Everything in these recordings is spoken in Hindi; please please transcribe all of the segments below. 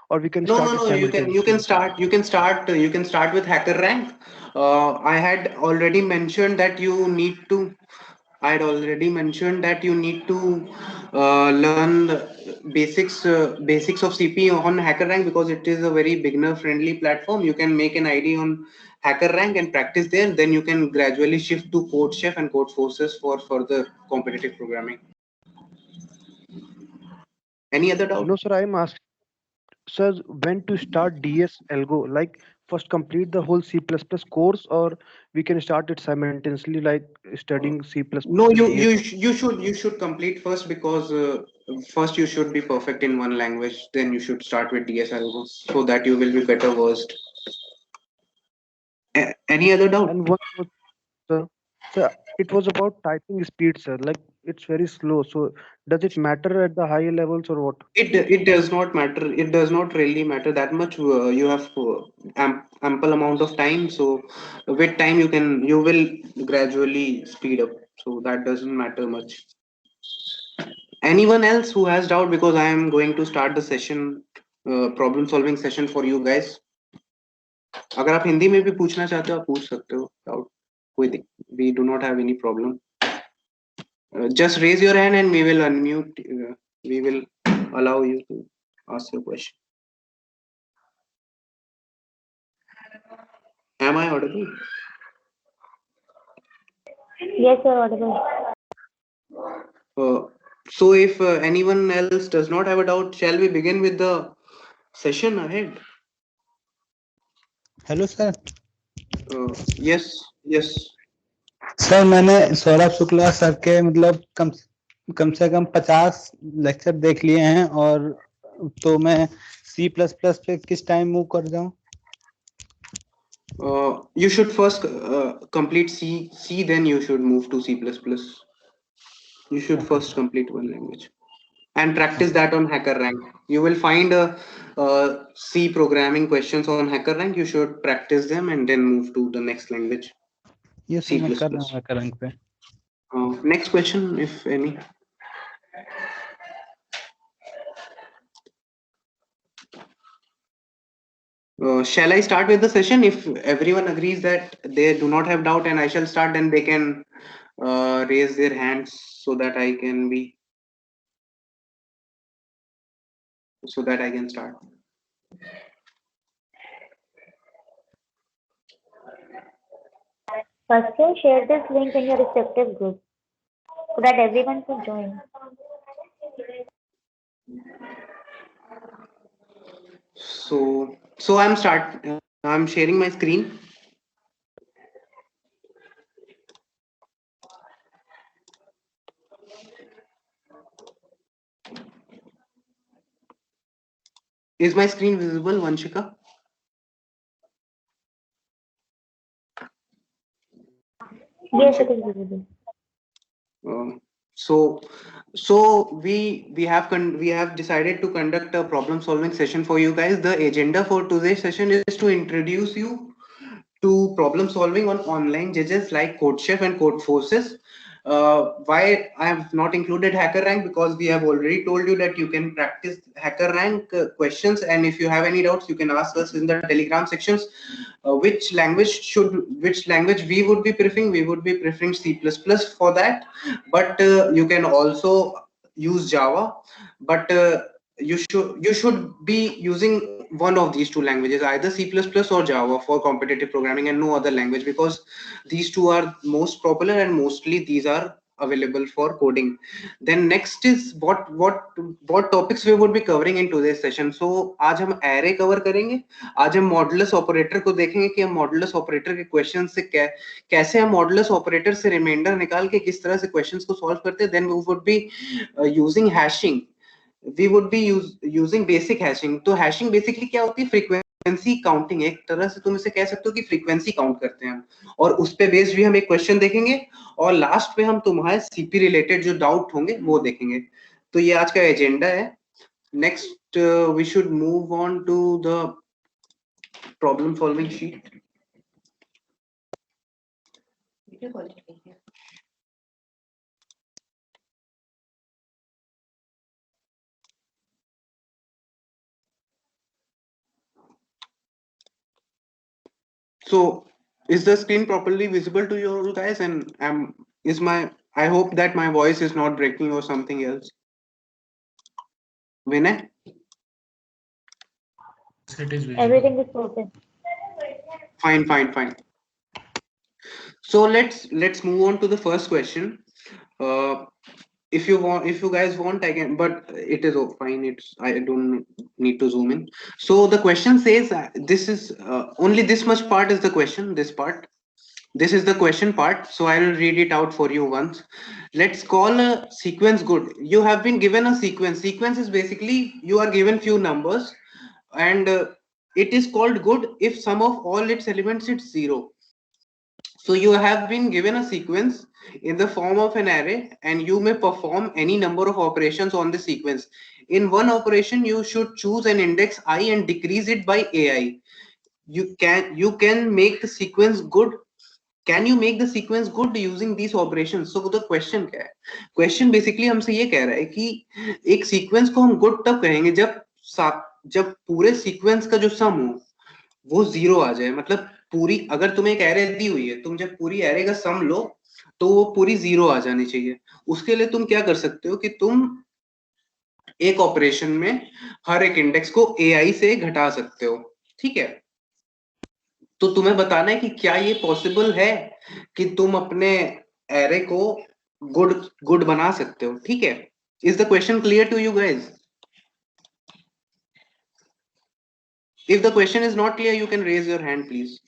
or we can No, no, start it no. simultaneously? You can start with HackerRank. I had already mentioned that you need to. I had already mentioned that you need to learn the basics of CP on HackerRank because it is a very beginner friendly platform. You can make an ID on HackerRank and practice there. Then you can gradually shift to CodeChef and CodeForces for further competitive programming. Any other doubt? No, sir, I'm asking, sir, when to start DS Algo? Like, first complete the whole C++ course, or we can start it simultaneously, like studying C++ No, and DS. you should complete first because first you should be perfect in one language. Then you should start with DSL so that you will be better versed. Any other doubt? And one more, sir, sir, it was about typing speed, sir. Like, it's very slow. So, does it matter at the higher levels or what? It does not matter. It does not really matter that much. You have ample amount of time, so with time you will gradually speed up. So that doesn't matter much. Anyone else who has doubt because I am going to start the session, problem solving session for you guys. अगर आप हिंदी में भी पूछना चाहते हो आप पूछ सकते हो डाउट कोई we do not have any problem. Just raise your hand and we will unmute. We will allow you to ask your question. Am I audible? Yes, sir, audible. Uh, so if anyone else does not have a doubt, shall we begin with the session ahead? Hello sir. Yes, yes. Sir मैंने सौरभ शुक्ला सर के मतलब कम से कम 50 लेक्चर देख लिए हैं और तो मैं C++ पे किस टाइम मूव कर जाऊं? You should first complete C, then you should move to C++. You should okay first complete one language and practice that on HackerRank. You will find C programming questions on HackerRank. You should practice them and then move to the next language, ये सब C++. मैं कर रहा हूँ करंट पे. Next question, if any. Shall I start with the session? If everyone agrees that they do not have doubt and I shall start, then they can raise their hands so that I can be so that I can start. Firstly, share this link in your respective group so that everyone can join. So I'm sharing my screen. Is my screen visible, Vanshika? Yes, it is visible. Um, so we have decided to conduct a problem solving session for you guys. The agenda for today's session is to introduce you to problem solving on online judges like CodeChef and CodeForces. Why I have not included HackerRank because we have already told you that you can practice HackerRank questions, and if you have any doubts, you can ask us in the Telegram sections. Which language we would be preferring? We would be preferring C++ for that, but you can also use Java, but you should be using one of these two languages, either C++ or Java for competitive programming, and no other language, because these two are most popular and mostly these are available for coding. Then next is what topics we would be covering in today's session. So आज हम array cover करेंगे. आज हम मॉडुलस ऑपरेटर को देखेंगे कि हम मॉडुलस ऑपरेटर के क्वेश्चन से कैसे हम मॉडुलस ऑपरेटर से रिमाइंडर निकाल के किस तरह से क्वेश्चंस को सॉल्व करते हैं. Then we would be using hashing. We would be using basic hashing. तो हैशिंग बेसिकली क्या होती है? Frequency counting. एक तरह से तुम इसे कह सकते हो कि फ्रीक्वेंसी काउंट करते हैं हम, और उस पे बेस्ड भी हम एक क्वेश्चन देखेंगे, और लास्ट पे हम तुम्हारे सीपी रिलेटेड जो डाउट होंगे वो देखेंगे. तो ये आज का एजेंडा है. Next we should move on to the problem solving sheet. So is the screen properly visible to you all guys? And I hope that my voice is not breaking or something else. Vinay? It is visible. Everything is open. Fine. So let's move on to the first question. Uh, if you guys want, I can, but it is fine. I don't need to zoom in. So the question says this is only this much part is the question. This is the question part. So I'll read it out for you once. Let's call a sequence good. You have been given a sequence. Sequence is basically you are given few numbers, and it is called good if sum of all its elements is 0. So you have been given a sequence in the form of an array, and you may perform any number of operations on the sequence. In one operation, you should choose an index I and decrease it by AI. You can make the sequence good. Can you make the sequence good using these operations? So the question क्या है? Question basically हमसे ये कह रहा है कि एक sequence को हम good तब कहेंगे जब पूरे sequence का जो sum हो वो 0 आ जाए. मतलब पूरी, अगर तुम्हें एक एरे दी हुई है, तुम जब पूरी एरे का सम लो तो वो पूरी 0 आ जानी चाहिए. उसके लिए तुम क्या कर सकते हो कि तुम एक ऑपरेशन में हर एक इंडेक्स को AI से घटा सकते हो. ठीक है, तो तुम्हें बताना है कि क्या ये पॉसिबल है कि तुम अपने एरे को गुड बना सकते हो. ठीक है, is the question clear to you guys? If the question is not clear, you can raise your hand, please.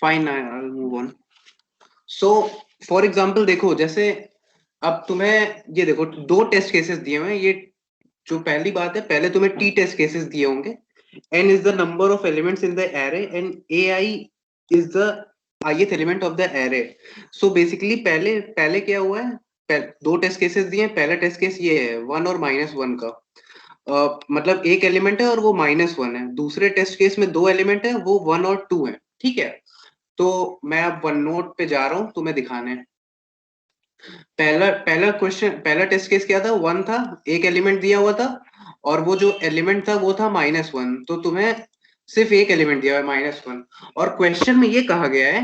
Fine, I'll move on. So, for example, देखो जैसे अब तुम्हें ये देखो दो टेस्ट केसेस दिए हुए हैं. ये जो पहली बात है, पहले तुम्हें टी टेस्ट केसेस दिए होंगे. n is the number of elements in the array and ai is the ith element of the array. So basically पहले क्या हुआ है, दो टेस्ट केसेस दिए हैं. पहला टेस्ट केस ये है 1 और -1 का. मतलब एक एलिमेंट है और वो -1 है. दूसरे टेस्ट केस में दो एलिमेंट है, वो 1 और 2 है. ठीक है, तो मैं अब वन नोट पे जा रहा हूं तुम्हें दिखाने. पहला टेस्ट केस क्या था? 1 था, एक एलिमेंट दिया हुआ था, और वो जो एलिमेंट था वो था -1. तो तुम्हें सिर्फ एक एलिमेंट दिया हुआ है -1. और क्वेश्चन में ये कहा गया है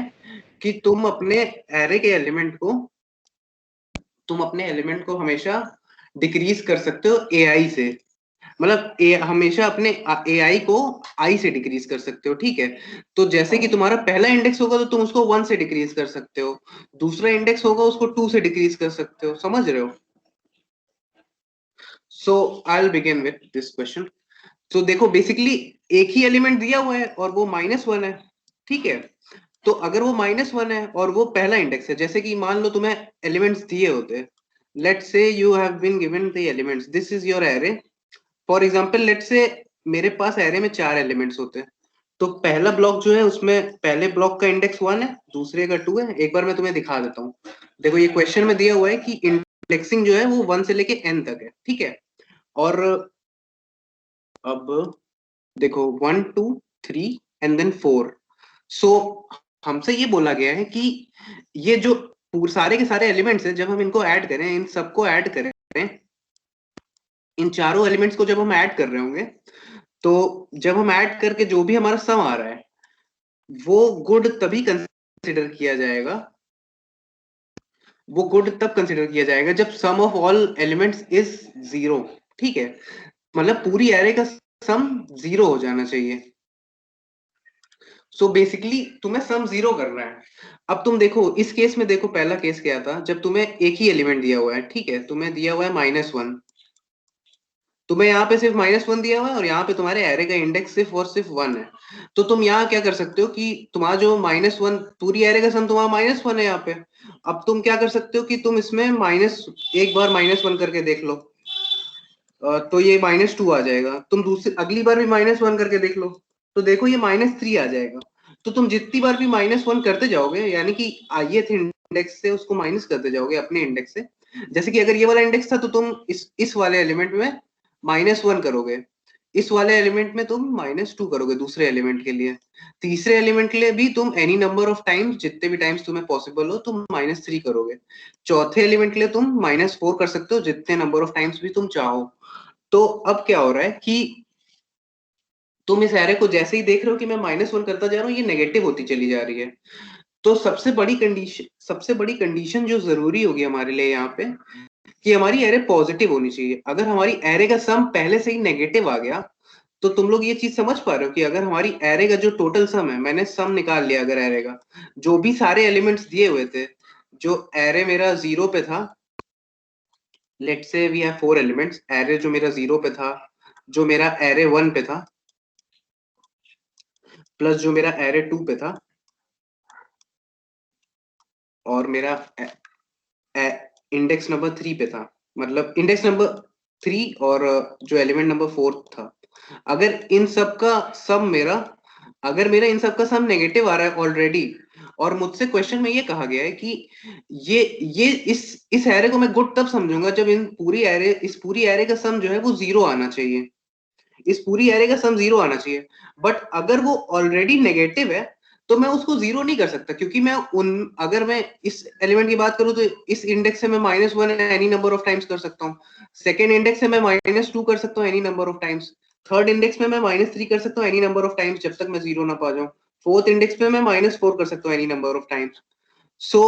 कि तुम अपने एरे के एलिमेंट को हमेशा डिक्रीज कर सकते हो AI से. मतलब हमेशा अपने AI को I से डिक्रीज कर सकते हो. ठीक है, तो जैसे कि तुम्हारा पहला इंडेक्स होगा तो तुम उसको 1 से डिक्रीज कर सकते हो, दूसरा इंडेक्स होगा उसको 2 से डिक्रीज कर सकते हो. समझ रहे हो? So I will begin with this question. तो देखो बेसिकली एक ही एलिमेंट दिया हुआ है और वो -1 है. ठीक है, तो अगर वो -1 है और वो पहला इंडेक्स है, जैसे कि मान लो तुम्हें एलिमेंट्स दिए होते, let's say you have been given the elements, this is your array. For example let's say मेरे पास एरे में 4 एलिमेंट्स होते हैं. तो पहला ब्लॉक जो है उसमें पहले ब्लॉक का इंडेक्स 1 है, दूसरे का 2 है. एक बार मैं तुम्हें दिखा देता हूँ. देखो ये क्वेश्चन में दिया हुआ है कि इंडेक्सिंग जो है वो 1 से लेके n तक है. ठीक है, और अब देखो 1 2 3 एंड देन 4. सो हमसे ये बोला गया है कि ये जो सारे के सारे एलिमेंट्स हैं, जब हम इनको ऐड करें, इन सबको ऐड करें, इन चारों एलिमेंट्स को जब हम ऐड कर रहे होंगे, तो जब हम ऐड करके जो भी हमारा सम आ रहा है वो गुड तभी कंसीडर किया जाएगा, वो गुड तब कंसीडर किया जाएगा जब सम ऑफ ऑल एलिमेंट्स इज 0. ठीक है, मतलब पूरी एरे का सम 0 हो जाना चाहिए. सो बेसिकली तुम्हें सम 0 करना है. अब तुम देखो इस केस में, देखो पहला केस क्या था, जब तुम्हें एक ही एलिमेंट दिया हुआ है. ठीक है, तुम्हें दिया हुआ है -1, तुम्हें यहाँ पे सिर्फ -1 दिया हुआ है और यहाँ पे तुम्हारे एरे का इंडेक्स सिर्फ और सिर्फ 1 है. तो तुम यहाँ क्या कर सकते हो कि तुम्हारा जो -1, पूरी एरे का सम तुम्हारा -1 है यहाँ पे. अब तुम क्या कर सकते हो कि तुम इसमें एक बार -1 करके देख लो, तो ये -2 आ जाएगा. तुम दूसरी अगली बार भी -1 करके देख लो, तो देखो ये -3 आ जाएगा. तो तुम जितनी बार भी -1 करते जाओगे, यानी कि ith इंडेक्स से उसको माइनस करते जाओगे अपने इंडेक्स से. जैसे कि अगर ये वाला इंडेक्स था तो तुम इस वाले एलिमेंट में -1 करोगे, इस वाले एलिमेंट में तुम -2 करोगे दूसरे एलिमेंट के लिए, तीसरे एलिमेंट के लिए भी तुम एनी नंबर ऑफ टाइम्स, जितने भी टाइम्स तुम्हें पॉसिबल हो तुम -3 करोगे, चौथे एलिमेंट के लिए तुम -4 कर सकते हो जितने नंबर ऑफ टाइम्स भी तुम चाहो। तो अब क्या हो रहा है कि तुम इस एरे को जैसे ही देख रहे हो कि मैं -1 करता जा रहा हूँ, ये नेगेटिव होती चली जा रही है। तो सबसे बड़ी कंडीशन जो जरूरी होगी हमारे लिए यहाँ पे, कि हमारी एरे पॉजिटिव होनी चाहिए। अगर हमारी एरे का सम पहले से ही नेगेटिव आ गया, तो तुम लोग ये चीज समझ पा रहे हो कि अगर हमारी एरे का जो टोटल सम है, मैंने सम निकाल लिया अगर एरे का, जो भी सारे एलिमेंट्स दिए हुए थे, जो एरे मेरा 0 पे था, लेट से वी हैव 4 एलिमेंट्स, एरे जो मेरा 0 पे था, जो मेरा एरे 1 पे था, प्लस जो मेरा एरे 2 पे था, और मेरा इंडेक्स नंबर 3 पे था, मतलब इंडेक्स नंबर 3 और जो एलिमेंट नंबर 4 था। अगर इन सब का सम मेरा, अगर मेरा इन सब का सम नेगेटिव आ रहा है ऑलरेडी, और मुझसे क्वेश्चन में ये कहा गया है कि ये इस एरे को मैं गुड तब समझूंगा जब इस पूरी एरे का सम जो है वो 0 आना चाहिए, इस पूरी एरे का सम 0 आना चाहिए। बट अगर वो ऑलरेडी नेगेटिव है तो मैं उसको 0 नहीं कर सकता, क्योंकि अगर मैं इस एलिमेंट की बात करूं तो इस इंडेक्स से मैं -1 एनी नंबर ऑफ टाइम्स कर सकता हूँ, सेकेंड इंडेक्स से मैं -2 कर सकता हूँ any number of times, third index में मैं -3 कर सकता हूँ एनी नंबर ऑफ टाइम्स जब तक मैं 0 ना पा जाऊं, फोर्थ इंडेक्स में मैं -4 कर सकता हूँ any number of times. So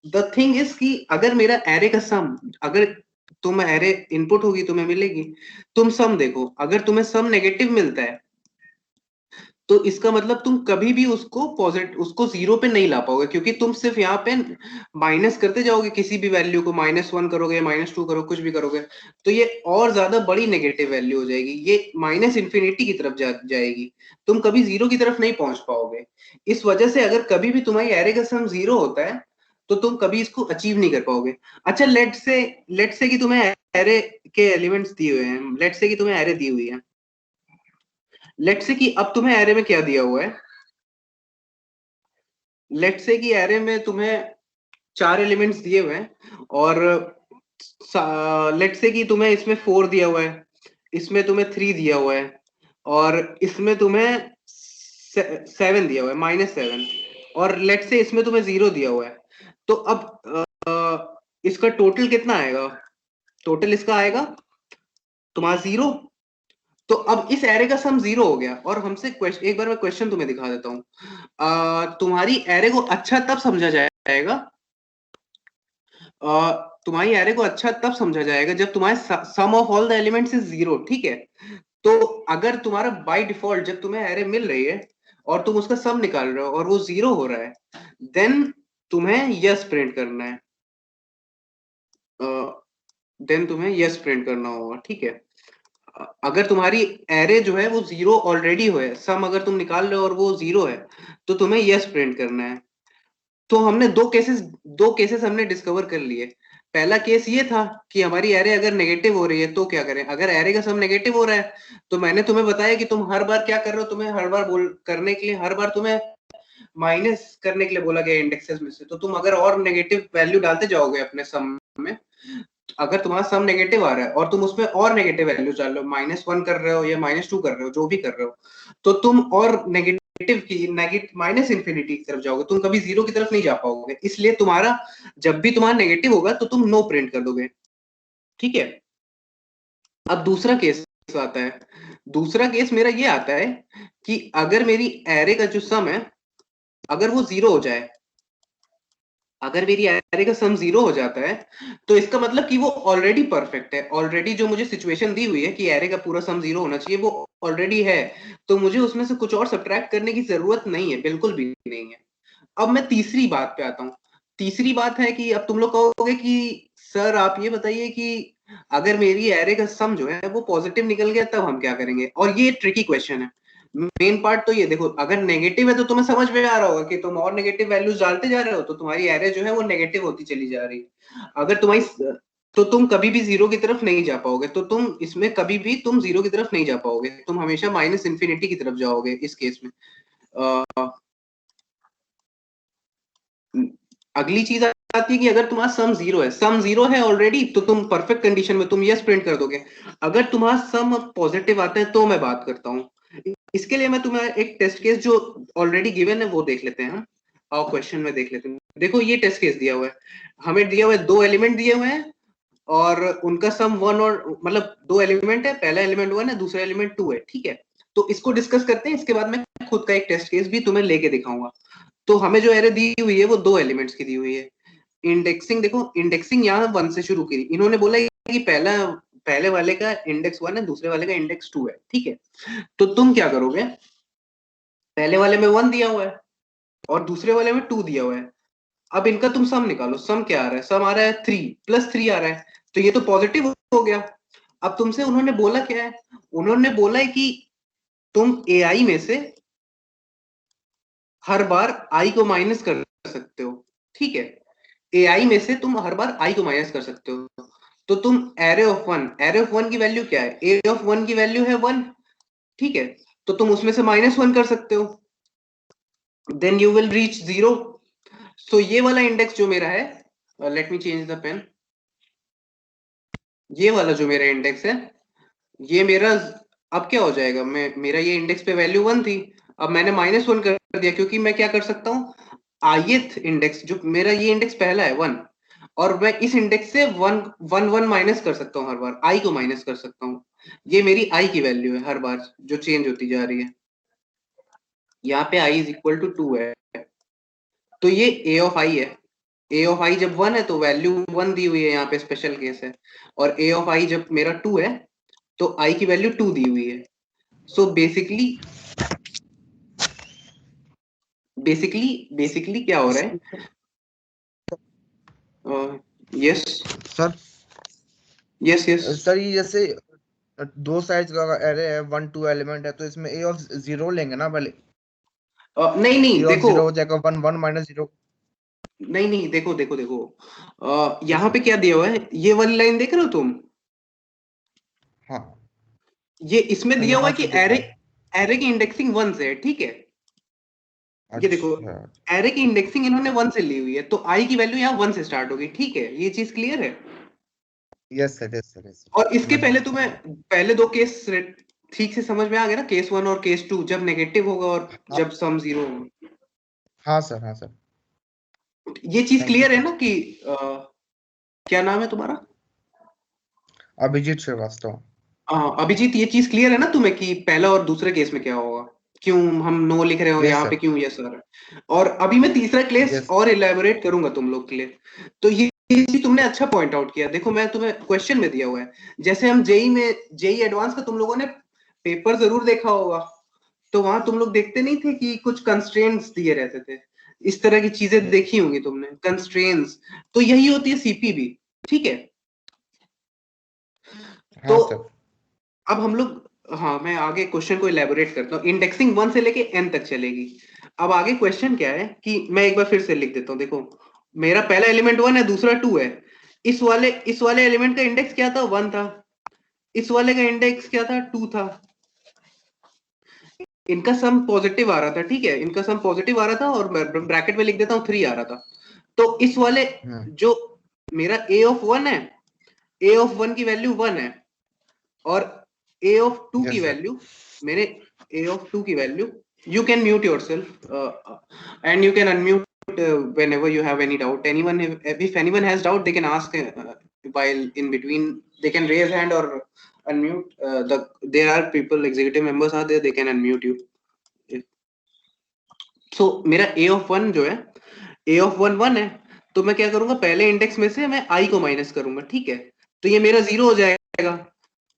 the thing is कि अगर मेरा एरे का सम, अगर तुम एरे इनपुट होगी तुम्हें मिलेगी, तुम सम देखो, अगर तुम्हें सम नेगेटिव मिलता है तो इसका मतलब तुम कभी भी उसको 0 पे नहीं ला पाओगे, क्योंकि तुम सिर्फ यहाँ पे माइनस करते जाओगे, किसी भी वैल्यू को -1 करोगे, -2 करोगे, कुछ भी करोगे, तो ये और ज्यादा बड़ी नेगेटिव वैल्यू हो जाएगी, ये -इंफिनिटी की तरफ जाएगी, तुम कभी 0 की तरफ नहीं पहुंच पाओगे। इस वजह से अगर कभी भी तुम्हारी एरे का सम 0 होता है तो तुम कभी इसको अचीव नहीं कर पाओगे। अच्छा, लेट से कि तुम्हें एरे के एलिमेंट्स दिए हुए हैं, लेट से कि तुम्हें एरे दी हुई है, लेट से कि अब तुम्हें एरे में क्या दिया हुआ है, लेट से कि एरे में तुम्हें 4 एलिमेंट्स दिए हुए हैं, और लेट से कि तुम्हें इसमें 4 दिया हुआ है, इसमें तुम्हें 3 दिया हुआ है, और इसमें तुम्हें 7 दिया हुआ है, -7, और लेट से इसमें तुम्हें 0 दिया हुआ है। तो अब इसका टोटल कितना आएगा, टोटल इसका आएगा तुम्हारा 0। तो अब इस एरे का सम 0 हो गया, और हमसे एक बार मैं क्वेश्चन तुम्हें दिखा देता हूँ। तुम्हारी एरे को अच्छा तब समझा जाएगा, तुम्हारी एरे को अच्छा तब समझा जाएगा जब तुम्हारे sum of all the elements is 0, ठीक है। तो अगर तुम्हारा बाय डिफॉल्ट जब तुम्हें एरे मिल रही है और तुम उसका सम निकाल रहे हो और वो 0 हो रहा है, देन तुम्हें यस प्रिंट करना है, यस प्रिंट करना होगा, ठीक है। अगर तुम्हारी एरे जो है वो 0 ऑलरेडी हो है, सम अगर तुम निकाल रहे हो और वो 0 है, तो तुम्हें यस प्रिंट करना है। तो हमने दो केसेस हमने डिस्कवर कर लिए। पहला केस ये था कि हमारी एरे अगर नेगेटिव हो रही है तो क्या करें, अगर एरे का सम नेगेटिव हो रहा है तो मैंने तुम्हें बताया कि तुम हर बार क्या कर रहे हो, तुम्हें हर बार करने के लिए हर बार तुम्हें माइनस करने के लिए बोला गया इंडेक्सेस में से, तो तुम अगर और नेगेटिव वैल्यू डालते जाओगे अपने सम में, अगर तुम्हारा सम नेगेटिव आ रहा है और तुम उसमें और नेगेटिव वैल्यू डाल रहे हो, -1 कर रहे हो या -2 कर रहे हो, जो भी कर रहे हो, तो तुम और माइनस इंफिनिटी की तरफ जाओगे, तुम कभी 0 की तरफ नहीं जा पाओगे। इसलिए तुम्हारा जब भी तुम्हारा नेगेटिव होगा तो तुम नो प्रिंट कर दोगे, ठीक है। अब दूसरा केस आता है, दूसरा केस मेरा ये आता है कि अगर मेरी एरे का जो सम है अगर वो 0 हो जाए, अगर मेरी एरे का सम 0 हो जाता है तो इसका मतलब कि वो ऑलरेडी परफेक्ट है, ऑलरेडी जो मुझे सिचुएशन दी हुई है कि एरे का पूरा सम 0 होना चाहिए वो ऑलरेडी है, तो मुझे उसमें से कुछ और सब्ट्रैक्ट करने की जरूरत नहीं है, बिल्कुल भी नहीं है। अब मैं तीसरी बात पे आता हूँ। तीसरी बात है कि अब तुम लोग कहोगे कि सर आप ये बताइए कि अगर मेरी एरे का सम जो है वो पॉजिटिव निकल गया तब हम क्या करेंगे, और ये ट्रिकी क्वेश्चन है। मेन पार्ट तो ये देखो, अगर नेगेटिव है तो तुम्हें समझ में आ रहा होगा कि तुम और नेगेटिव वैल्यूज डालते जा रहे हो तो तुम्हारी एरे जो है वो नेगेटिव होती चली जा रही है। अगर तुम्हारी तो तुम कभी भी 0 की तरफ नहीं जा पाओगे, तो तुम इसमें कभी भी तुम 0 की तरफ नहीं जा पाओगे, तुम हमेशा माइनस इंफिनिटी की तरफ जाओगे इस केस में। अगली चीज आती है कि अगर तुम्हारा सम जीरो है ऑलरेडी, तो तुम परफेक्ट कंडीशन में तुम यस प्रिंट कर दोगे। अगर तुम्हारा सम पॉजिटिव आता है तो मैं बात करता हूँ। इसके लिए मैं तुम्हें एक टेस्ट केस जो ऑलरेडी गिवन है वो देख लेते हैं हम, और क्वेश्चन में देख लेते हैं। देखो ये टेस्ट केस दिया हुआ है, हमें दिया हुआ है 2 एलिमेंट दिए हुए हैं और उनका सम 1 और मतलब 2 एलिमेंट है, पहला एलिमेंट 1 है, दूसरा एलिमेंट 2 है, ठीक है। तो इसको डिस्कस करते हैं, इसके बाद मैं खुद का एक टेस्ट केस भी तुम्हें लेके दिखाऊंगा। तो हमें जो एरे दी हुई है वो 2 एलिमेंट्स की दी हुई है। इंडेक्सिंग देखो, इंडेक्सिंग यहाँ 1 से शुरू की, इन्होंने बोला कि पहले वाले का इंडेक्स 1 है, दूसरे वाले का इंडेक्स 2 है, ठीक है। तो तुम क्या करोगे, पहले वाले में 1 दिया हुआ है और दूसरे वाले में 2 दिया हुआ है। अब इनका तुम सम निकालो, सम क्या आ रहा है, सम आ रहा है 3 + 3 आ रहा है, तो ये तो पॉजिटिव हो गया। अब तुमसे उन्होंने बोला क्या है, उन्होंने बोला है कि तुम ai में से हर बार i को माइनस कर सकते हो, ठीक है। ai में से तुम हर बार i को माइनस कर सकते हो। तो तुम एरे ऑफ वन की वैल्यू क्या है, a ऑफ 1 की वैल्यू है 1, ठीक है। तो तुम उसमें से -1 कर सकते हो, then you will reach 0। So ये वाला इंडेक्स जो मेरा है, let me change the pen, ये वाला जो मेरा इंडेक्स है, ये मेरा अब क्या हो जाएगा, मेरा ये इंडेक्स पे वैल्यू 1 थी, अब मैंने -1 कर दिया, क्योंकि मैं क्या कर सकता हूँ, ith इंडेक्स जो मेरा ये इंडेक्स पहला है 1, और मैं इस इंडेक्स से 1 माइनस कर सकता हूँ, हर बार i को माइनस कर सकता हूँ। ये मेरी i की वैल्यू है हर बार जो चेंज होती जा रही है। यहाँ पे i = 2 है, तो ये a ऑफ i है। a ऑफ i जब 1 है तो वैल्यू 1 दी हुई है, यहाँ पे स्पेशल केस है। और a ऑफ i जब मेरा 2 है तो i की वैल्यू 2 दी हुई है। सो बेसिकली क्या हो रहा है, yes sir yes yes sir ये जैसे 2 साइज का एरे है, 1 2 एलिमेंट है, तो इसमें a ऑफ 0 लेंगे ना पहले, नहीं नहीं a ऑफ देखो, 0 हो जाएगा 1 1 - 0। नहीं नहीं देखो देखो देखो, जी यहाँ पे सर। क्या दिया हुआ है, ये वाली लाइन देख रहे हो तुम, हाँ ये इसमें दिया हुआ यहाँ है कि से दिख एरे रहा है। एरे की इंडेक्सिंग 1 से है, ठीक है। ये देखो, अच्छा एरे की इंडेक्सिंग इन्होंने 1 से ली हुई है, तो i की वैल्यू यहाँ 1 से स्टार्ट होगी, ठीक है। ये चीज क्लियर है। Yes sir yes sir yes और सर, इसके समझ पहले गया तुम्हें समझ पहले 2 केस ठीक से समझ में आ गया ना, केस 1 और केस 2, जब नेगेटिव होगा और गया। जब सम 0 होगा। हाँ सर हाँ सर। ये चीज थैंक यू क्लियर है सर। ना कि क्या नाम है तुम्हारा, अभिजीत श्रीवास्तव। अभिजीत, ये चीज क्लियर है ना तुम्हें कि पहला और दूसरे केस में क्या होगा, क्यों हम नो लिख रहे हो यस यहाँ पे, सर क्यों यस आ रहा है। और अभी मैं तीसरा केस यस। और इलेबोरेट करूंगा तुम लोग के लिए। तो ये चीज तुमने अच्छा पॉइंट आउट किया। देखो मैं तुम्हें क्वेश्चन में दिया हुआ है, जैसे हम जेई एडवांस का तुम लोगों ने पेपर जरूर देखा होगा, तो वहां तुम लोग देखते नहीं थे कि कुछ कंस्ट्रेंट्स दिए रहते थे, इस तरह की चीजें देखी होंगी तुमने, कंस्ट्रेंट्स। तो यही होती है सीपी भी, ठीक है। तो हाँ सर। अब हम लोग, हाँ मैं आगे क्वेश्चन को इलेबोरेट करता हूँ। इंडेक्सिंग 1 से लेके n तक चलेगी। अब आगे क्वेश्चन क्या है कि मैं एक बार फिर से लिख देता हूँ। देखो मेरा पहला एलिमेंट 1 है, दूसरा 2 है। इस वाले एलिमेंट का इंडेक्स क्या था, 1 था। इस वाले का इंडेक्स क्या था, 2 था। इनका सम पॉजिटिव आ रहा था, ठीक है, इनका सम पॉजिटिव आ रहा था, और ब्रैकेट में लिख देता हूँ 3 आ रहा था। तो इस वाले जो मेरा a ऑफ 1 है, a ऑफ 1 की वैल्यू 1 है, और a ऑफ 2 की यस सर। वैल्यू, मेरे a ऑफ 2 की value, you can mute yourself and you can unmute whenever you have any doubt. If anyone has doubt, they can ask while in between. They can raise hand or unmute. There are people, executive members are there, they can unmute you. So मेरा a of 1 जो है, a of 1 1 है, तो मैं क्या करूंगा, पहले इंडेक्स में से मैं i को माइनस करूंगा, ठीक है। तो ये मेरा 0 हो जाएगा।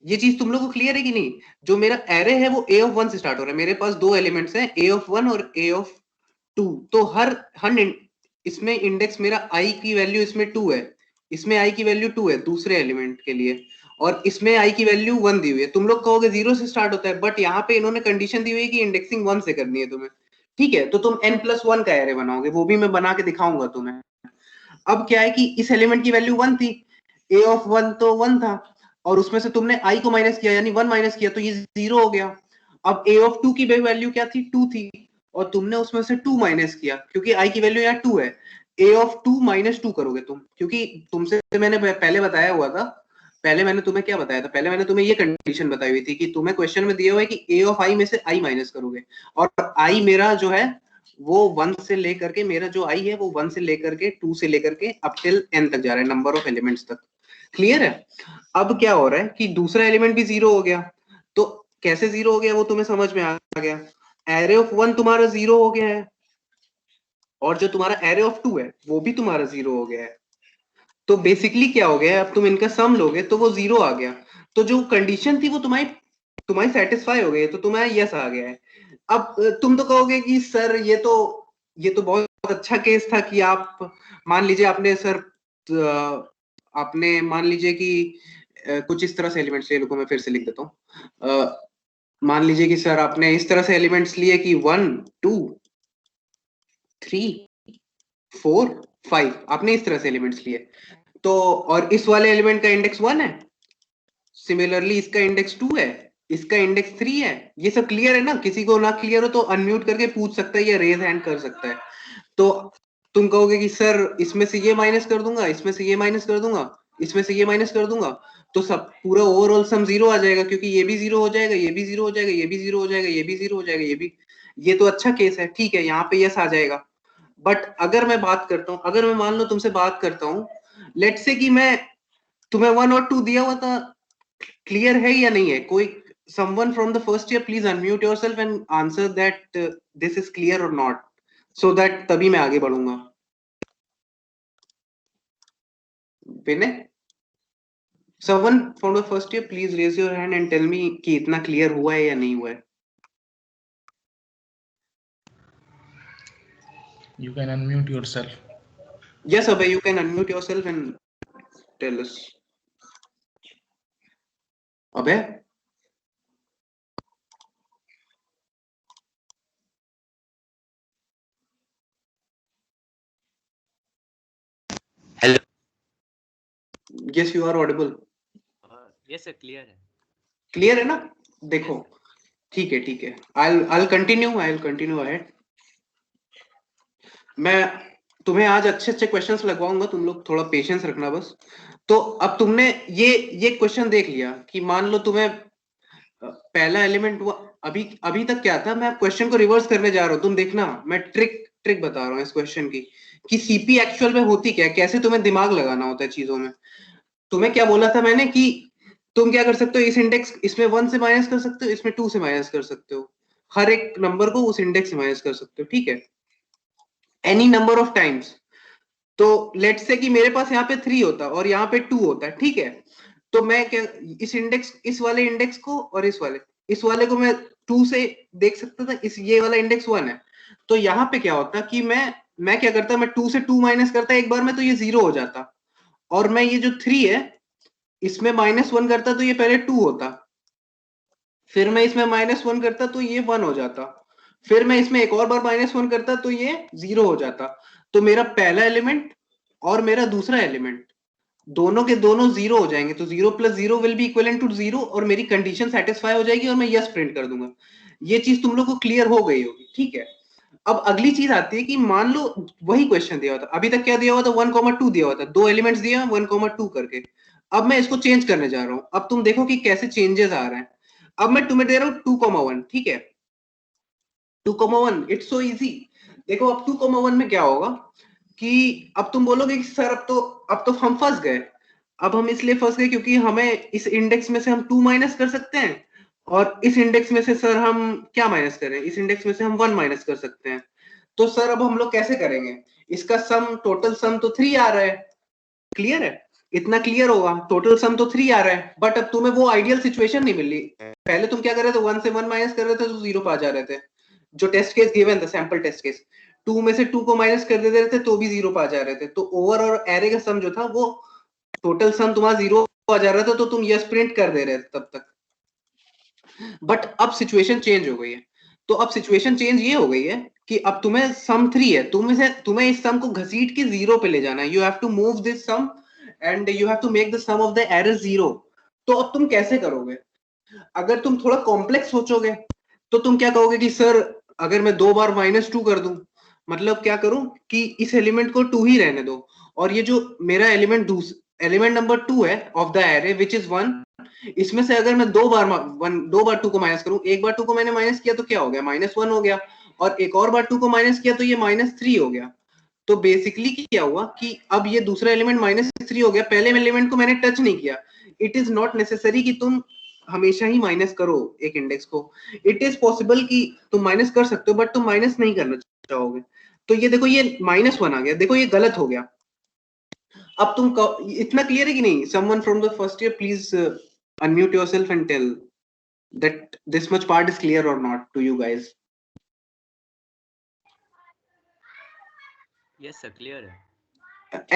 ये चीज तुम लोग को क्लियर है कि नहीं। जो मेरा एरे है वो a ऑफ 1 से स्टार्ट हो रहा है, मेरे पास 2 एलिमेंट्स हैं, a ऑफ 1 और a ऑफ 2। तो हर इसमें इंडेक्स मेरा i की वैल्यू इसमें 2 है, इसमें i की वैल्यू 2 है दूसरे एलिमेंट के लिए, और इसमें i की वैल्यू 1 दी हुई है। तुम लोग कहोगे 0 से स्टार्ट होता है, बट यहाँ पे इन्होंने कंडीशन दी हुई है कि इंडेक्सिंग 1 से करनी है तुम्हें, ठीक है। तो तुम n+1 का एरे बनाओगे, वो भी मैं बना के दिखाऊंगा तुम्हें। अब क्या है कि इस एलिमेंट की वैल्यू 1 थी, a ऑफ 1 तो 1 था, और उसमें से तुमने i को माइनस किया, यानी 1 माइनस किया, तो ये 0 हो गया। अब a ऑफ 2 की वैल्यू क्या थी, 2 थी, और तुमने उसमें से 2 माइनस किया, क्योंकि i की वैल्यू यहाँ 2 है। a ऑफ 2 माइनस 2 करोगे तुम, क्योंकि तुमसे मैंने पहले बताया हुआ था, पहले मैंने तुम्हें क्या बताया था, पहले मैंने तुम्हें ये कंडीशन बताई हुई थी कि तुम्हें क्वेश्चन में दिया हुआ है कि a ऑफ i में से i माइनस करोगे, और i मेरा जो है वो 1 से लेकर के, मेरा जो i है वो 1 से लेकर के 2 से लेकर के अप टिल n तक जा रहा है, नंबर ऑफ एलिमेंट्स तक। क्लियर है? अब क्या हो रहा है कि दूसरा एलिमेंट भी 0 हो गया, तो कैसे 0 हो गया वो तुम्हें समझ में आ गया। एरे ऑफ 1 तुम्हारा 0 हो गया है, और जो तुम्हारा एरे ऑफ 2 है वो भी तुम्हारा 0 हो गया है। तो बेसिकली क्या हो गया, अब तुम इनका सम लोगे तो वो 0 आ गया, तो जो कंडीशन थी वो तुम्हारी सेटिस्फाई हो गई, तो तुम्हारा यस आ गया है। अब तुम तो कहोगे कि सर ये तो बहुत अच्छा केस था कि आप मान लीजिए आपने सर आपने मान लीजिए कि कुछ इस तरह से एलिमेंट्स लिए, रुको मैं फिर से लिख देता हूँ। मान लीजिए कि सर आपने इस तरह से एलिमेंट्स लिए कि 1 2 3 4 5, आपने इस तरह से एलिमेंट्स लिए, तो और इस वाले एलिमेंट का इंडेक्स 1 है, सिमिलरली इसका इंडेक्स 2 है, इसका इंडेक्स 3 है। ये सब क्लियर है ना? किसी को ना क्लियर हो तो अनम्यूट करके पूछ सकता है या रेज हैंड कर सकता है। तो तुम कहोगे कि सर इसमें से ये माइनस कर दूंगा, इसमें से ये माइनस कर दूंगा, इसमें से ये माइनस कर दूंगा, तो सब पूरा ओवरऑल सम 0 आ जाएगा, क्योंकि ये भी 0 हो जाएगा, ये भी 0 हो जाएगा, ये भी 0 हो जाएगा, ये भी 0 हो जाएगा, ये भी। ये तो अच्छा केस है, ठीक है, यहाँ पे यस आ जाएगा। बट अगर मैं बात करता हूँ, अगर मैं मान लो तुमसे बात करता हूँ, लेट्स से कि मैं तुम्हें 1 और 2 दिया हुआ था, क्लियर है या नहीं है? कोई someone from the first year please unmute yourself and answer that this is clear or not, so that तभी मैं आगे बढ़ूंगा। विनय, someone from the first year please raise your hand and tell me कि इतना क्लियर हुआ है या नहीं हुआ है। You can unmute yourself. Yes Abhay, you can unmute yourself and tell us। अबे hello. yes you are audible। Yes sir, clear है। क्लियर है ना? देखो ठीक है ठीक है, I'll continue ahead। मैं तुम्हें आज अच्छे अच्छे क्वेश्चंस लगवाऊंगा, तुम लोग थोड़ा पेशेंस रखना बस। तो अब तुमने ये क्वेश्चन देख लिया कि मान लो तुम्हें पहला एलिमेंट अभी तक क्या था, मैं क्वेश्चन को रिवर्स करने जा रहा हूँ, तुम देखना, मैं ट्रिक बता रहा हूँ इस क्वेश्चन की कि सीपी एक्चुअल में होती क्या है, कैसे तुम्हें दिमाग लगाना होता है चीजों में। तुम्हें क्या बोला था मैंने कि तुम क्या कर सकते हो, इस इंडेक्स इसमें 1 से माइनस कर सकते हो, इसमें 2 से माइनस कर सकते हो, हर एक नंबर को उस इंडेक्स से माइनस कर सकते हो, ठीक है, एनी नंबर ऑफ टाइम्स। तो लेट्स से कि मेरे पास यहाँ पे 3 होता और यहाँ पे 2 होता है, ठीक है, तो मैं क्या इस वाले इंडेक्स को और इस वाले को मैं 2 से देख सकता था, ये वाला इंडेक्स 1 है, तो यहाँ पे क्या होता कि मैं क्या करता, मैं 2 से 2 माइनस करता एक बार में, तो ये 0 हो जाता, और मैं ये जो 3 है इसमें -1 करता तो ये पहले 2 होता, फिर मैं इसमें -1 करता तो ये 1 हो जाता, फिर मैं इसमें एक और बार -1 करता तो ये 0 हो जाता। तो मेरा पहला एलिमेंट और मेरा दूसरा एलिमेंट दोनों के दोनों 0 हो जाएंगे, तो 0 + 0 विल बी इक्विवेलेंट टू 0, और मेरी कंडीशन सेटिस्फाई हो जाएगी और मैं यस प्रिंट कर दूंगा। ये चीज तुम लोग को क्लियर हो गई होगी, ठीक है। अब अगली चीज आती है कि मान लो वही क्वेश्चन दिया हुआ था, अभी तक क्या दिया हुआ था, 1,2 दिया हुआ था, 2 एलिमेंट्स दिए 1,2 करके। अब मैं इसको चेंज करने जा रहा हूं, अब तुम देखो कि कैसे चेंजेस आ रहे हैं। अब मैं तुम्हें दे रहा हूं 2,1, ठीक है, 2,1, इट्स सो इजी। देखो अब 2,1 में क्या होगा कि अब तुम बोलोगे कि सर अब तो हम फंस गए। अब हम इसलिए फंस गए क्योंकि हमें इस इंडेक्स में से हम 2 माइनस कर सकते हैं, और इस इंडेक्स में से सर हम क्या माइनस करें, इस इंडेक्स में से हम 1 माइनस कर सकते हैं। तो सर अब हम लोग कैसे करेंगे, इसका सम, टोटल सम तो 3 आ रहा है, क्लियर है, इतना क्लियर होगा, टोटल सम तो 3 आ रहा है, बट अब तुम्हें वो आइडियल सिचुएशन नहीं मिल रही। पहले तुम क्या कर रहे थे, 1 से 1 माइनस कर रहे थे तो 0 पे आ जा रहे थे, जो टेस्ट केस गिवन था, सैंपल टेस्ट केस, 2 में से 2 को माइनस कर देते रहे थे तो भी 0 पे आ जा रहे थे, तो ओवर और एरे का सम जो था वो टोटल सम तुम्हारा 0 आ जा रहा था, तो तुम यस प्रिंट कर दे रहे थे तब तक। बट अब सिचुएशन चेंज हो गई है, तो अब सिचुएशन चेंज ये हो गई है कि अब तुम्हें सम 3 है, तुम्हें इस सम को घसीट के 0 पे ले जाना है, you have to move this sum and you have to make the sum of the error 0। तो अब तुम कैसे करोगे, अगर तुम थोड़ा कॉम्प्लेक्स सोचोगे तो तुम क्या कहोगे कि सर अगर मैं 2 बार -2 कर दूं, मतलब क्या करूं कि इस एलिमेंट को 2 ही रहने दो, और ये जो मेरा एलिमेंट नंबर 2 है of the array which is 1, इसमें से अगर मैं दो बार 2 को माइनस करूं, एक बार 2 को मैंने माइनस किया तो क्या हो गया, -1 हो गया, और एक और बार 2 को माइनस किया तो ये -3 हो गया। तो बेसिकली क्या हुआ कि अब ये दूसरा एलिमेंट -3 हो गया, पहले एलिमेंट को मैंने टच नहीं किया। इट इज नॉट नेसेसरी कि तुम हमेशा ही माइनस करो एक इंडेक्स को, इट इज पॉसिबल कि तुम माइनस कर सकते हो बट तुम माइनस नहीं करना चाहोगे। तो ये देखो ये -1 आ गया, देखो ये गलत हो गया। अब तुम इतना क्लियर है कि नहीं? Someone from the first year please unmute yourself and tell that this much part is clear or not to you guys. Yes sir, clear है.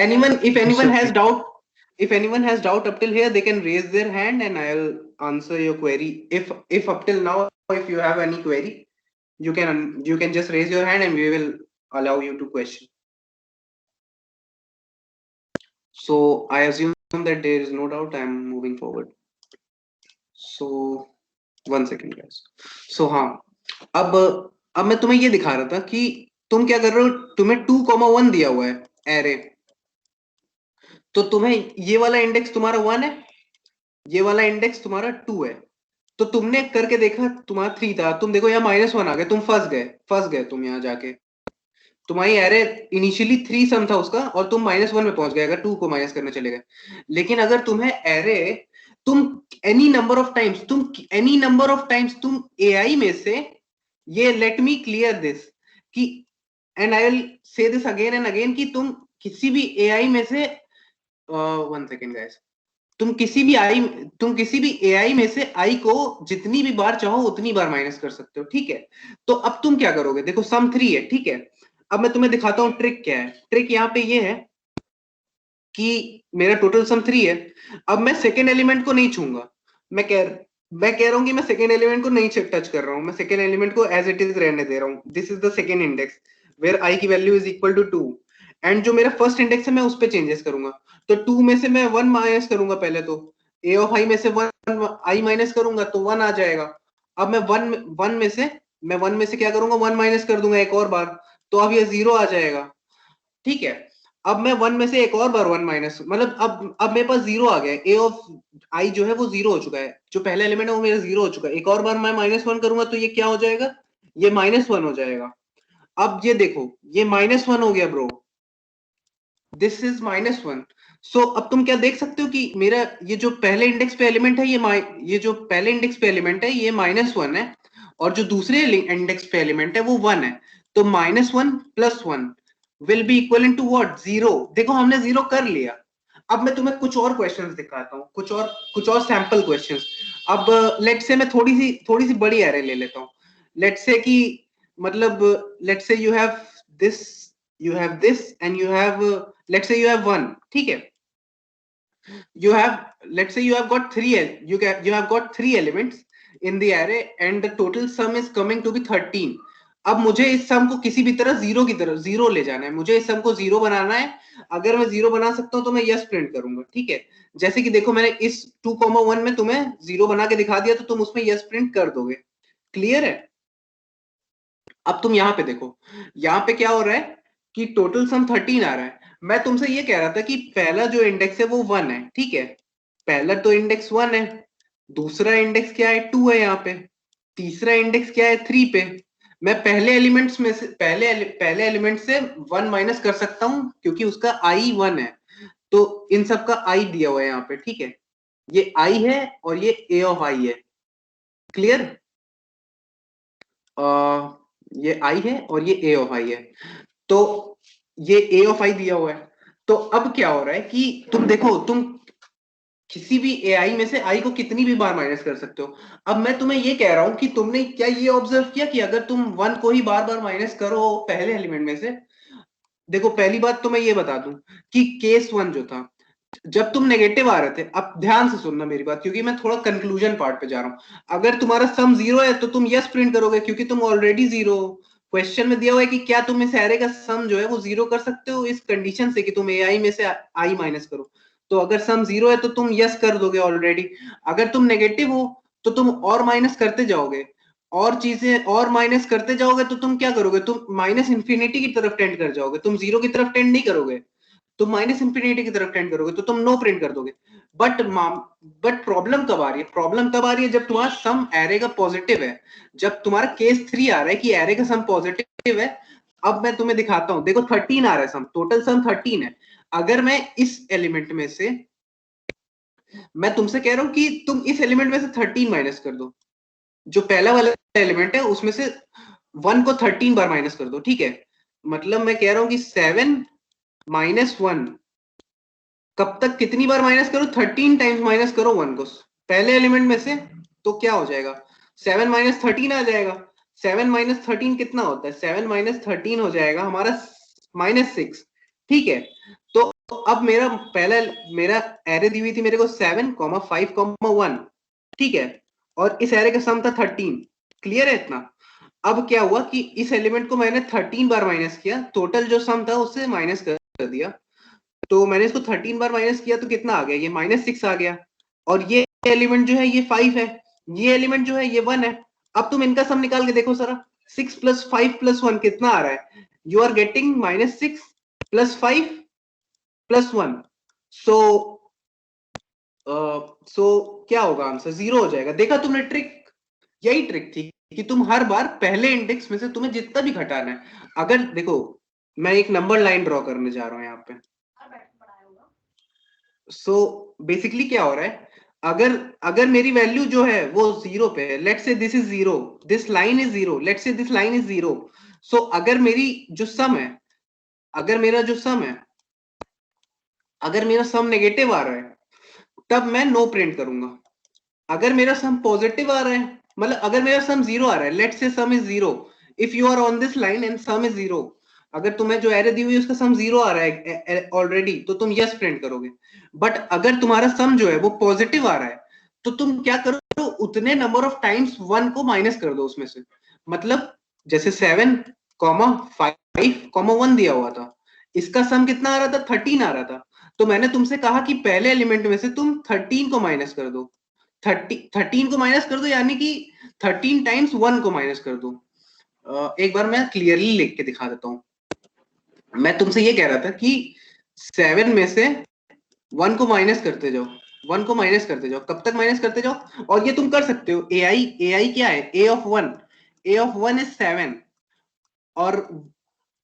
Anyone, if anyone sir. has doubt, up till here, they can raise their hand and I'll answer your query. If up till now, if you have any query, you can just raise your hand and we will allow you to question. So I assume that there is no doubt. I'm moving forward. So 1 second guys. So हाँ, अब मैं तुम्हें ये दिखा रहा था कि तुम क्या कर रहे हो, तुम्हें 2,1 दिया हुआ है एरे, तो तुम्हें ये वाला इंडेक्स तुम्हारा 1 है, ये वाला इंडेक्स तुम्हारा 2 है, तो तुमने करके देखा तुम्हारा 3 था, तुम देखो यहाँ -1 आ गया, तुम फंस गए तुम यहाँ जाके, तुम्हारी एरे इनिशियली 3 सम था उसका और तुम -1 में पहुंच गए अगर 2 को माइनस करने चले गए। लेकिन अगर तुम्हें एरे तुम एनी नंबर ऑफ टाइम्स तुम एआई में से ये लेट मी क्लियर दिस कि and I will say this again and again कि तुम किसी भी एआई में से 1 सेकेंड गाइस, तुम किसी भी एआई में से आई को जितनी भी बार चाहो उतनी बार माइनस कर सकते हो, ठीक है? तो अब तुम क्या करोगे, देखो सम 3 है, ठीक है? अब मैं तुम्हें दिखाता हूं ट्रिक क्या है। ट्रिक यहाँ पे ये है कि मेरा टोटल सम 3 है, अब मैं सेकेंड एलिमेंट को नहीं छूंगा, मैं कह रहा हूं कि मैं सेकेंड एलिमेंट को नहीं टच कर रहा हूं, मैं सेकेंड एलिमेंट को एज इट इज रहने दे रहा हूं। This is the second index where I की value is equal to 2 and जो मेरा फर्स्ट इंडेक्स है मैं उस पर चेंजेस करूंगा। तो 2 में से मैं 1 माइनस करूंगा, पहले तो a ऑफ i में से 1 i माइनस करूंगा तो 1 आ जाएगा। अब मैं 1 में से क्या करूंगा, 1 माइनस कर दूंगा एक और बार, तो अब ये 0 आ जाएगा, ठीक है? अब मैं 1 में से एक और बार 1 माइनस, मतलब अब मेरे पास 0 आ गया, a ऑफ i जो है वो 0 हो चुका है, जो पहला एलिमेंट है वो मेरा 0 हो चुका है। एक और बार मैं -1 करूंगा तो ये क्या हो जाएगा, ये -1 हो जाएगा। अब ये देखो ये -1 हो गया ब्रो, दिस इज -1। सो अब तुम क्या देख सकते हो कि मेरा ये जो पहले इंडेक्स पे एलिमेंट है ये जो पहले इंडेक्स पे एलिमेंट है ये -1 है, और जो दूसरे इंडेक्स पे एलिमेंट है वो 1 है। तो -1 + 1 will be equal to what, 0। देखो हमने 0 कर लिया। अब मैं तुम्हें कुछ और क्वेश्चंस दिखाता हूँ, कुछ और सैंपल क्वेश्चंस। अब लेट से मैं थोड़ी सी बड़ी एरे ले लेता हूँ। लेट से कि मतलब लेट से you have this and you have let's say you have 1, ठीक है? Let's say you have got 3 elements in the array and the total sum is coming to be 13। अब मुझे इस सम को किसी भी तरह 0 ले जाना है, मुझे इस सम को 0 बनाना है। अगर मैं 0 बना सकता हूं तो मैं यस प्रिंट करूंगा, ठीक है? जैसे कि देखो मैंने इस 2,1 में तुम्हें 0 बना के दिखा दिया, तो तुम उसमें यस प्रिंट कर दोगे। क्लियर है? अब तुम यहाँ पे देखो, यहाँ पे क्या हो रहा है कि टोटल सम 13 आ रहा है। मैं तुमसे ये कह रहा था कि पहला जो इंडेक्स है वो 1 है, ठीक है? पहला तो इंडेक्स 1 है, दूसरा इंडेक्स क्या है, 2 है यहाँ पे, तीसरा इंडेक्स क्या है, 3 पे। मैं पहले एलिमेंट से 1 माइनस कर सकता हूँ क्योंकि उसका i 1 है, तो इन सब का i दिया हुआ है यहाँ पे, ठीक है? ये i है और ये a ऑफ i है। क्लियर? ये i है और ये a ऑफ i है, तो ये a ऑफ i दिया हुआ है। तो अब क्या हो रहा है कि तुम देखो, तुम किसी भी ai में से i को कितनी भी बार माइनस कर सकते हो। अब मैं तुम्हें ये कह रहा हूं कि तुमने क्या ये ऑब्जर्व किया कि अगर तुम 1 को ही बार बार माइनस करो पहले एलिमेंट में से, देखो पहली बात तो मैं ये बता दूं कि केस 1 जो था, जब तुम नेगेटिव आ रहे थे, अब ध्यान से सुनना मेरी बात क्योंकि मैं थोड़ा कंक्लूजन पार्ट पे जा रहा हूं। अगर तुम्हारा सम 0 है तो तुम यस प्रिंट करोगे क्योंकि तुम ऑलरेडी 0 हो। क्वेश्चन में दिया हुआ है कि क्या तुम इस एरे का सम जो है वो 0 कर सकते हो इस कंडीशन से कि तुम ai में से i माइनस करो। तो अगर सम 0 है तो तुम यस कर दोगे ऑलरेडी। अगर तुम नेगेटिव हो तो तुम और माइनस करते जाओगे, और चीजें और माइनस करते जाओगे तो तुम क्या करोगे, तुम माइनस इंफिनिटी की तरफ टेंड कर जाओगे, तुम जीरो की तरफ टेंड नहीं करोगे, तुम माइनस इंफिनिटी की तरफ टेंड करोगे, तो तुम नो प्रिंट कर दोगे। बट प्रॉब्लम कब आ रही है, प्रॉब्लम तब आ रही है जब तुम्हारा सम एरे का पॉजिटिव है, जब तुम्हारा केस 3 आ रहा है कि एरे का सम पॉजिटिव है। अब मैं तुम्हें दिखाता हूं, देखो 13 आ रहा है सम, टोटल सम 13 है। अगर मैं इस एलिमेंट में से, मैं तुमसे कह रहा हूं कि तुम इस एलिमेंट में से 13 माइनस कर दो, जो पहला वाला एलिमेंट है उसमें से 1 को 13 बार माइनस कर दो, ठीक है। मतलब मैं कह रहा हूं कि 7 माइनस 1 कब तक कितनी बार माइनस करो, 13 टाइम्स माइनस करो 1 को पहले एलिमेंट में से, तो क्या हो जाएगा, 7 माइनस 13 आ जाएगा। 7 माइनस 13 कितना होता है, 7 माइनस 13 हो जाएगा हमारा -6, ठीक है। तो अब मेरा पहला, मेरा एरे दी हुई थी मेरे को 7, 5, 1, ठीक है, और इस एरे का सम था 13, क्लियर है इतना। अब क्या हुआ कि इस एलिमेंट को मैंने 13 बार माइनस किया, टोटल जो सम था उससे माइनस कर दिया, तो मैंने इसको 13 बार माइनस किया तो कितना आ गया, ये -6 आ गया। और ये एलिमेंट जो है ये 5 है, ये एलिमेंट जो है ये 1 है। अब तुम इनका सम निकाल के देखो सरा, 6 + 5 + 1 कितना आ रहा है, यू आर गेटिंग -6 + 5 + 1। सो क्या होगा आंसर, 0 हो जाएगा। देखा तुमने ट्रिक, यही ट्रिक थी कि तुम हर बार पहले इंडेक्स में से तुम्हें जितना भी घटाना है, अगर देखो मैं एक नंबर लाइन ड्रॉ करने जा रहा हूं यहाँ पे। सो बेसिकली क्या हो रहा है, अगर अगर मेरी वैल्यू जो है वो 0 पे है, लेट्स से this is 0, this line is 0, let's say this line is 0। सो अगर मेरी जो सम है, अगर मेरा जो सम है, अगर मेरा सम नेगेटिव आ रहा है तब मैं नो प्रिंट करूंगा। अगर मेरा सम पॉजिटिव आ रहा है, मतलब अगर मेरा सम 0 आ रहा है, let's say sum is 0, if you are on this line and sum is 0, अगर तुम्हें जो एरे दी हुई है उसका सम 0 आ रहा है ऑलरेडी, तो तुम यस प्रिंट करोगे। बट अगर तुम्हारा सम जो है वो पॉजिटिव आ रहा है, तो तुम क्या करो, उतने नंबर ऑफ टाइम्स 1 को माइनस कर दो उसमें से। मतलब जैसे 7, 5, 1 दिया हुआ था, इसका सम कितना आ रहा था, 13 आ रहा था, तो मैंने तुमसे कहा कि पहले एलिमेंट में से तुम 13 को माइनस कर दो, 13 को माइनस कर दो, यानी कि 13 टाइम्स 1 को माइनस कर दो। एक बार मैं क्लियरली लिख के दिखा देता हूं। मैं तुमसे ये कह रहा था कि 7 में से 1 को माइनस करते जाओ, 1 को माइनस करते जाओ, कब तक माइनस करते जाओ, और ये तुम कर सकते हो। ai क्या है, a ऑफ 1 इज 7, और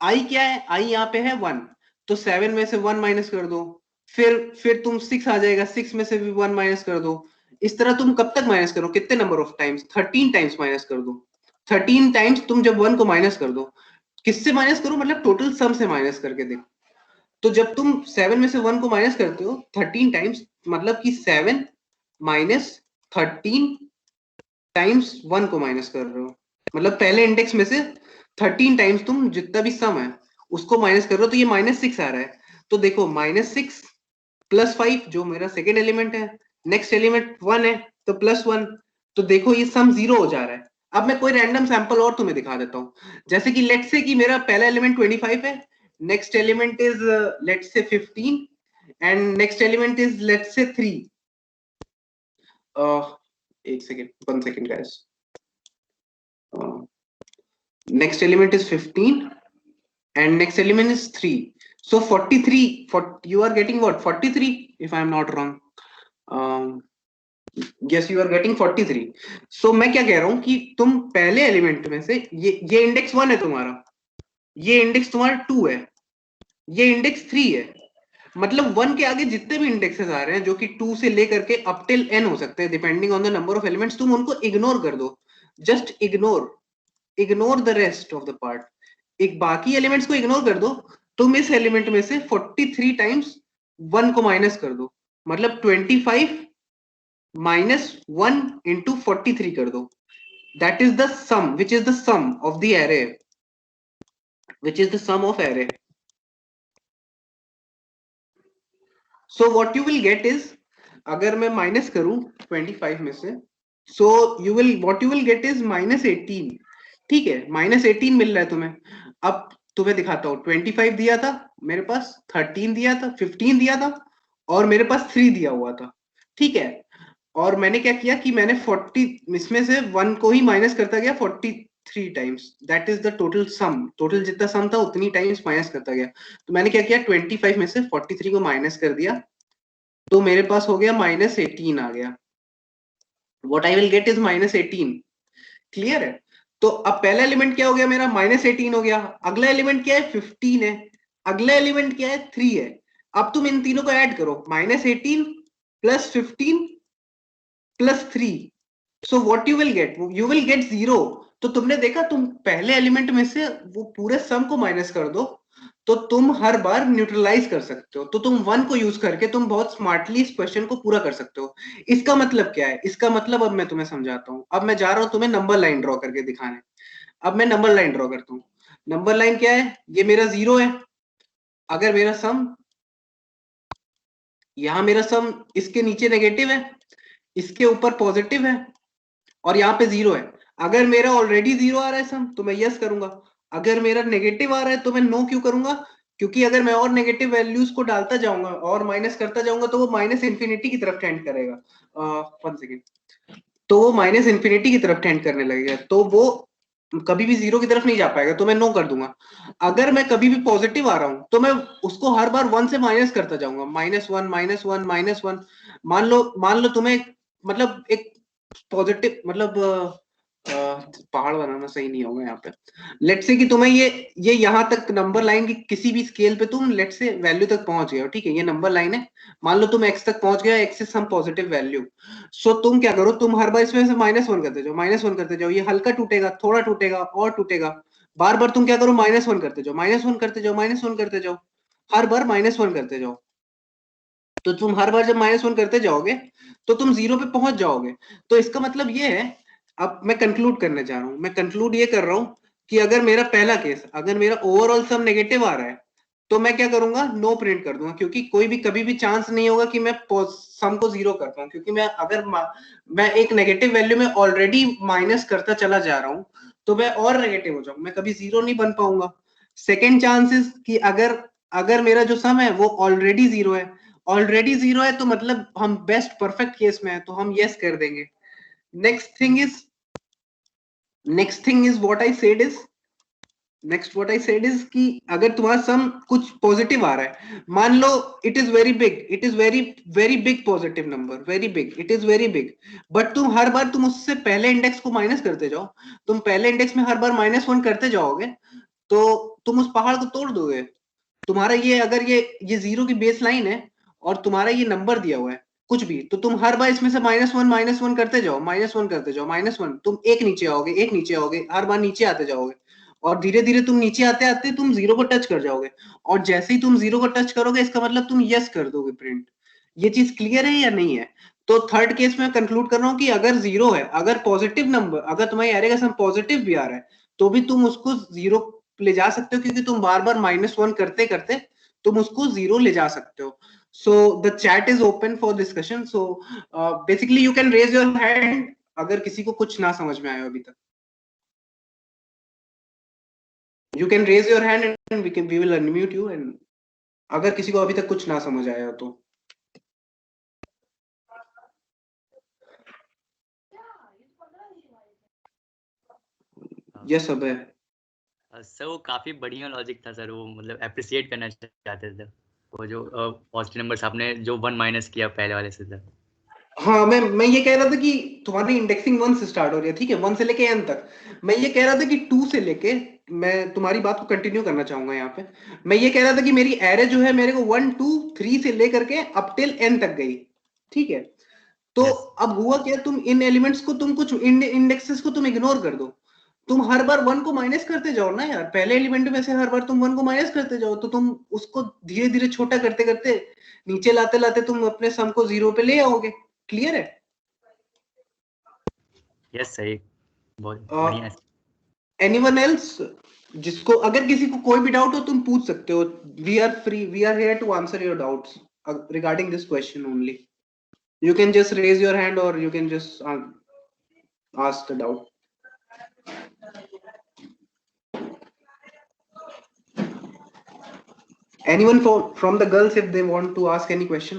i क्या है, i यहाँ पे है 1, तो 7 में से 1 माइनस कर दो, फिर तुम 6 आ जाएगा, 6 में से भी 1 माइनस कर दो। इस तरह तुम कब तक माइनस करो, कितने number of times, 13 times minus कर दो। 13 टाइम्स तुम जब 1 को माइनस कर दो, किससे माइनस करो, मतलब टोटल सम से माइनस करके देखो। तो जब तुम 7 में से 1 को माइनस करते हो 13 टाइम्स, मतलब कि 7 माइनस 13 टाइम्स 1 को माइनस कर रहे हो, मतलब पहले इंडेक्स में से 13 टाइम्स तुम जितना भी सम है उसको माइनस कर रहे हो, तो ये -6 आ रहा है। तो देखो -6 + 5 जो मेरा सेकेंड एलिमेंट है, नेक्स्ट एलिमेंट 1 है, तो +1, तो देखो ये सम 0 हो जा रहा है। अब मैं कोई रैंडम सैंपल और तुम्हें दिखा देता हूं, जैसे कि लेट्स से कि मेरा पहला एलिमेंट 25 है, next element is let's say 15, and next element is let's say 3। एक second, 1 second guys. Next element is 15 and next element is 3. So 43, you are getting what, 43 if I am not wrong. Yes, you are getting 43. So मैं क्या कह रहा हूं कि तुम पहले एलिमेंट में से ये इंडेक्स 1 है तुम्हारा, ये इंडेक्स तुम्हारा 2 है, ये इंडेक्स 3 है, मतलब 1 के आगे जितने भी इंडेक्सेस आ रहे हैं जो कि 2 से लेकर के अप टिल n हो सकते हैं depending on the number of elements, तुम उनको इग्नोर कर दो, just ignore the rest of the part, एक बाकी एलिमेंट्स को इग्नोर कर दो। तुम इस एलिमेंट में से 43 टाइम्स 1 को माइनस कर दो, मतलब 25 माइनस 1 इंटू 43 कर दो, that is the sum which is the sum of the array, which is the sum of array. So what you will get is, अगर मैं माइनस करूं 25 में से, so you will what you will get is -18, ठीक है, -18 मिल रहा है तुम्हें। अब तुम्हें दिखाता हूँ, 25 दिया था मेरे पास, 13 दिया था, 15 दिया था, और मेरे पास 3 दिया हुआ था, ठीक है। और मैंने क्या किया कि मैंने 40 इसमें से 1 को ही माइनस करता गया 43 times, that is the total sum, total जितना सम था उतनी टाइम्स माइनस करता गया। तो मैंने क्या किया 25 में से 43 को माइनस कर दिया, तो मेरे पास हो गया -18 आ गया। What I will get is -18। Clear है? तो अब पहला एलिमेंट क्या हो गया मेरा, -18 हो गया। अगला एलिमेंट क्या है, 15 है। अगला एलिमेंट क्या है, 3 है। अब तुम इन तीनों को ऐड करो, -18 + 15 + 3, सो what you will gate, you will gate 0। तो तुमने देखा, तुम पहले एलिमेंट में से वो पूरे सम को माइनस कर दो तो तुम हर बार न्यूट्रलाइज कर सकते हो। तो तुम 1 को यूज करके तुम बहुत स्मार्टली इस क्वेश्चन को पूरा कर सकते हो। इसका मतलब क्या है, इसका मतलब अब मैं तुम्हें समझाता हूं। अब मैं जा रहा हूं तुम्हें नंबर लाइन ड्रॉ करके दिखाने। अब मैं नंबर लाइन ड्रॉ करता हूं। नंबर लाइन क्या है, ये मेरा 0 है। अगर मेरा सम, यहां मेरा सम इसके नीचे नेगेटिव है, इसके ऊपर पॉजिटिव है, और यहाँ पे 0 है। अगर मेरा ऑलरेडी 0 आ रहा है सम तो मैं यस करूंगा। अगर मेरा नेगेटिव आ रहा है तो मैं नो क्यों करूंगा, क्योंकि अगर मैं और नेगेटिव वैल्यूज को डालता जाऊंगा और माइनस करता जाऊंगा तो वो -इन्फिनिटी की तरफ टेंड करेगा। 1 सेकेंड। तो वो -इन्फिनिटी की तरफ टेंड करने लगेगा, तो वो कभी भी 0 की तरफ नहीं जा पाएगा, तो मैं नो कर दूंगा। अगर मैं कभी भी पॉजिटिव आ रहा हूं तो मैं उसको हर बार 1 से माइनस करता जाऊंगा, -1 -1 -1। मान लो तुम्हें मतलब एक पॉजिटिव मतलब पहाड़ बनाना सही नहीं होगा यहाँ पे। लेट से कि तुम्हें ये यहाँ तक नंबर लाइन की किसी भी स्केल पे तुम लेट से वैल्यू तक पहुंच गए हो, ठीक है, ये नंबर लाइन है। मान लो तुम x तक पहुंच गया, x से सम पॉजिटिव वैल्यू। सो तुम क्या करो, तुम हर बार इसमें से -1 करते जाओ, -1 करते जाओ। ये हल्का टूटेगा, थोड़ा टूटेगा और टूटेगा। बार बार तुम क्या करो, -1 करते जाओ, -1 करते जाओ, -1 करते जाओ। हर बार -1 करते जाओ। तो तुम हर बार जब -1 करते जाओगे तो तुम 0 पे पहुंच जाओगे। तो इसका मतलब ये है, अब मैं कंक्लूड करने जा रहा हूं। मैं कंक्लूड ये कर रहा हूं कि अगर मेरा पहला केस, अगर मेरा ओवरऑल सम नेगेटिव आ रहा है तो मैं क्या करूंगा, नो प्रिंट कर दूंगा, क्योंकि कोई भी कभी भी चांस नहीं होगा कि मैं सम को 0 कर पाऊं, क्योंकि मैं अगर मैं एक नेगेटिव वैल्यू में ऑलरेडी माइनस करता चला जा रहा हूं तो मैं और नेगेटिव हो जाऊंगा, मैं कभी 0 नहीं बन पाऊंगा। सेकेंड चांसेस कि अगर अगर मेरा जो सम है वो ऑलरेडी 0 है, ऑलरेडी 0 है तो मतलब हम बेस्ट परफेक्ट केस में है तो हम यस कर देंगे। Next thing is what I said is कि अगर तुम्हारा सम कुछ पॉजिटिव आ रहा है, मान लो it is very big, it is very very big positive number, very big, it is very big, but तुम हर बार तुम उससे पहले इंडेक्स को माइनस करते जाओ, तुम पहले इंडेक्स में हर बार -1 करते जाओगे तो तुम उस पहाड़ को तोड़ दोगे। तुम्हारा ये अगर ये 0 की बेस लाइन है और तुम्हारा ये नंबर दिया हुआ है कुछ भी, तो तुम हर बार इसमें से -1 करते जाओ, -1 करते जाओ, -1, तुम एक नीचे आओगे, एक नीचे आओगे, हर बार नीचे आते जाओगे, और धीरे धीरे तुम नीचे आते आते तुम 0 को टच कर जाओगे। और जैसे ही तुम 0 को टच करोगे इसका मतलब तुम यस कर दोगे प्रिंट। ये चीज क्लियर है या नहीं है? तो थर्ड केस में कंक्लूड कर रहा हूं कि अगर 0 है, अगर पॉजिटिव नंबर, अगर तुम्हारी एरे का सम पॉजिटिव भी आ रहा है तो भी तुम उसको 0 ले जा सकते हो, क्योंकि तुम बार बार -1 करते करते तुम उसको 0 ले जा सकते हो। So the chat is open for discussion. So basically you can raise your hand अगर किसी को कुछ ना समझ में आया अभी तक। You can raise your hand and we will unmute you, and अगर किसी को अभी तक कुछ ना समझ आया तो। यस अबे। सर वो काफी बढ़िया लॉजिक था सर, वो मतलब अप्रिशिएट करना चाहते थे वो जो पॉजिटिव नंबर्स आपने जो 1 माइनस किया पहले वाले से सर। हाँ, मैं ये कह रहा था कि तुम्हारी इंडेक्सिंग 1 से स्टार्ट हो रही है, ठीक है, 1 से लेके n तक। मैं ये कह रहा था कि 2 से लेके, मैं तुम्हारी बात को कंटिन्यू करना चाहूंगा यहाँ पे। मैं ये कह रहा था कि मेरी एरे जो है मेरे को 1 2 3 से लेकर के अप टिल n तक गई, ठीक है। तो Yes. अब हुआ क्या, तुम इन एलिमेंट्स को, तुम कुछ इंडेक्सेस को तुम इग्नोर कर दो, तुम हर बार 1 को माइनस करते जाओ ना यार। पहले एलिमेंट में से हर बार तुम 1 को माइनस करते जाओ तो तुम उसको धीरे धीरे छोटा करते करते नीचे लाते लाते तुम अपने सम को 0 पे ले आओगे। क्लियर है? यस सही, बहुत बढ़िया है। एनीवन एल्स, जिसको अगर किसी को कोई भी डाउट हो तुम पूछ सकते हो। We are free, we are here to answer your doubts regarding this question only. You can just raise your hand or you can just ask the doubt. Anyone from the girls if they want to ask any question?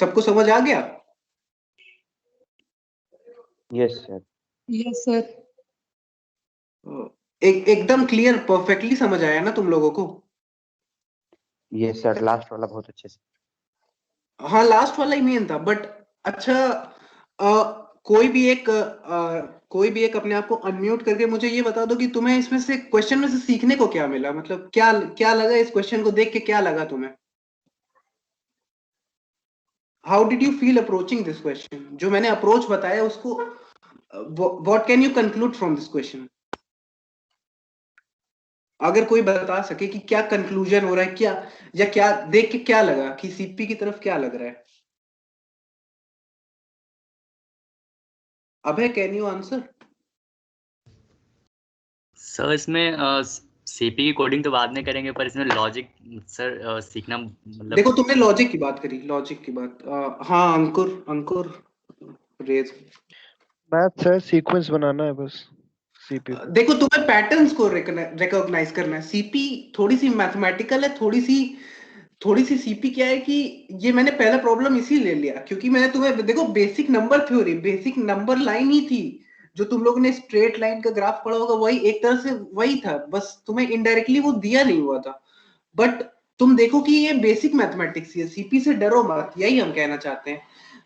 सबको समझ आ गया? Yes sir. Yes sir. एकदम क्लियर, परफेक्टली समझ आया ना तुम लोगों को? यस सर, लास्ट वाला बहुत अच्छे से। हाँ, लास्ट वाला ही मेन था। बट अच्छा, कोई भी एक अपने आप को अनम्यूट करके मुझे ये बता दो कि तुम्हें इसमें से क्वेश्चन में से सीखने को क्या मिला, मतलब क्या क्या लगा इस क्वेश्चन को देख के, क्या लगा तुम्हें? How did you feel approaching this question? जो मैंने अप्रोच बताया उसको, what can you conclude from this question? अगर कोई बता सके कि क्या कंक्लूजन हो रहा है, क्या या क्या देख के क्या लगा कि सीपी की तरफ क्या लग रहा है? अभय, कैन यू आंसर? सर इसमें सीपी की कोडिंग तो बाद में करेंगे, पर इसमें लॉजिक सर सीखना मतलब। देखो, तुमने लॉजिक की बात करी, लॉजिक की बात। हाँ, अंकुर रेज। मैथ है, सीक्वेंस बनाना है बस सीपी पे। देखो, तुम्हें पैटर्न्स को रिकॉग्नाइज करना है। सीपी थोड़ी सी मैथमेटिकल है, थोड़ी सी सीपी क्या है कि ये मैंने पहला प्रॉब्लम इसी ले लिया क्योंकि मैंने तुम्हें, देखो, basic number theory, basic number line ही थी जो तुम लोगों ने स्ट्रेट लाइन का ग्राफ पढ़ा होगा, वही एक तरह से वही था, बस तुम्हें इनडायरेक्टली वो दिया नहीं हुआ था। बट तुम देखो कि ये बेसिक मैथमेटिक्स है, सीपी से डरो मत, यही हम कहना चाहते हैं।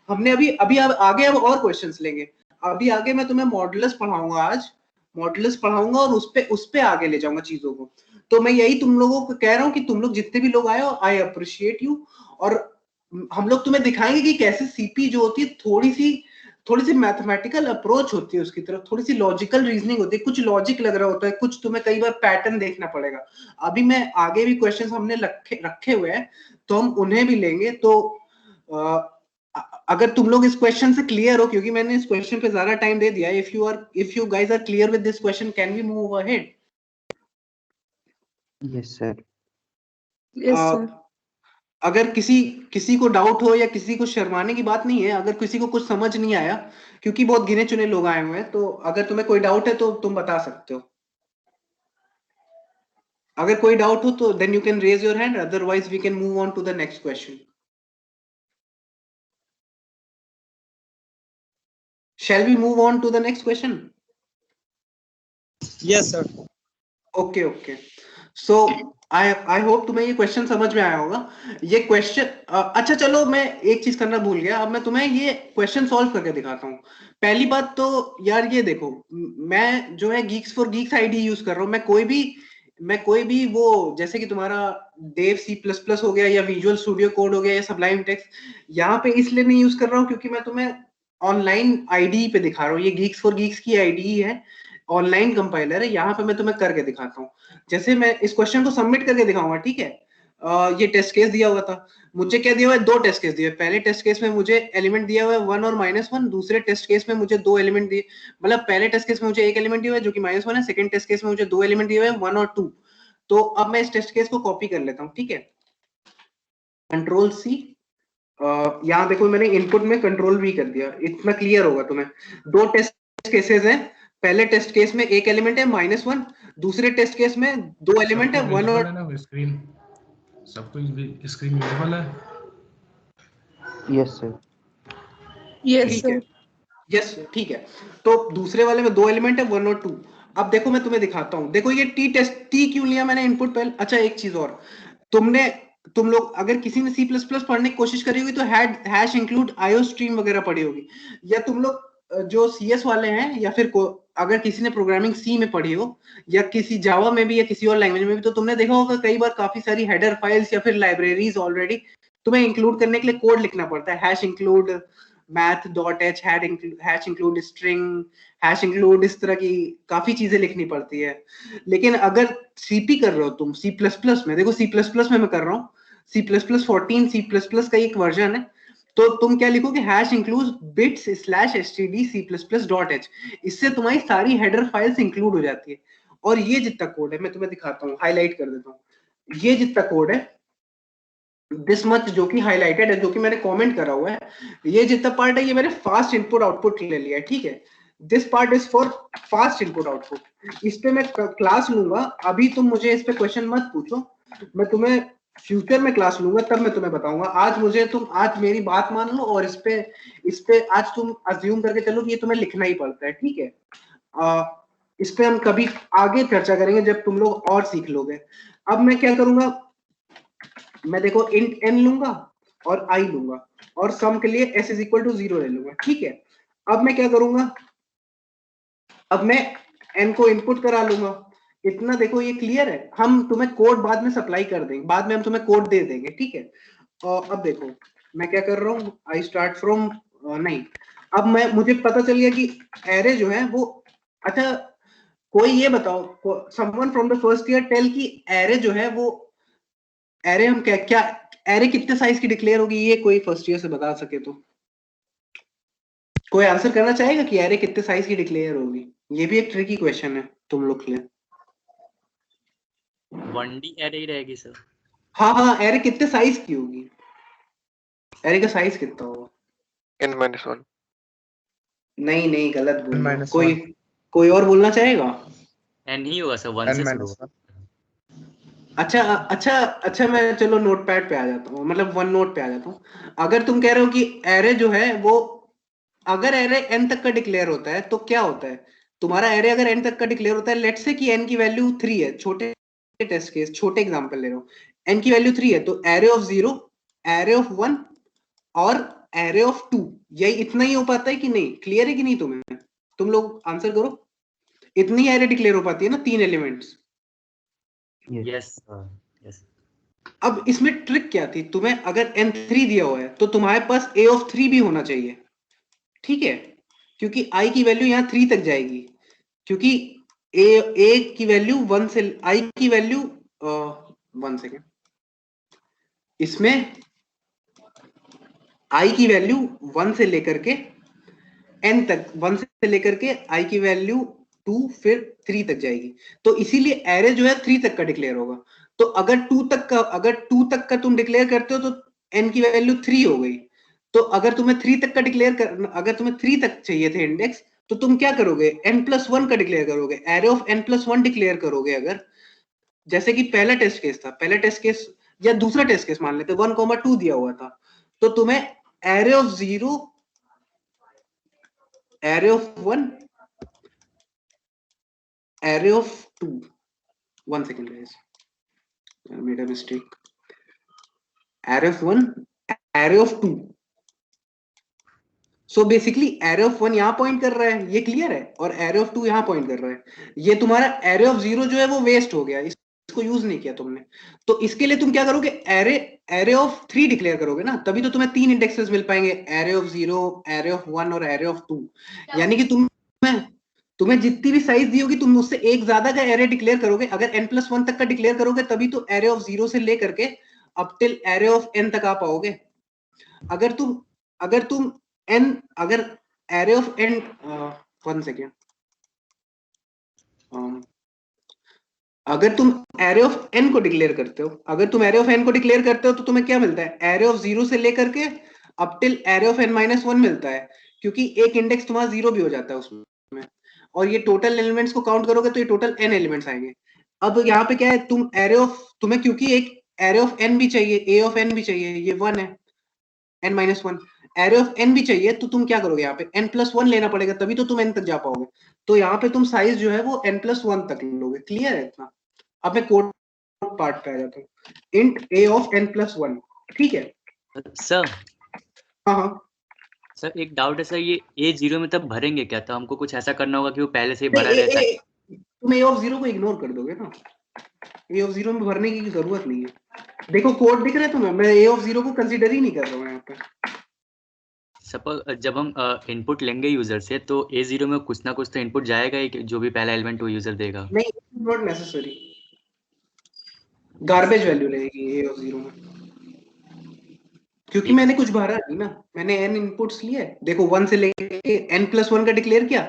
हमने अभी अभी आगे अब और क्वेश्चंस लेंगे। अभी आगे मैं तुम्हें मॉडुलस पढ़ाऊंगा, आज मॉडुलस पढ़ाऊंगा और उस पे आगे ले जाऊंगा चीजों को। तो मैं यही तुम लोगों को कह रहा हूँ कि तुम लोग जितने भी लोग आए हो, आई अप्रिशिएट यू। और हम लोग तुम्हें दिखाएंगे कि कैसे सीपी जो होती है थोड़ी सी मैथमेटिकल अप्रोच होती है उसकी तरफ, थोड़ी सी लॉजिकल रीजनिंग होती है, कुछ लॉजिक लग रहा होता है, कुछ तुम्हें कई बार पैटर्न देखना पड़ेगा। अभी मैं आगे भी क्वेश्चंस हमने रखे हुए हैं, तो हम उन्हें भी लेंगे। तो अगर तुम लोग इस क्वेश्चन से क्लियर हो, क्योंकि मैंने इस क्वेश्चन पे ज्यादा टाइम दे दिया, if you guys are clear with this question, can we move ahead? Yes sir. Yes sir. अगर किसी को डाउट हो या किसी को शर्माने की बात नहीं है, अगर किसी को कुछ समझ नहीं आया, क्योंकि बहुत गिने चुने लोग आए हुए हैं, तो अगर तुम्हें कोई डाउट है तो तुम बता सकते हो। अगर कोई डाउट हो तो then you can raise your hand, otherwise we can move on to the next question. Shall we move on to the next question? Yes sir. Okay. So I hope तुम्हें ये क्वेश्चन समझ में आया होगा। ये क्वेश्चन, अच्छा चलो, मैं एक चीज करना भूल गया, अब मैं तुम्हें ये क्वेश्चन सॉल्व करके दिखाता हूँ। पहली बात तो यार ये देखो, मैं जो है Geeks for Geeks ID use कर रहा हूँ। मैं कोई भी वो, जैसे कि तुम्हारा डेव C++ हो गया या विजुअल स्टूडियो कोड हो गया या सबलाइम टेक्स्ट, यहाँ पे इसलिए नहीं यूज कर रहा हूँ क्योंकि मैं तुम्हें ऑनलाइन आईडी पे दिखा रहा हूँ। ये Geeks for Geeks की आईडी है, ऑनलाइन कंपाइलर है। यहाँ पे मैं तुम्हें करके दिखाता हूँ। जैसे मैं इस क्वेश्चन को सबमिट करके दिखाऊंगा, ठीक है? ये टेस्ट केस दिया हुआ था, मुझे क्या दिया हुआ है? 2 टेस्ट केस दिए। पहले टेस्ट केस में मुझे एलिमेंट दिया हुआ है 1 और -1, दूसरे टेस्ट केस में मुझे 2 एलिमेंट दिए, मतलब पहले टेस्ट केस में मुझे 1 एलिमेंट दिया हुआ है जो कि -1 है, सेकंड टेस्ट केस में मुझे 2 एलिमेंट दिए हुए हैं 1 और 2। तो अब मैं इस टेस्ट केस को कॉपी कर लेता हूँ, ठीक है? कंट्रोल C, यहाँ देखो मैंने इनपुट में कंट्रोल V कर दिया, इतना क्लियर होगा तुम्हें। 2 टेस्ट केसेस हैं, पहले टेस्ट केस में 1 एलिमेंट है -1, दूसरे टेस्ट केस में 2 एलिमेंट है 1 और स्क्रीन सबको स्क्रीन विजिबल है? Yes sir. Yes sir. Yes, ठीक है। तो दूसरे वाले में 2 एलिमेंट है 1 और 2। अब देखो मैं तुम्हें दिखाता हूँ। देखो ये टी क्यों लिया मैंने इनपुट पहले? अच्छा एक चीज और, तुम लोग अगर किसी ने C++ पढ़ने की कोशिश करी होगी तो हैश इंक्लूड आईओ स्ट्रीम वगैरह पढ़ी होगी, या तुम लोग जो CS वाले हैं, या फिर अगर किसी ने प्रोग्रामिंग C में पढ़ी हो या किसी जावा में भी या किसी और लैंग्वेज में भी, तो तुमने देखा होगा कई बार काफी सारी हेडर फाइल्स या फिर लाइब्रेरीज ऑलरेडी तुम्हें इंक्लूड करने के लिए कोड लिखना पड़ता है। Hash include math.h, hash include string, hash include, इस तरह की काफी चीजें लिखनी पड़ती है। लेकिन अगर सीपी कर रहे हो तुम C++ में, देखो C++ में मैं कर रहा हूँ, C++14 C++ का एक वर्जन है, तो तुम क्या लिखोगे? हैश इंक्लूड bits/std C++.h, इससे तुम्हारी सारी हेडर फाइल्स इंक्लूड हो जाती है। और ये जितना कोड है मैं तुम्हें दिखाता हूँ, हाईलाइट कर देता हूँ। ये जितना कोड है, दिस मच जो कि हाईलाइटेड है, जो कि मैंने कमेंट करा हुआ है, ये जितना पार्ट है ये मैंने फास्ट इनपुट आउटपुट ले लिया है, ठीक है? This part is for fast input output. इस पे मैं क्लास लूंगा, अभी तुम मुझे इस पे क्वेश्चन मत पूछो, मैं तुम्हें फ्यूचर में क्लास लूंगा तब मैं तुम्हें बताऊंगा। आज मुझे तुम आज मेरी बात मान लो और इस पे आज तुम अज्यूम करके चलो कि ये तुम्हें लिखना ही पड़ता है, ठीक है। इस पे हम कभी आगे चर्चा करेंगे जब तुम लोग और सीख लोगे। अब मैं क्या करूंगा, मैं देखो इंट n लूंगा और i लूंगा और सम के लिए s इज इक्वल टू 0 ले लूंगा, ठीक है। अब मैं क्या करूंगा, अब मैं n को इनपुट करा लूंगा। इतना देखो ये क्लियर है। हम तुम्हें कोड बाद में सप्लाई कर देंगे, बाद में हम तुम्हें कोड दे देंगे, ठीक है। और अब देखो मैं क्या कर रहा हूँ, आई स्टार्ट फ्रॉम नहीं, अब मुझे पता चल गया कि एरे जो है वो, अच्छा कोई ये बताओ, someone from the first year tell कि एरे जो है वो, एरे हम क्या एरे कितने साइज की डिक्लेयर होगी, ये कोई फर्स्ट ईयर से बता सके तो कोई आंसर करना चाहेगा कि एरे कितने साइज की डिक्लेयर होगी। ये भी एक ट्रिकी क्वेश्चन है तुम लोग के लिए। 1D एरे ही रहेगी सर। हाँ हाँ, एरे कितने साइज की होगी, एरे का साइज कितना होगा? n-1। नहीं नहीं, गलत बोल रहे हो। n-1। कोई और बोलना चाहेगा? n ही होगा सर, 1 से शुरू होगा। अच्छा अच्छा अच्छा, मैं चलो नोटपैड पे आ जाता हूँ, मतलब वन नोट पे आ जाता हूँ। अगर तुम कह रहे हो कि एरे जो है वो, अगर एरे n तक का डिक्लेयर होता है तो क्या होता है तुम्हारा एरे, अगर n तक का डिक्लेयर होता है, लेट्स से कि n की वैल्यू 3 है, छोटे टेस्ट केस, छोटे एग्जांपल ले रहा हूँ, n की वैल्यू 3 है, तो एरे ऑफ 0, एरे ऑफ 1 और एरे ऑफ 2, यही इतना ही हो पाता है कि नहीं? क्लियर है कि नहीं तुम्हें? तुम लोग आंसर करो। इतनी एरे डिक्लेयर हो पाती है ना, 3 एलिमेंट्स। Yes yes. अब इसमें ट्रिक क्या थी, तुम्हें अगर n3 दिया हुआ है तो तुम्हारे पास a ऑफ 3 भी होना चाहिए, ठीक है, क्योंकि i की वैल्यू यहाँ 3 तक जाएगी, क्योंकि a की वैल्यू 1 से, i की वैल्यू 1 सेकेंड, इसमें i की वैल्यू 1 से लेकर के n तक, 1 से लेकर के i की वैल्यू 2 फिर 3 तक जाएगी, तो इसीलिए एरे जो है 3 तक का डिक्लेयर होगा। तो अगर 2 तक का तुम डिक्लेयर करते हो तो n की वैल्यू 3 हो गई। तो अगर तुम्हें 3 तक का अगर तुम्हें 3 तक चाहिए थे इंडेक्स, तो तुम क्या करोगे, n+1 का डिक्लेयर करोगे, एरे ऑफ n+1 डिक्लेयर करोगे। अगर जैसे कि पहला टेस्ट केस था, पहला टेस्ट केस या दूसरा टेस्ट केस मान लेते 1,2 दिया हुआ था, तो तुम्हें array of 0, array of 1, array of 2, 1 second guys, I made a mistake, array of 1, array of 2, so basically array of 1 यहाँ पॉइंट कर रहा है, ये क्लियर है, और एरे ऑफ 2 यहाँ पॉइंट कर रहा है। ये तुम्हारा एरे ऑफ 0 जो है वो वेस्ट हो गया, इसको यूज नहीं किया तुमने। तो इसके लिए तुम क्या करोगे, एरे ऑफ 3 डिक्लेयर करोगे ना, तभी तो तुम्हें 3 इंडेक्सेस मिल पाएंगे, एरे ऑफ 0, एरे ऑफ 1 और एरे ऑफ 2। यानी कि तुम्हें जितनी भी साइज दी होगी तुम उससे एक ज्यादा का एरे डिक्लेयर करोगे। अगर n+1 तक का डिक्लेयर करोगे तभी तो एरे ऑफ 0 से लेकर के up till array of n तक आ पाओगे। अगर तुम अगर एरे ऑफ n, 1 सेकेंड, अगर तुम एरे ऑफ n को डिक्लेयर करते हो, तो तुम्हें क्या मिलता है, एरे ऑफ 0 से लेकर के up till array of n-1 मिलता है, क्योंकि एक इंडेक्स तुम्हारा 0 भी हो जाता है उसमें, और ये टोटल एलिमेंट्स को काउंट करोगे तो ये टोटल n एलिमेंट्स आएंगे। अब यहाँ पे क्या है, तुम्हें क्योंकि एक एरे ऑफ n भी चाहिए, a ऑफ n भी चाहिए, ये 1 है, n-1, एरे ऑफ n भी चाहिए, तो तुम क्या करोगे, यहाँ पे n+1 लेना पड़ेगा, तभी तो तुम n तक जा पाओगे। तो यहाँ पे तुम साइज जो है वो n+1 तक लोगे। क्लियर है इतना? अब मैं कोड पार्ट पे आ जाता हूँ, इंट a ऑफ n+1, ठीक है सर। हाँ सर एक डाउट है सर, ये A0 में तब भरेंगे क्या? तो हमको कुछ ऐसा करना होगा कि वो पहले से ही भरा रहता है। तुम a ऑफ 0 को इग्नोर कर दोगे ना, a ऑफ 0 में भरने की जरूरत नहीं है। देखो कोड दिख रहा है तुम्हें, मैं a ऑफ 0 को कंसीडर ही नहीं कर रहा हूँ यहाँ पे। सपोज जब हम इनपुट लेंगे यूजर से, तो A0 में कुछ ना कुछ तो इनपुट जाएगा ही, जो भी पहला एलिमेंट वो यूजर देगा। नहीं, नॉट नेसेसरी, गार्बेज वैल्यू रहेगी a ऑफ 0 में, क्योंकि मैंने कुछ भरा नहीं ना, मैंने n इनपुट्स लिए। देखो 1 से लेके n+1 का डिक्लेयर किया,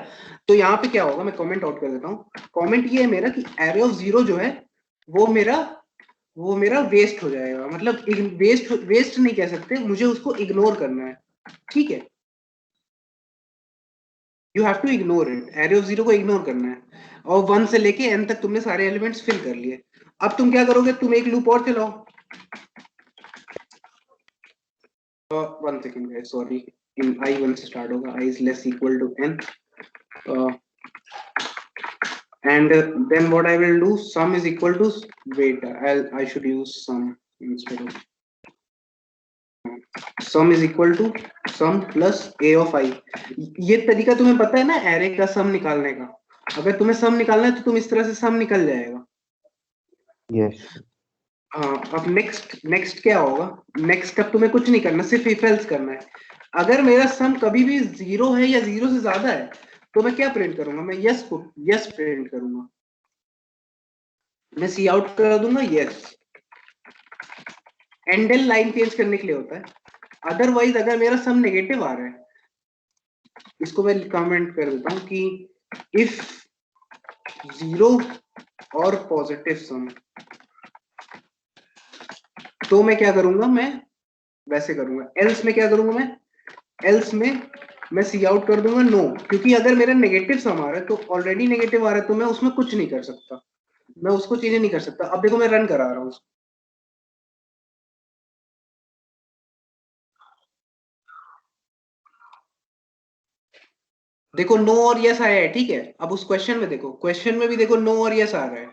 तो यहाँ पे क्या होगा, मैं कमेंट आउट कर देता हूँ। कमेंट ये है मेरा कि एरे ऑफ 0 जो है वो मेरा वेस्ट हो जाएगा, मतलब वेस्ट नहीं कह सकते, मुझे उसको इग्नोर करना है, ठीक है। You have to ignore it, array of 0 को इग्नोर करना है, और 1 से लेके n तक तुमने सारे एलिमेंट्स फिल कर लिए। अब तुम क्या करोगे, तुम एक लूप और चलाओ, 1 second guys, sorry, in I1 से start होगा, I is less equal to n, and then what I will do, sum is equal to, wait, I should use sum instead of, sum is equal to sum plus a of I. ये तरीका तुम्हें पता है ना एरे का सम निकालने का, अगर तुम्हें सम निकालना है तो तुम इस तरह से सम निकल जाएगा। यस हाँ, अब नेक्स्ट क्या होगा, नेक्स्ट स्टेप तुम्हें कुछ नहीं करना, सिर्फ इफ एल्स करना है। अगर मेरा सम कभी भी 0 है या 0 से ज्यादा है तो मैं क्या प्रिंट करूंगा, मैं यस प्रिंट करूंगा, मैं सी आउट कर दूंगा यस। एंडल लाइन चेंज करने के लिए होता है, अदरवाइज अगर मेरा सम नेगेटिव आ रहा है, इसको मैं कमेंट कर देता हूं कि इफ 0 और पॉजिटिव सम, तो मैं क्या करूंगा, मैं वैसे करूंगा। एल्स में क्या करूंगा, एल्स में मैं सी आउट कर दूंगा नो, क्योंकि अगर मेरा नेगेटिव सम आ रहा है तो ऑलरेडी नेगेटिव आ रहा है तो मैं उसमें कुछ नहीं कर सकता, मैं उसको चेंज नहीं कर सकता। अब देखो मैं रन करा रहा हूँ, देखो नो और यस आया है, ठीक है। अब उस क्वेश्चन में देखो, क्वेश्चन में भी देखो नो और यस आ रहा है।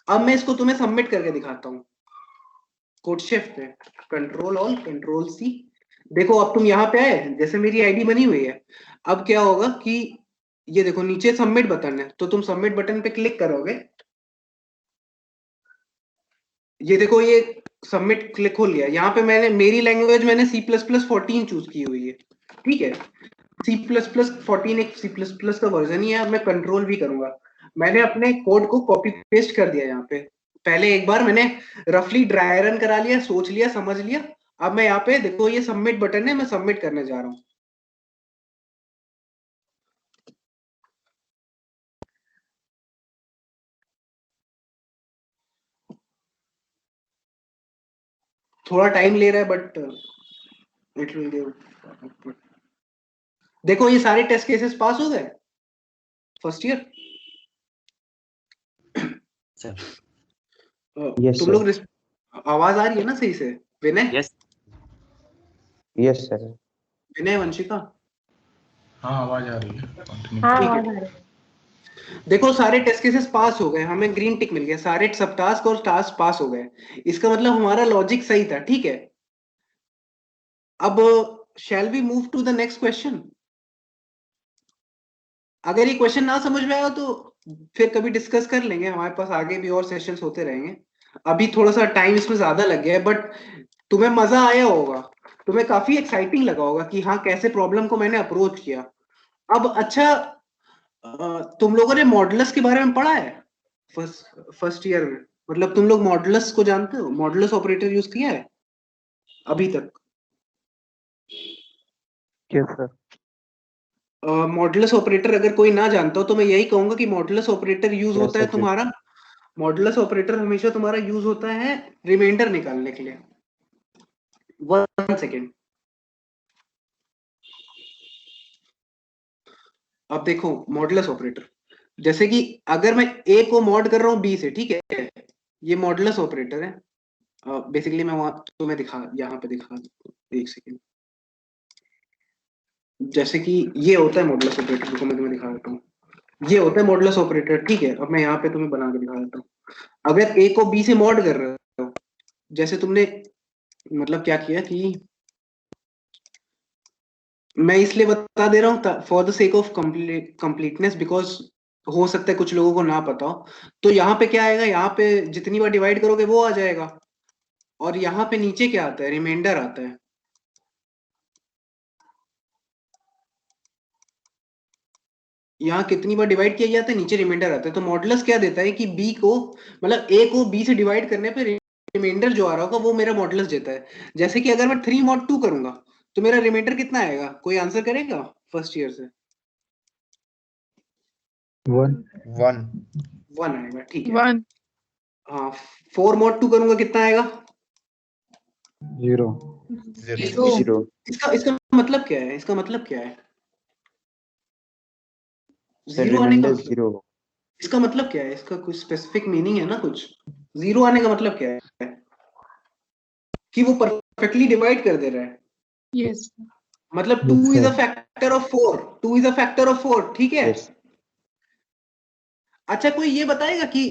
अब मैं इसको तुम्हें सबमिट करके दिखाता हूँ, कोड शिफ्ट है, कंट्रोल ऑल कंट्रोल सी, देखो अब तुम यहाँ पे आए, जैसे मेरी आईडी बनी हुई है। अब क्या होगा कि ये देखो नीचे सबमिट बटन है, तो तुम सबमिट बटन पे क्लिक करोगे, ये देखो ये सबमिट क्लिक हो लिया। यहाँ पे मैंने मेरी लैंग्वेज मैंने C++14 चूज की हुई है, ठीक है। C++14 एक C++ का वर्जन ही है। अब मैं कंट्रोल भी करूंगा, मैंने अपने कोड को कॉपी पेस्ट कर दिया यहाँ पे। पहले एक बार मैंने रफली ड्राई रन करा लिया, सोच लिया, समझ लिया। अब मैं यहाँ पे देखो ये सबमिट बटन है, मैं सबमिट करने जा रहा हूँ। थोड़ा टाइम ले रहा है बट इट विल गिव। देखो ये सारे टेस्ट केसेस पास हो गए फर्स्ट ईयर। यस तुम लोग आवाज आ रही है ना सही से? विनय, यस यस सर। विनय, वंशिका, हाँ आवाज आ रही है, कंटिन्यू। हाँ ठीक आवाज है। आ रही है। देखो सारे टेस्ट केसेस पास हो गए, हमें ग्रीन टिक मिल गया, सारे सब टास्क और टास्क पास हो गए। इसका मतलब हमारा लॉजिक सही था, ठीक है। अब shall we move to the next question? अगर ये क्वेश्चन ना समझ में आया तो फिर कभी डिस्कस कर लेंगे, हमारे पास आगे भी और सेशंस होते रहेंगे। अभी थोड़ा सा टाइम इसमें ज्यादा लग गया है, बट तुम्हें मजा आया होगा, तुम्हें काफी एक्साइटिंग लगा होगा कि हाँ कैसे प्रॉब्लम को मैंने अप्रोच किया। अब अच्छा, तुम लोगों ने मॉडुलस के बारे में पढ़ा है फर्स्ट ईयर में? मतलब तुम लोग मॉडुलस को जानते हो, मॉडुलस ऑपरेटर यूज किया है अभी तक? Yes sir. मॉडुलस ऑपरेटर अगर कोई ना जानता हो तो मैं यही कहूंगा कि मॉडुलस ऑपरेटर यूज होता है तुम्हारा, मॉडुलस ऑपरेटर हमेशा तुम्हारा यूज होता है रिमाइंडर निकालने के लिए। 1 सेकेंड। अब देखो मॉडुलस ऑपरेटर, जैसे कि अगर मैं ए को मॉड कर रहा हूँ बी से, ठीक है, ये मॉडुलस ऑपरेटर है। बेसिकली मैं वहां तुम्हें यहाँ पे दिखा देता हूँ, 1 सेकेंड। जैसे कि ये होता है मॉडुलस ऑपरेटर, को मैं तुम्हें दिखा देता हूँ, ये होता है मॉडुलस ऑपरेटर, ठीक है। अब मैं यहाँ पे तुम्हें बना के दिखा देता हूँ। अगर ए को बी से मॉड कर रहे हो, जैसे तुमने मतलब क्या किया कि, मैं इसलिए बता दे रहा हूँ for the sake of completeness, because हो सकता है कुछ लोगों को ना पता हो। तो यहाँ पे क्या आएगा, यहाँ पे जितनी बार डिवाइड करोगे वो आ जाएगा, और यहाँ पे नीचे क्या आता है, रिमाइंडर आता है। यहाँ कितनी बार डिवाइड किया जाता है, नीचे रिमाइंडर आता है। तो मॉडुलस क्या देता है कि बी को, मतलब ए को बी से डिवाइड करने पे रिमाइंडर जो आ रहा होगा वो मेरा मॉडुलस देता है। जैसे कि अगर मैं 3 mod 2 करूंगा तो मेरा रिमाइंडर कितना आएगा, कोई आंसर करेगा फर्स्ट ईयर से? 1 आएगा, ठीक है। 1 हाँ, 4 mod 2 करूंगा कितना आएगा? 0। 0। इसका मतलब क्या है, इसका मतलब क्या है? सर जीरो आने का रिमाइंडर मतलब, 0। इसका मतलब क्या है? इसका कुछ स्पेसिफिक मीनिंग है ना कुछ? जीरो आने का मतलब क्या है? कि वो परफेक्टली डिवाइड कर दे रहा है। Yes. मतलब 2 is a factor of 4, 2 is a factor of 4, ठीक है। यस अच्छा कोई ये बताएगा कि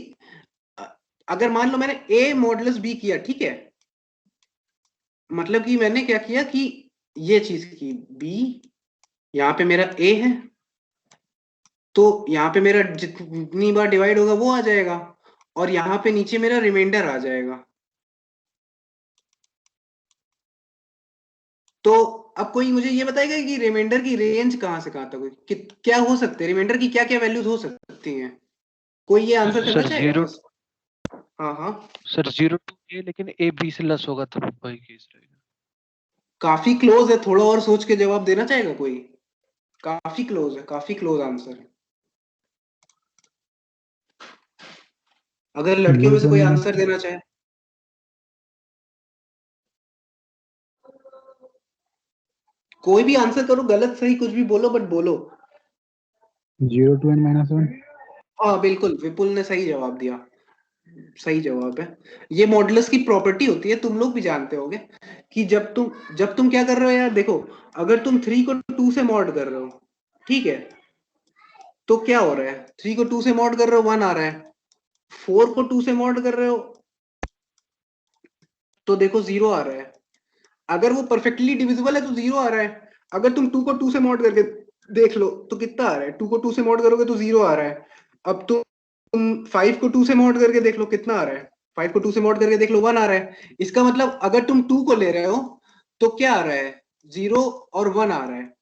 अगर मान लो मैंने a मॉडुलस b किया, ठीक है, मतलब कि मैंने क्या किया कि ये चीज की b, यहाँ पे मेरा a है, तो यहाँ पे मेरा जितनी बार डिवाइड होगा वो आ जाएगा, और यहाँ पे नीचे मेरा रिमाइंडर आ जाएगा। तो अब कोई मुझे ये बताएगा कि रिमाइंडर की रेंज कहाँ से कहाँ तक होगी, क्या हो सकते हैं रिमाइंडर की, क्या क्या वैल्यूज हो सकती हैं, कोई ये आंसर करना सर चाहेगा? 0 हाँ हाँ, सर 0 to a, लेकिन a b से लेस होगा तब वही केस रहेगा। काफी क्लोज है, थोड़ा और सोच के जवाब देना चाहेगा कोई? काफी क्लोज है, काफी क्लोज आंसर है। अगर लड़कियों में से कोई आंसर देना चाहे। कोई भी आंसर करो, गलत सही कुछ भी बोलो, बट बोलो। 0 to n minus 1। हाँ बिल्कुल, विपुल ने सही जवाब दिया, सही जवाब है। ये मॉडुलस की प्रॉपर्टी होती है, तुम लोग भी जानते होगे कि जब तुम क्या कर रहे हो यार, देखो अगर तुम 3 को 2 से मॉड कर रहे हो, ठीक है, तो क्या हो रहा है, 3 को 2 से मॉड कर रहे हो 1 आ रहा है, 4 को 2 से मॉड कर रहे हो तो देखो 0 आ रहा है। अगर वो परफेक्टली डिविजिबल है तो 0 आ रहा है। अगर तुम 2 को 2 से मॉड करके देख लो तो कितना आ रहा है, 2 को 2 से मॉड करोगे तो 0 आ रहा है। अब तुम 5 को 2 से मॉड करके देख लो कितना आ रहा है, 5 को 2 से मॉड करके देख लो 1 आ रहा है। इसका मतलब अगर तुम 2 को ले रहे हो तो क्या आ रहा है, 0 और 1 आ रहा है।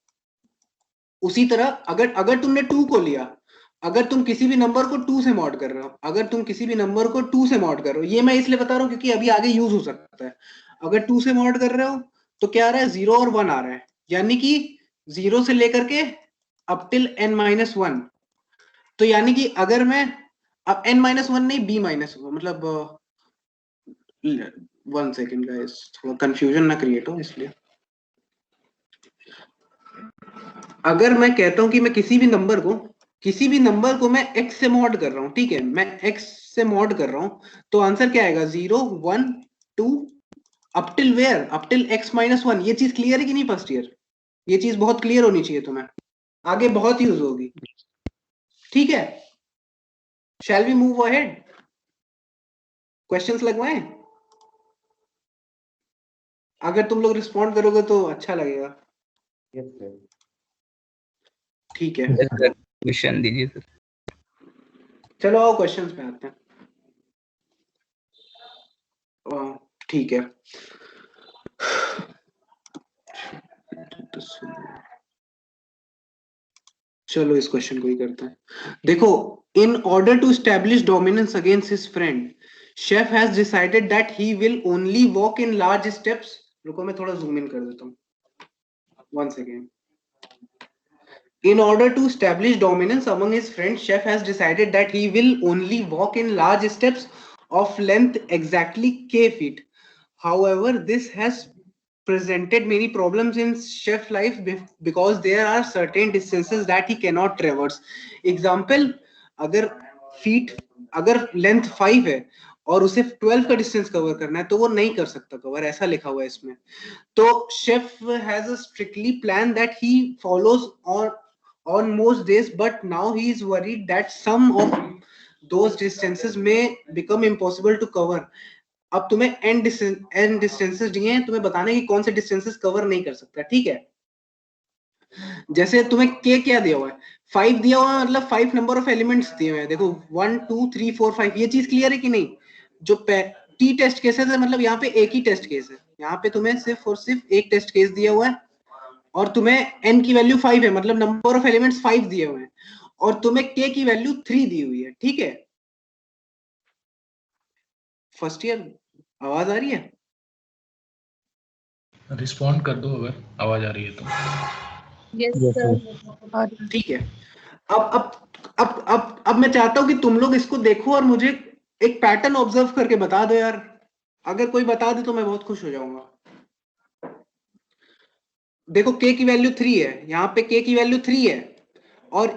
उसी तरह अगर अगर तुमने 2 को लिया, अगर तुम किसी भी नंबर को 2 से मॉड कर रहे हो, अगर तुम किसी भी नंबर को 2 से मॉड कर रहे हो, ये मैं इसलिए बता रहा हूँ क्योंकि अभी आगे यूज हो सकता है। अगर 2 से मॉड कर रहे हो तो क्या आ रहा है, 0 और 1 आ रहा है, यानी कि 0 से लेकर के अप टिल n-1। तो यानी कि अगर मैं अब n-1 नहीं b माइनस, मतलब 1 सेकेंड गाइस, थोड़ा कंफ्यूजन ना क्रिएट हो इसलिए। अगर मैं कहता हूं कि मैं किसी भी नंबर को मैं x से मॉड कर रहा हूं, ठीक है, मैं x से मॉड कर रहा हूं, तो आंसर क्या आएगा, 0 1 2 up till where, up till x-1। ये चीज क्लियर है कि नहीं फर्स्ट ईयर? ये चीज बहुत क्लियर होनी चाहिए तुम्हें, आगे बहुत यूज होगी, ठीक है। Shall we move ahead, questions लगवाएं? अगर तुम लोग रिस्पॉन्ड करोगे तो अच्छा लगेगा, ठीक है। क्वेश्चन दीजिए सर। चलो आओ क्वेश्चंस पे आते हैं। ठीक है, चलो इस क्वेश्चन को ही करते हैं। देखो, in order to establish dominance against his friend, chef has decided that he will only walk in large steps. रुको मैं थोड़ा जूम इन कर देता हूँ, 1 second. In order to establish dominance among his friends, Chef has decided that he will only walk in large steps of length exactly k feet. However, this has presented many problems in Chef's life because there are certain distances that he cannot traverse. Example, अगर लेंथ 5 है और उसे 12 का डिस्टेंस कवर करना है तो वो नहीं कर सकता कवर, ऐसा लिखा हुआ है इसमें। तो chef has a strictly plan that he follows on most days, but now he is worried that some of those distances may become impossible to cover. अब तुम्हें n distances दिए हैं, तुम्हें बताने की कौन से distances cover नहीं कर सकता, ठीक है। जैसे तुम्हें k क्या दिया हुआ है, 5 दिया हुआ है, मतलब 5 नंबर ऑफ एलिमेंट्स दिए हुए हैं। देखो 1 2 3 4 5, ये चीज क्लियर है कि नहीं? जो टी टेस्ट केसेस है, मतलब यहाँ पे एक ही टेस्ट केस है, यहाँ पे तुम्हें सिर्फ और सिर्फ एक टेस्ट केस दिया हुआ है, और तुम्हें n की वैल्यू 5 है, मतलब नंबर ऑफ एलिमेंट्स 5 दिए हुए हैं, और तुम्हें k की वैल्यू 3 दी हुई है, ठीक है। फर्स्ट ईयर आवाज आ रही है? रिस्पॉन्ड कर दो अगर आवाज आ रही है तो। Yes, sir. ठीक है। अब मैं चाहता हूं कि तुम लोग इसको देखो और मुझे एक पैटर्न ऑब्जर्व करके बता दो यार। अगर कोई बता दे तो मैं बहुत खुश हो जाऊंगा। देखो k की वैल्यू 3 है, यहाँ पे k की वैल्यू 3 है, और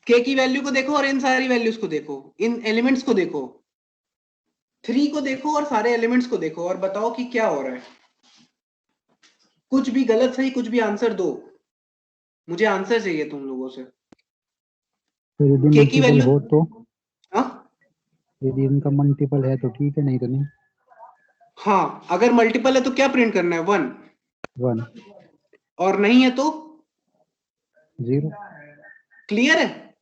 k की वैल्यू को देखो और इन सारी वैल्यूज को देखो, इन एलिमेंट्स को देखो, 3 को देखो और सारे एलिमेंट्स को देखो और बताओ कि क्या हो रहा है। कुछ भी गलत सही कुछ भी आंसर दो, मुझे आंसर चाहिए तुम लोगों से। तो यदि के की मल्टीपल वैल्यू, हो तो, हाँ यदि इनका मल्टीपल है तो ठीक है, नहीं तो नहीं। हाँ, अगर मल्टीपल है तो क्या प्रिंट करना है? 1। 1 और नहीं है तो 0। क्लियर है?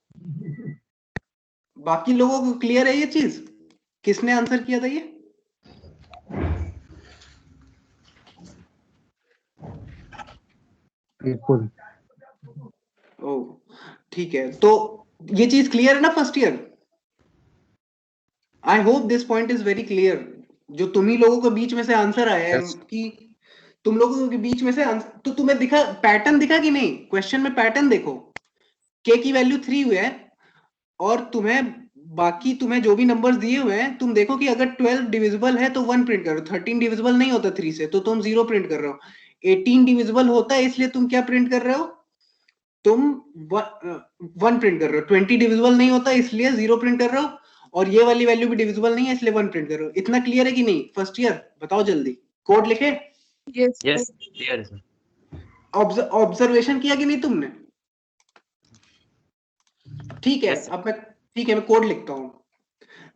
बाकी लोगों को क्लियर है ये चीज? किसने आंसर किया था ये? बिल्कुल। ओ ठीक है, तो ये चीज क्लियर है ना first year? I hope this point is very clear. जो तुम ही लोगों के बीच में से आंसर आया है Yes. कि तुम लोगों के बीच में से तो तुम्हें दिखा पैटर्न दिखा कि नहीं? क्वेश्चन में पैटर्न देखो, के की वैल्यू 3 हुई है और तुम्हें बाकी तुम्हें जो भी नंबर्स दिए हुए हैं तुम देखो कि अगर 12 डिविजिबल है तो 1 प्रिंट करो, 13 डिविजिबल नहीं होता 3 से तो तुम 0 प्रिंट कर रहे हो, 18 डिविजिबल होता है इसलिए तुम क्या प्रिंट कर रहे हो? तुम 1 प्रिंट कर रहे हो। 20 डिविजिबल नहीं होता इसलिए 0 प्रिंट कर रहे हो, और ये वाली वैल्यू भी डिविजिबल नहीं है इसलिए 1 प्रिंट कर रहे हो। इतना क्लियर है कि नहीं फर्स्ट ईयर? बताओ जल्दी, कोड लिखे? Yes, yes sir. क्लियर है सर। ऑब्जर्वेशन किया कि नहीं तुमने? ठीक है, Yes, अब मैं कोड लिखता हूँ।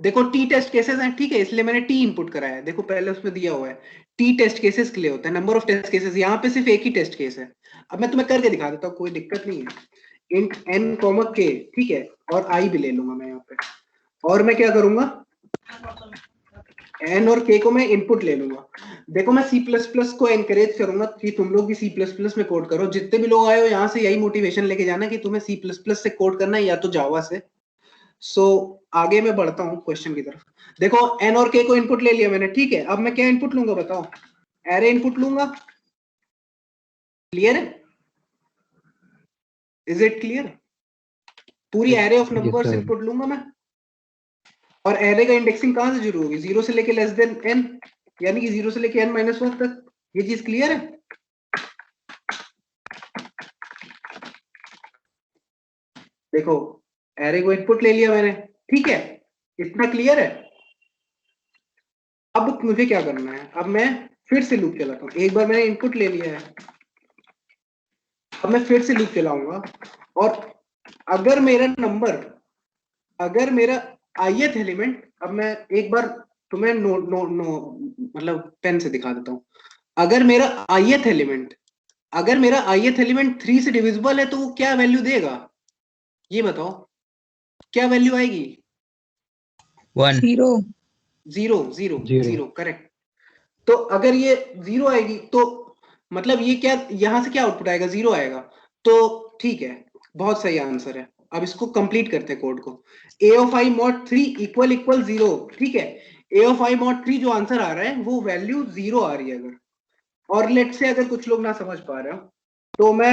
देखो टी टेस्ट केसेस हैं, ठीक है, इसलिए मैंने टी इनपुट कराया है। देखो पहले उसमें दिया हुआ है टी टेस्ट केसेस के लिए होता है, नंबर ऑफ टेस्ट केसेस। यहाँ पे सिर्फ एक ही टेस्ट केस है। अब मैं तुम्हें करके दिखा देता हूँ, कोई दिक्कत नहीं है। इंट n कॉमा k, ठीक है, और i भी ले लूंगा मैं यहाँ पे। और मैं क्या करूंगा, n और k को मैं इनपुट ले लूंगा। देखो मैं C++ को एनकरेज करूंगा कि तुम लोग भी C++ में कोड करो। जितने भी लोग आए हो यहाँ से यही मोटिवेशन लेके जाना कि तुम्हें C++ से कोड करना है या तो जावा से। सो आगे मैं बढ़ता हूँ क्वेश्चन की तरफ। देखो n और k को इनपुट ले लिया मैंने, ठीक है। अब मैं क्या इनपुट लूंगा बताओ? एरे इनपुट लूंगा। क्लियर है? Is it clear? पूरी एरे ऑफ नंबर्स इनपुट लूंगा मैं, और एरे का इंडेक्सिंग कहां से शुरू होगी? 0 से लेके लेस देन n, यानी कि 0 से लेके n-1 तक। ये चीज क्लियर है? देखो एरे को इनपुट ले लिया मैंने, ठीक है, इतना क्लियर है? अब मुझे क्या करना है? अब मैं फिर से लूप चलाता हूँ। एक बार मैंने इनपुट ले लिया है, अब मैं फिर से लूप चलाऊंगा, और अगर मेरा नंबर, अगर मेरा ith एलिमेंट, अब मैं एक बार तुम्हें मतलब पेन से दिखा देता हूँ। अगर मेरा ith एलिमेंट, अगर मेरा ith एलिमेंट 3 से डिविजिबल है तो वो क्या वैल्यू देगा? ये बताओ, क्या वैल्यू आएगी? 1. 0. 0 करेक्ट। तो अगर ये 0 आएगी तो मतलब ये क्या, यहां से क्या आउटपुट आएगा? 0 आएगा। तो ठीक है, बहुत सही आंसर है। अब इसको कंप्लीट करते हैं कोड को। a of i mod 3 equal 0, ठीक है। a of i mod 3 जो आंसर आ रहा है वो वैल्यू 0 आ रही है अगर, और लेट से अगर कुछ लोग ना समझ पा रहे हो तो मैं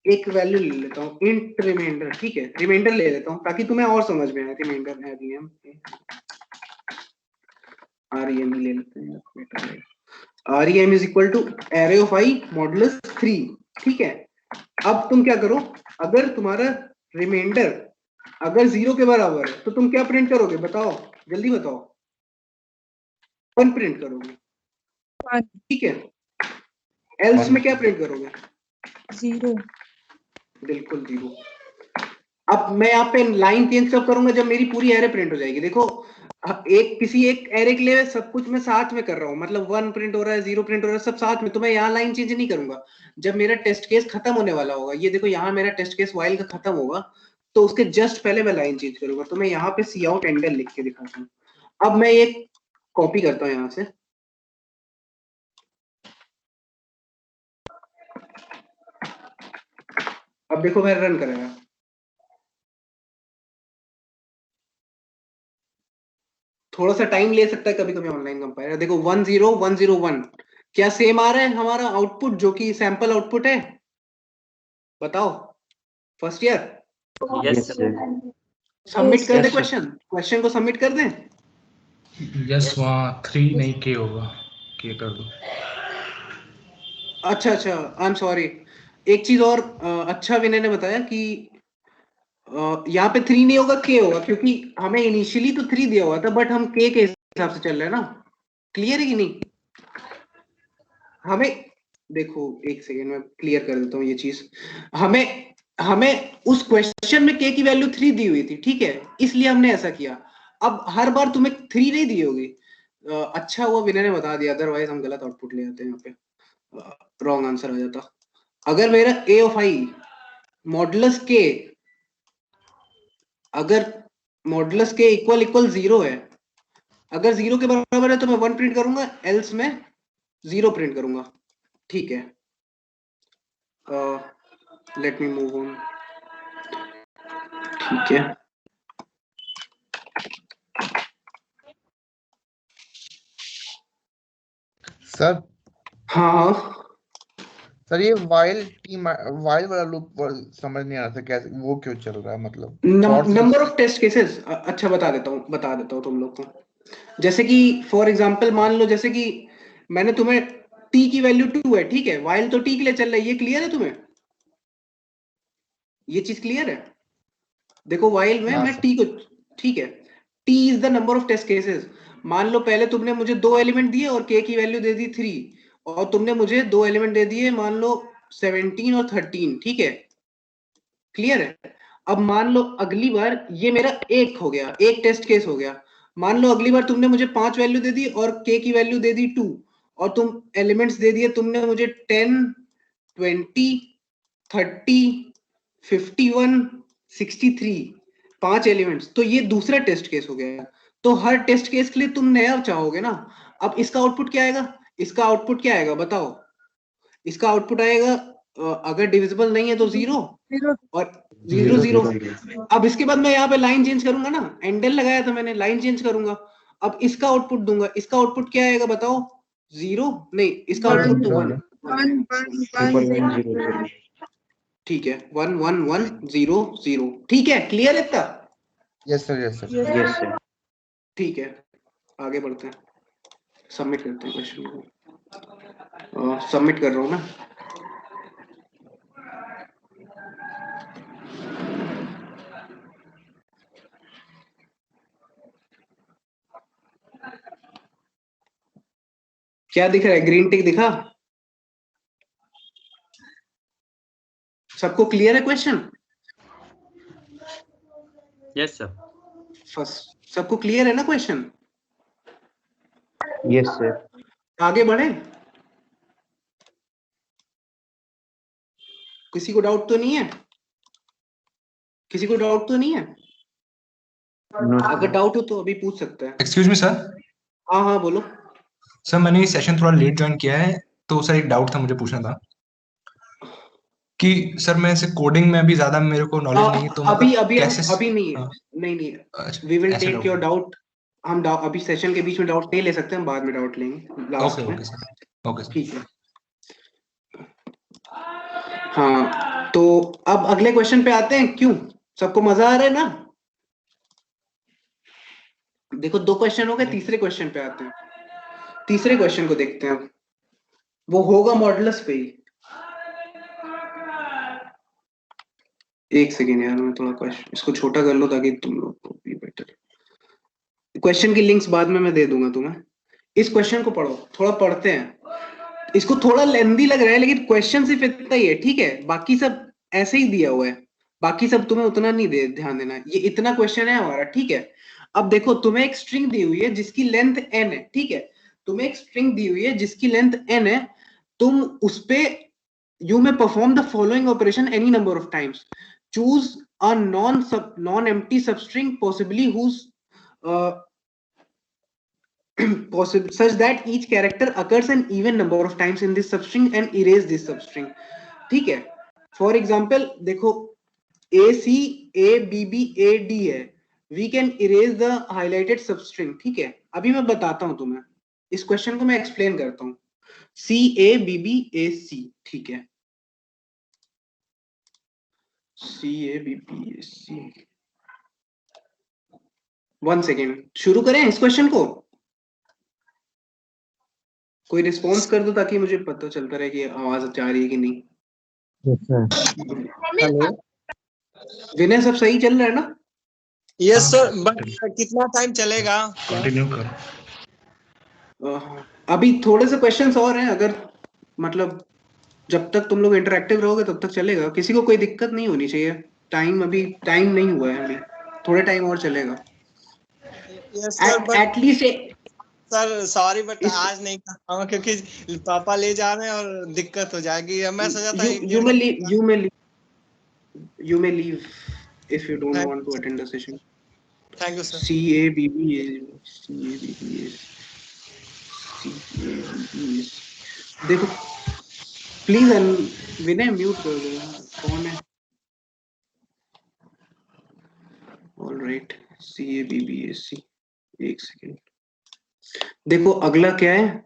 एक वैल्यू ले लेता हूँ, इंट रिमाइंडर, ठीक है, रिमाइंडर ले लेता हूँ ताकि तुम्हें और समझ में आए। रिमाइंडर rem ले लेते हैं। rem is equal to array of i modulus 3, ठीक है। अब तुम क्या करो, अगर तुम्हारा रिमाइंडर अगर 0 के बराबर है तो तुम क्या प्रिंट करोगे? बताओ जल्दी बताओ। 1 प्रिंट करोगे, 1. ठीक है। एल्स में क्या प्रिंट करोगे? 0. बिल्कुल 0। अब मैं यहाँ पे लाइन चेंज कब करूंगा? जब मेरी पूरी एरे प्रिंट हो जाएगी। देखो किसी एक एरे के लिए सब कुछ मैं साथ में कर रहा हूँ, मतलब 1 प्रिंट हो रहा है, 0 प्रिंट हो रहा है, सब साथ में। तो मैं यहाँ लाइन चेंज नहीं करूंगा। जब मेरा टेस्ट केस खत्म होने वाला होगा, ये देखो यहाँ मेरा टेस्ट केस व्हाइल का खत्म होगा, तो उसके जस्ट पहले मैं लाइन चेंज करूंगा। तो मैं यहाँ पे सी आउट एंडल लिख के दिखाता हूँ। अब मैं ये कॉपी करता हूँ यहाँ से, अब देखो मैं रन करेगा, थोड़ा सा टाइम ले सकता है कभी कभी ऑनलाइन कंपाइलर। देखो 10101 क्या सेम आ रहा है हमारा आउटपुट जो कि सैंपल आउटपुट है? बताओ first year. Yes yes sir. Sir. Submit कर दे Yes, sir. क्वेश्चन को सबमिट कर दें। यस वहाँ 3 नहीं के होगा, के कर दो। अच्छा आई एम सॉरी। एक चीज और अच्छा विनय ने बताया कि यहाँ पे 3 नहीं होगा, के होगा, क्योंकि हमें इनिशियली तो 3 दिया हुआ था बट हम के हिसाब से चल रहा है ना, क्लियर है कि नहीं? हमें देखो एक सेकेंड में क्लियर कर देता हूँ ये चीज। हमें उस क्वेश्चन में k की वैल्यू 3 दी हुई थी, ठीक है, इसलिए हमने ऐसा किया। अब हर बार तुम्हें 3 नहीं दी होगी। अच्छा हुआ विनय ने बता दिया, अदरवाइज हम गलत आउटपुट ले आते हैं, यहाँ पे रॉन्ग आंसर आ जाता। अगर मेरा a of i modulus k, अगर मॉडुलस k इक्वल इक्वल 0 है, अगर 0 के बराबर है तो मैं 1 प्रिंट करूंगा, एल्स मैं 0 प्रिंट करूंगा, ठीक है। लेट मी मूव ऑन, ठीक है। सर हाँ हाँ सर ये वाइल वाला लूप समझ नहीं आ रहा था, कैसे वो क्यों चल रहा है, मतलब नंबर ऑफ टेस्ट केसेस। अच्छा बता देता हूँ तुम लोग को। जैसे कि फॉर एग्जांपल मान लो, जैसे कि मैंने तुम्हें t की वैल्यू 2 है, ठीक है, वाइल तो t के लिए चल रहा है, ये क्लियर है तुम्हें? ये चीज क्लियर है? देखो वाइल में मैं t को, ठीक है, t is the number of test cases. मान लो पहले तुमने मुझे 2 एलिमेंट दिए और k की वैल्यू दे दी 3, और तुमने मुझे 2 एलिमेंट दे दिए मान लो 17 और 13, ठीक है, क्लियर है? अब मान लो अगली बार ये मेरा एक हो गया, एक टेस्ट केस हो गया। मान लो अगली बार तुमने मुझे 5 वैल्यू दे दी और k की वैल्यू दे दी 2, और तुम एलिमेंट्स दे दिए तुमने मुझे 10, 20, 30, 51, 63, 5 एलिमेंट्स। तो ये दूसरा टेस्ट केस हो गया। तो हर टेस्ट केस के लिए तुम नया चाहोगे ना। अब इसका आउटपुट क्या आएगा? इसका आउटपुट क्या आएगा बताओ? इसका आउटपुट आएगा अगर डिविजिबल नहीं है तो 0 और 0 0। अब इसके बाद मैं यहाँ पे लाइन चेंज करूंगा ना, एंडल लगाया था मैंने, लाइन चेंज करूंगा। अब इसका आउटपुट दूंगा, इसका आउटपुट क्या आएगा बताओ? 0 नहीं, इसका आउटपुट तो 1, ठीक है, 1 1 1 0 0, ठीक है, क्लियर है इतना? Yes sir, yes sir. ठीक है, आगे बढ़ते हैं, सबमिट करते हैं क्वेश्चन को। सबमिट कर रहा हूं मैं। क्या दिख रहा है? ग्रीन टिक दिखा? सबको क्लियर है क्वेश्चन? Yes sir. फर्स्ट सबको क्लियर है ना क्वेश्चन? Yes sir. आगे बढ़े? किसी को डाउट तो नहीं है? किसी को डाउट तो नहीं है? अगर डाउट हो तो अभी पूछ सकते हैं। Excuse me sir. हाँ हाँ बोलो। सर मैंने ये सेशन थोड़ा लेट ज्वाइन किया है, तो सर एक डाउट था, मुझे पूछना था कि सर मैं ऐसे कोडिंग में अभी ज्यादा मेरे को नॉलेज नहीं है, तो अभी मतलब अभी कैसे? अभी नहीं है। नहीं we will take your doubt. हम अभी सेशन के बीच में डाउट नहीं ले सकते, हम बाद में डाउट लेंगे लास्ट में। ओके सर, ओके सर, ठीक है। हाँ तो अब अगले क्वेश्चन पे आते हैं। क्यों सबको मजा आ रहा है ना? देखो 2 क्वेश्चन हो गए, तीसरे क्वेश्चन पे आते हैं। तीसरे क्वेश्चन को देखते हैं। अब वो होगा मॉडुलस पे ही। एक सेकेंड यार, मैं थोड़ा क्वेश्चन इसको छोटा कर लो ताकि तुम लोग को भी बेटर। क्वेश्चन की लिंक्स बाद में मैं दे दूंगा तुम्हें। इस क्वेश्चन को पढ़ो, थोड़ा पढ़ते हैं। इसको थोड़ा लेंदी लग रहा है लेकिन क्वेश्चन सिर्फ इतना ही है, ठीक है, बाकी सब ऐसे ही दिया हुआ है। बाकी सब तुम्हें उतना नहीं ध्यान देना, ये इतना क्वेश्चन है हमारा, ठीक है। अब देखो तुम्हें एक स्ट्रिंग दी हुई है जिसकी लेंथ n है, ठीक है। तुम्हें एक स्ट्रिंग दी हुई है जिसकी लेंथ n है। तुम उस पे you may perform the following operation any number of times. Choose a non-empty substring possibly whose possible such that each character occurs an even number of times in this substring and erase this substring. ठीक है। For example देखो AC ABB AD है, we can erase the highlighted substring, ठीक है। अभी मैं बताता हूं तुम्हें, इस क्वेश्चन को मैं एक्सप्लेन करता हूं। CABBAC, ठीक है, CABBAC। 1 सेकेंड, शुरू करें इस क्वेश्चन को। कोई रिस्पॉन्स कर दो ताकि मुझे पता चलता रहे कि आवाज जा रही है कि नहीं। हेलो विनय सब सही चल रहा है ना? यस सर, बट कितना टाइम चलेगा? कंटिन्यू करो। अभी थोड़े से क्वेश्चंस और हैं, अगर मतलब जब तक तुम लोग इंटरेक्टिव रहोगे तब तक चलेगा, किसी को कोई दिक्कत नहीं होनी चाहिए। अभी टाइम नहीं हुआ है, अभी थोड़े टाइम और चलेगा। Yes sir, but at least sir sorry but इस आज नहीं कर पाऊंगा क्योंकि पापा ले जा रहे हैं और दिक्कत हो जाएगी। मैं सोचा था एक you डेढ़ may घंटे leave, you may leave if you don't want to attend the session. Thank you sir. देखो प्लीज विनय म्यूट कर दो यार, कौन है? ऑलराइट, CABBSC, एक सेकेंड। देखो अगला क्या है,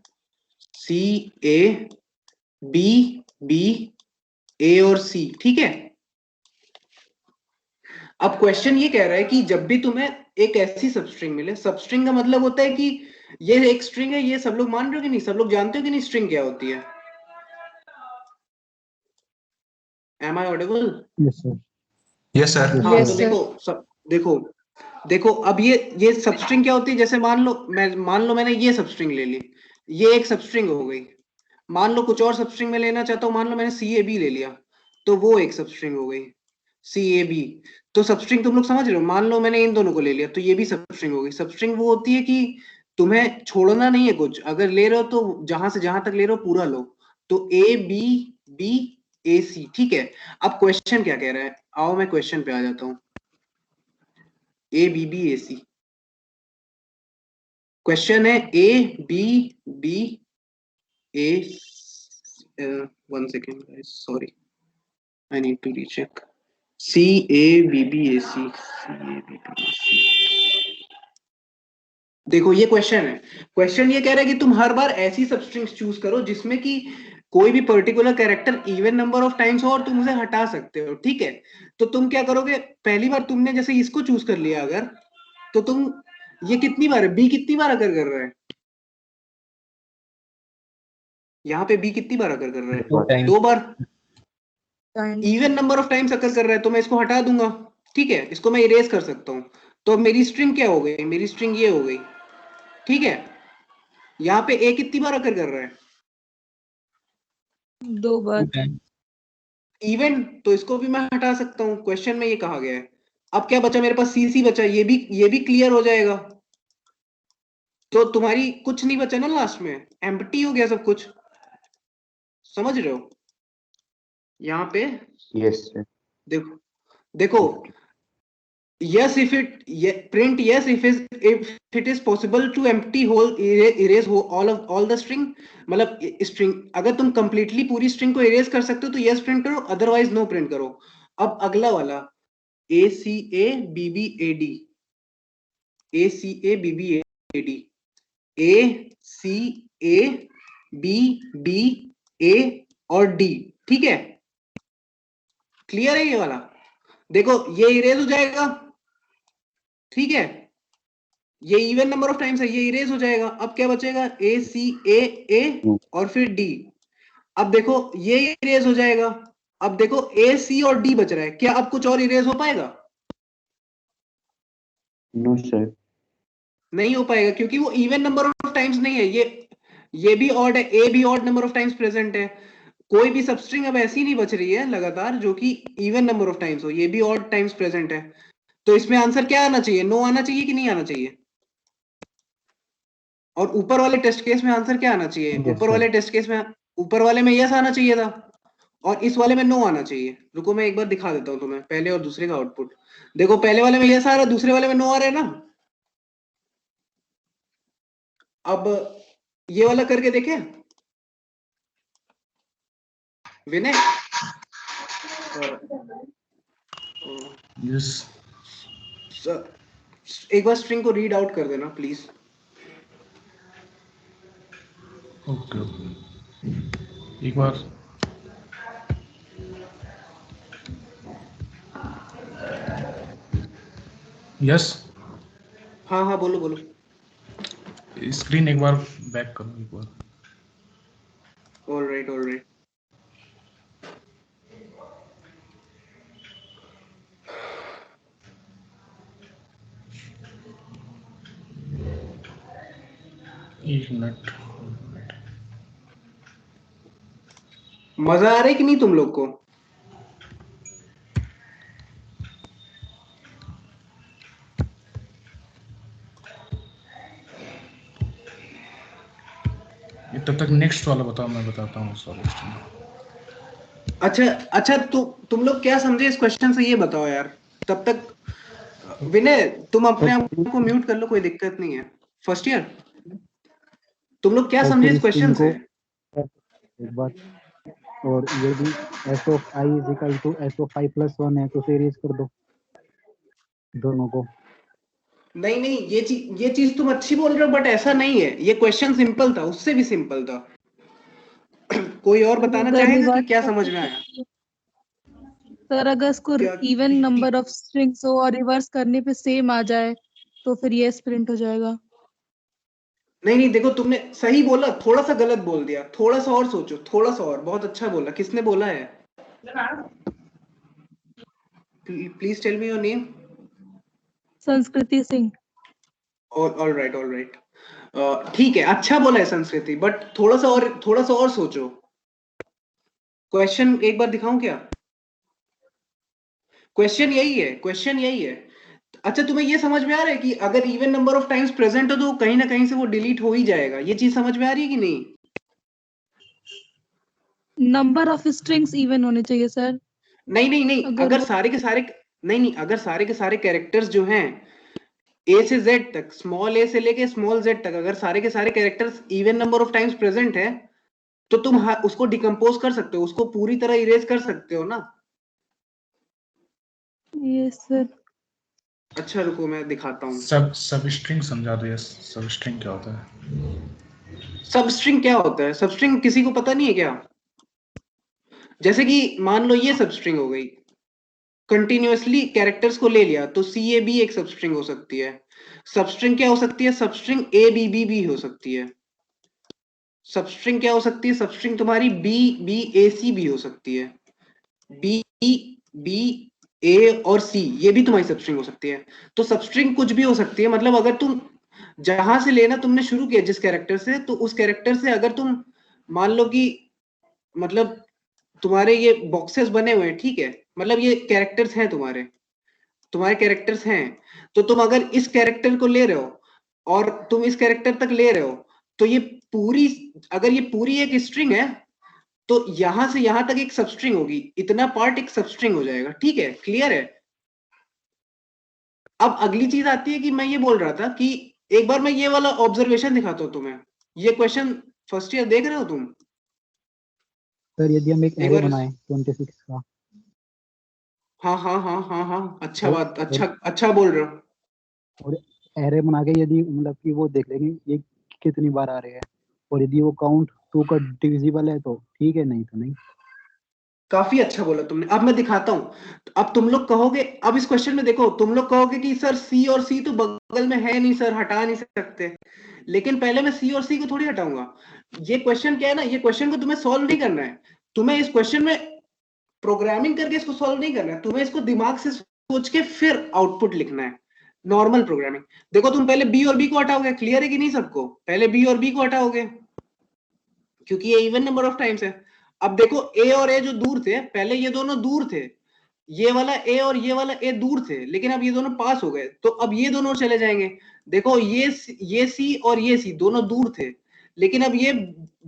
CABBA और C, ठीक है। अब क्वेश्चन ये कह रहा है कि जब भी तुम्हें एक ऐसी सबस्ट्रिंग मिले, सबस्ट्रिंग का मतलब होता है कि ये एक स्ट्रिंग है, ये सब लोग मान रहे हो कि नहीं, सब लोग जानते हो कि नहीं स्ट्रिंग क्या होती है? Am I audible? Yes, sir. Yes sir. हाँ Yes, तो sir. देखो अब ये सबस्ट्रिंग क्या होती है, जैसे मान लो मैंने ये सबस्ट्रिंग ले ली, ये एक सबस्ट्रिंग हो गई। मान लो कुछ और सबस्ट्रिंग में लेना चाहता हूँ, मान लो मैंने CAB ले लिया, तो वो एक सबस्ट्रिंग हो गई CAB। तो सबस्ट्रिंग तुम लोग समझ रहे हो, मान लो मैंने इन दोनों को ले लिया तो ये भी सबस्ट्रिंग हो गई। सबस्ट्रिंग वो होती है कि तुम्हें छोड़ना नहीं है कुछ, अगर ले रहे हो तो जहां से जहां तक ले रहे हो पूरा लो। तो ABBAC, ठीक है। अब क्वेश्चन क्या कह रहा है, आओ मैं क्वेश्चन पे आ जाता हूँ। ABBAC क्वेश्चन है, ABBA, 1 second guys, sorry, I need to recheck. CABBAC, देखो ये क्वेश्चन है। क्वेश्चन ये कह रहा है कि तुम हर बार ऐसी सबस्ट्रिंग्स चूज करो जिसमें कि कोई भी particular character even number of times हो और तुम उसे हटा सकते हो, ठीक है। तो तुम क्या करोगे, पहली बार तुमने जैसे इसको चूज कर लिया अगर, तो तुम ये कितनी बार है, बी कितनी बार अगर कर रहा है, यहाँ पे बी कितनी बार अगर कर रहा है, 2 बार। Time. Even number of times अकर कर रहा है तो मैं इसको हटा दूंगा, ठीक है, इसको मैं इरेज कर सकता हूं। तो मेरी स्ट्रिंग क्या हो गई, मेरी स्ट्रिंग ये हो गई, ठीक है। यहाँ पे ए कितनी बार अकर कर रहा है, 2 बार. इवन, तो इसको भी मैं हटा सकता हूँ, क्वेश्चन में ये कहा गया है। अब क्या बचा मेरे पास, CC बचा, ये भी क्लियर हो जाएगा। तो तुम्हारी कुछ नहीं बचा ना, लास्ट में एम्प्टी हो गया सब कुछ, समझ रहे हो यहाँ पे? Yes sir. देखो yes if it print yes if it is possible to empty whole erase all the string, मतलब स्ट्रिंग अगर तुम कंप्लीटली पूरी स्ट्रिंग को इरेज कर सकते हो तो यस प्रिंट करो, अदरवाइज नो प्रिंट करो। अब अगला वाला ACABBAD, ACABBAD, ACABBA और D, ठीक है, क्लियर है ये वाला? देखो ये इरेज हो जाएगा, ठीक है, ये इवन नंबर ऑफ टाइम्स है, ये इरेज हो जाएगा। अब क्या बचेगा, ACAA और फिर D। अब देखो ये इरेज हो जाएगा। अब देखो AC और D बच रहा है, क्या अब कुछ और इरेज हो पाएगा? No sir. नहीं हो पाएगा क्योंकि वो इवन नंबर ऑफ टाइम्स नहीं है, ये भी ऑड है, A भी odd number of times present है। कोई भी सबस्ट्रिंग अब ऐसी नहीं बच रही है लगातार जो कि इवन नंबर ऑफ टाइम्स हो, ये भी ऑड टाइम्स प्रेजेंट है। तो इसमें आंसर क्या आना चाहिए, नो आना चाहिए कि नहीं आना चाहिए? और ऊपर वाले टेस्ट केस में आंसर क्या आना चाहिए, ऊपर वाले टेस्ट केस में ऊपर वाले में यस आना चाहिए था और इस वाले में नो आना चाहिए। रुको मैं एक बार दिखा देता हूं तुम्हें पहले और दूसरे का आउटपुट। देखो पहले वाले में यस आ रहा है, दूसरे वाले में नो आ रहा है ना। अब ये वाला करके देखे विनय। यस एक बार स्ट्रिंग को रीड आउट कर देना प्लीज। ओके ओके, एक बार यस। हाँ हाँ बोलो बोलो। स्क्रीन एक बार बैक करो एक बार। Alright alright. एक मिनट। मजा आ रहा है कि नहीं तुम लोग को? तब तक नेक्स्ट वाला बताओ, मैं बताता हूँ। सॉरी। अच्छा अच्छा, तुम लोग क्या समझे इस क्वेश्चन से, ये बताओ यार। तब तक विनय तुम अपने आप को म्यूट कर लो, कोई दिक्कत नहीं है। फर्स्ट ईयर तुम लोग क्या समझे इस क्वेश्चन से? एक बार, और यदि S of I is equal to S of I plus 1 है तो सीरीज कर दो दोनों को। नहीं नहीं, ये चीज तुम अच्छी बोल रहे हो, बट ऐसा नहीं है। ये क्वेश्चन सिंपल था, उससे भी सिंपल था। कोई और बताना अगर चाहेगा कि रिवर्स क्या समझ में आया? सर, अगर इसको क्या इवन नंबर ऑफ स्ट्रिंग्स हो और रिवर्स करने पे सेम आ जाए तो फिर ये प्रिंट हो जाएगा। नहीं नहीं, देखो तुमने सही बोला, थोड़ा सा गलत बोल दिया। थोड़ा सा और सोचो, थोड़ा सा और। बहुत अच्छा बोला। किसने बोला है? Please tell me your name. Sanskriti Singh. All right. ठीक है, अच्छा बोला है संस्कृति, बट थोड़ा सा और सोचो। क्वेश्चन एक बार दिखाऊं क्या? क्वेश्चन यही है। अच्छा, तुम्हें ये समझ में आ रहा है कि अगर even number of times present हो तो कहीं ना कहीं से वो डिलीट हो ही जाएगा? ये चीज समझ में आ रही है कि नहीं? नंबर ऑफ स्ट्रिंग्स इवन होने चाहिए सर। नहीं, अगर अगर वो सारे के सारे नहीं, अगर सारे के सारे कैरेक्टर्स जो हैं ए से जेड तक, स्मॉल ए से लेके स्मॉल जेड तक, अगर सारे के सारे characters even number of times present है तो तुम उसको डिकम्पोज कर सकते हो, उसको पूरी तरह इरेज कर सकते हो ना। ये सर अच्छा रुको, मैं दिखाता हूँ। सब स्ट्रिंग समझा दो। सब स्ट्रिंग क्या होता है? सबस्ट्रिंग क्या होता है? सबस्ट्रिंग किसी को पता नहीं है क्या? जैसे कि मान लो ये सबस्ट्रिंग हो गई, कंटिन्यूअसली कैरेक्टर्स को ले लिया, तो सी ए बी एक सबस्ट्रिंग हो सकती है। सबस्ट्रिंग क्या हो सकती है? सबस्ट्रिंग ए बी बी भी हो सकती है। सबस्ट्रिंग क्या हो सकती है? सबस्ट्रिंग तुम्हारी बी बी ए सी भी हो सकती है। बी बी ए और सी, ये भी तुम्हारी सबस्ट्रिंग हो सकती है। तो सबस्ट्रिंग कुछ भी हो सकती है। मतलब अगर तुम जहां से लेना तुमने शुरू किया जिस कैरेक्टर से, तो उस कैरेक्टर से अगर तुम मान लो कि मतलब तुम्हारे ये बॉक्सेस बने हुए हैं, ठीक है, मतलब ये कैरेक्टर्स हैं, तुम्हारे कैरेक्टर्स हैं, तो तुम अगर इस कैरेक्टर को ले रहे हो और तुम इस कैरेक्टर तक ले रहे हो, तो ये पूरी, अगर ये पूरी एक स्ट्रिंग है तो यहां से यहां तक एक सबस्ट्रिंग होगी। इतना पार्ट एक सबस्ट्रिंग हो जाएगा। ठीक है, क्लियर है? अब अगली चीज आती है कि मैं ये बोल रहा था कि एक बार मैं ये वाला ऑब्जर्वेशन दिखाता हूं तुम्हें। ये क्वेश्चन फर्स्ट ईयर देख रहे हो तुम? सर यदि हम एक एक एरे बार बनाए 26 का, हाँ, अच्छा और बात, अच्छा बोल रहे हो। और एरे बना के यदि मतलब कि वो देख लेंगे ये कितनी बार आ रहे हैं, और यदि वो काउंट 2 का डिविजिबल है तो ठीक है, नहीं तो नहीं। काफी अच्छा बोला तुमने। अब मैं दिखाता हूं। तो अब तुम लोग कहोगे, अब इस क्वेश्चन में देखो, तुम लोग कहोगे कि सर सी और सी तो बगल में है नहीं सर, हटा नहीं सकते। लेकिन पहले मैं सी और सी को थोड़ी हटाऊंगा। ये क्वेश्चन क्या है ना, ये क्वेश्चन को तुम्हें सॉल्व नहीं करना है। तुम्हें इस क्वेश्चन में प्रोग्रामिंग करके इसको सॉल्व नहीं करना है, तुम्हें इसको दिमाग से सोच के फिर आउटपुट लिखना है। Normal programming. देखो तुम पहले बी और बी को हटाओगे, क्लियर है कि नहीं सबको? पहले बी और बी को हटाओगे क्योंकि ये इवन नंबर ऑफ टाइम्स है। अब देखो ए और ए जो दूर थे, पहले ये दोनों दूर थे, ये वाला ए और ये वाला ए दूर थे, लेकिन अब ये दोनों पास हो गए, तो अब ये दोनों चले जाएंगे। देखो ये सी और ये सी दोनों दूर थे, लेकिन अब ये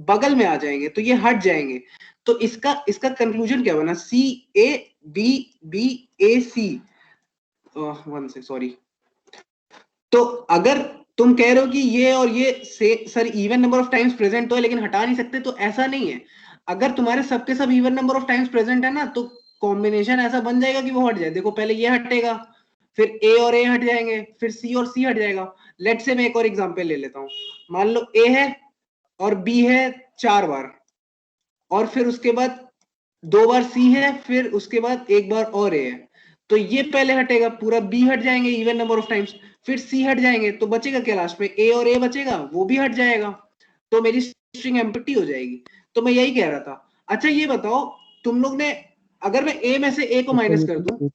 बगल में आ जाएंगे, तो ये हट जाएंगे। तो इसका कंक्लूजन क्या बना? C A B B A C, one से सॉरी। तो अगर तुम कह रहे हो कि ये और ये से sir even number of times present तो है लेकिन हटा नहीं सकते, तो ऐसा नहीं है। अगर तुम्हारे सबके सब even number of times present है ना, तो कॉम्बिनेशन ऐसा बन जाएगा कि वो हट जाए। देखो पहले ये हटेगा, फिर ए और ए हट जाएंगे, फिर सी और सी हट जाएगा। लेट से मैं एक और एग्जांपल ले लेता हूं। मान लो ए है और बी है 4 बार, और फिर उसके बाद 2 बार सी है, फिर उसके बाद एक बार और ए है। तो ये पहले हटेगा, पूरा बी हट जाएंगे इवन नंबर ऑफ टाइम्स, फिर सी हट जाएंगे, तो बचेगा क्या लास्ट में? ए और ए बचेगा, वो भी हट जाएगा, तो मेरी स्ट्रिंग एम्प्टी हो जाएगी। तो मैं यही कह रहा था। अच्छा ये बताओ, तुम लोग ने, अगर मैं ए में से ए को माइनस कर दूं,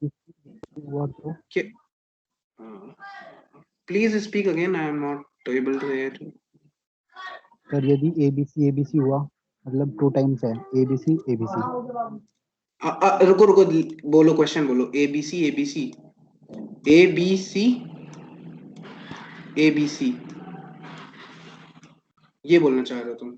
please speak again, I am not able to hear. Sir यदि ABC हुआ मतलब 2 टाइम्स है ABC रुको रुको, बोलो क्वेश्चन बोलो। ABC ABC ABC ABC ये बोलना चाह रहे हो तुम?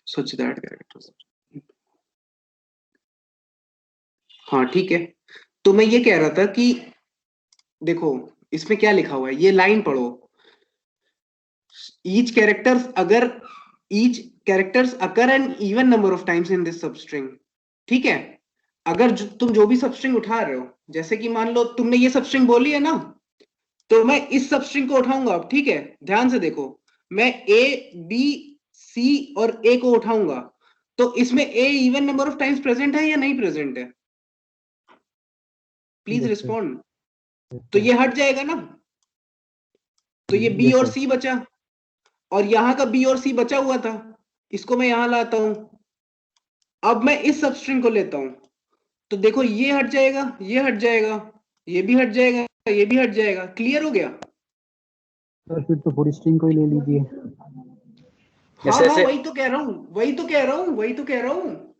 Such that characters. हाँ ठीक है, तो मैं ये कह रहा था कि देखो इसमें क्या लिखा हुआ है, ये लाइन पढ़ो। each characters occur an even number of times in this substring। ठीक है, अगर तुम जो भी सबस्ट्रिंग उठा रहे हो, जैसे कि मान लो तुमने ये सबस्ट्रिंग बोली है ना, तो मैं इस सबस्ट्रिंग को उठाऊंगा। अब ठीक है, ध्यान से देखो, मैं A B C और A को उठाऊंगा, तो इसमें A even number of times present है या नहीं प्रेजेंट है? Please respond. तो ये हट जाएगा ना, तो ये B और C बचा, और यहां का B और C बचा हुआ था, इसको मैं यहां लाता हूं। अब मैं इस सबस्ट्रिंग को लेता हूं, तो देखो ये हट जाएगा, ये हट जाएगा, ये भी हट जाएगा, ये भी हट जाएगा। क्लियर हो गया? सर फिर तो पूरी स्ट्रिंग को ही ले लीजिए। हाँ हाँ, वही तो कह रहा हूँ, वही तो कह रहा हूँ, वही तो कह रहा हूँ।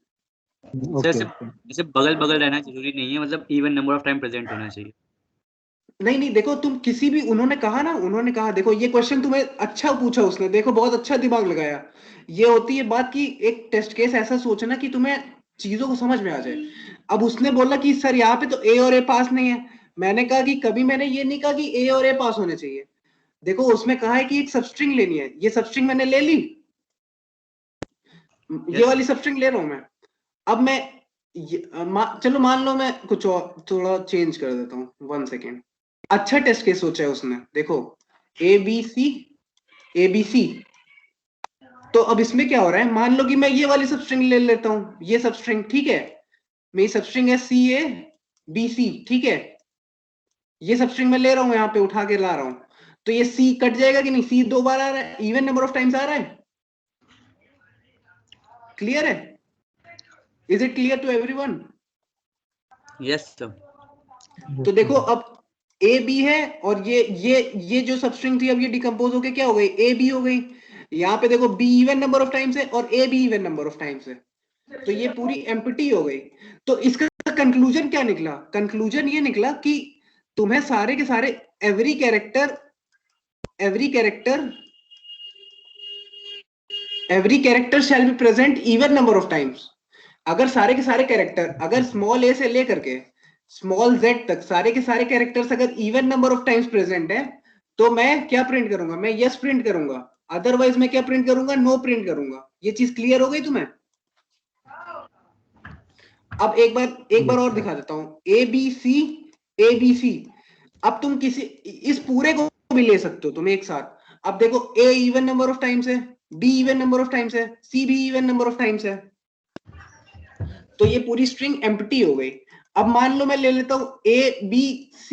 जैसे बगल बगल रहना जरूरी नहीं है, मतलब even number of time present होना चाहिए। नहीं नहीं, देखो तुम किसी भी, उन्होंने कहा ना, उन्होंने कहा, देखो ये क्वेश्चन तुम्हें अच्छा पूछा उसने, देखो बहुत अच्छा दिमाग लगाया। ये होती है बात कि एक टेस्ट केस ऐसा सोचना कि तुम्हें चीजों को समझ में आ जाए। अब उसने बोला कि सर यहाँ पे तो ए और ए पास नहीं है। मैंने कहा कि कभी मैंने ये नहीं कहा कि ए और ए पास होने चाहिए। देखो उसमें कहा है कि एक सबस्ट्रिंग लेनी है, ये सबस्ट्रिंग मैंने ले ली, ये वाली सबस्ट्रिंग ले रहा हूं मैं। अब मैं चलो मान लो मैं कुछ और थोड़ा चेंज कर देता हूँ, 1 सेकेंड। अच्छा टेस्ट केस सोचा है उसने, देखो ABC। तो अब इसमें क्या हो रहा है, मान लो कि मैं ये वाली सबस्ट्रिंग ले लेता हूँ, ये सबस्ट्रिंग, ठीक है, मेरी सबस्ट्रिंग है CABC, ठीक है, ये सबस्ट्रिंग मैं ले रहा हूँ, यहाँ पे उठा के ला रहा हूँ, तो ये C कट जाएगा कि नहीं? C 2 बार आ रहा है, इवन नंबर ऑफ टाइम्स आ रहा है। क्लियर है? Is it clear to everyone? Yes sir. तो देखो अब ए बी है, और ये जो सबस्ट्रिंग थी, अब ये डिकम्पोज होके क्या हो गई, ए बी हो गई। यहाँ पे देखो be even number of times है और A be even number of times है, तो ये पूरी एम्प्टी हो गई। तो इसका कंक्लूजन क्या निकला? कंक्लूजन ये निकला कि तुम्हें सारे के सारे every character shall be present even number of times. अगर सारे के सारे कैरेक्टर, अगर स्मॉल ए से लेकर के स्मॉल जेड तक सारे के सारे कैरेक्टर्स अगर even number of times present है, तो मैं क्या प्रिंट करूंगा? मैं यस प्रिंट करूंगा। अदरवाइज मैं क्या प्रिंट करूंगा? नो प्रिंट करूंगा। ये चीज क्लियर हो गई तुम्हें? अब एक बार और दिखा देता हूं, ABC। अब तुम किसी इस पूरे को भी ले सकते हो तुम एक साथ। अब देखो A even number of times है, B even number of times है, C भी इवन नंबर ऑफ टाइम्स है, तो ये पूरी स्ट्रिंग एम्प्टी हो गई। अब मान लो मैं ले लेता हूं ABC,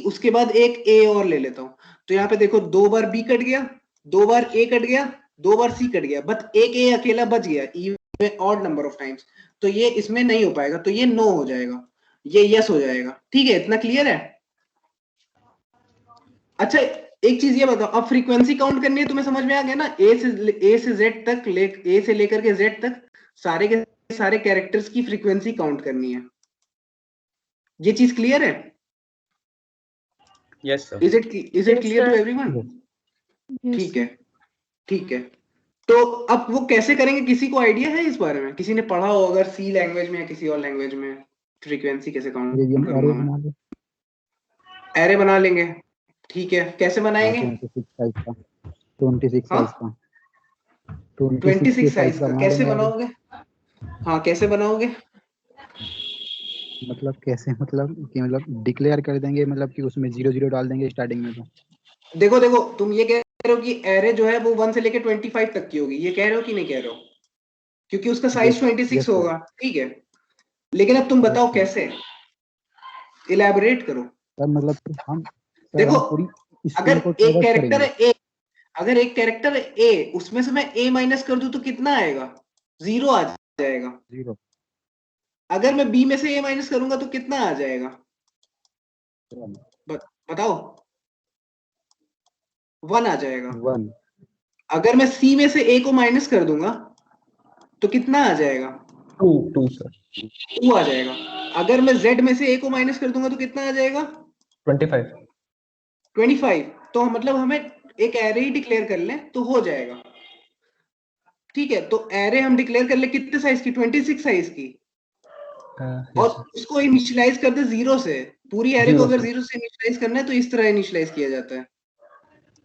उसके बाद एक A और ले लेता हूं, तो यहाँ पे देखो 2 बार B कट गया, 2 बार A कट गया, 2 बार C कट गया, बस एक A अकेला बच गया even odd number of times. तो ये इसमें नहीं हो पाएगा, तो ये नो हो जाएगा, ये यस हो जाएगा। ठीक है, इतना क्लियर है? अच्छा एक चीज ये बताओ, अब फ्रीक्वेंसी काउंट करनी है, तुम्हें समझ में आ गया ना? ए से जेड तक, ए से लेकर के जेड तक सारे के सारे कैरेक्टर्स की फ्रीक्वेंसी काउंट करनी है। ये चीज क्लियर है? Yes sir. Is it clear to everyone? ठीक है, ठीक है। तो अब वो कैसे करेंगे, किसी को आइडिया है इस बारे में? किसी ने पढ़ा हो अगर सी लैंग्वेज में या किसी और लैंग्वेज में, फ्रीक्वेंसी कैसे काउंट करूंगा मैं? एरे बना लेंगे, ठीक है। कैसे बनाएंगे? 26 साइज का कैसे बनाओगे? हाँ कैसे बनाओगे? मतलब कैसे, मतलब कि मतलब डिक्लेयर कर देंगे, मतलब कि उसमें 0 0 डाल देंगे स्टार्टिंग में। तो देखो तुम ये कह रहे हो कि एरे जो है वो 1 से लेके 25 तक की होगी, ये कह रहे हो कि नहीं कह रहे हो? क्योंकि उसका साइज 26 होगा, ठीक है। लेकिन अब तुम बताओ कैसे, इलैबोरेट करो। मतलब हम देखो अगर एक कैरेक्टर है ए, अगर एक कैरेक्टर है ए, उसमें से मैं ए माइनस कर दूं तो कितना आएगा? 0 आ जाएगा। 0। अगर मैं बी में से ए माइनस करूंगा तो कितना आ जाएगा? बताओ। 1 आ जाएगा। 1 अगर मैं सी में से ए को माइनस कर दूंगा तो कितना आ जाएगा? 2 सर। 2 आ जाएगा। अगर मैं जेड में से ए को माइनस कर दूंगा तो कितना आ जाएगा? 25। 25। तो मतलब हमें एक एरे ही डिक्लेयर कर लें तो हो जाएगा। ठीक है, तो एरे हम डिक्लेयर कर ले कितने साइज की? 26 साइज की। और उसको इनिशियलाइज करते 0 से। पूरी एरे को अगर 0 से इनिशियलाइज करना है तो इस तरह इनिशियलाइज किया जाता है।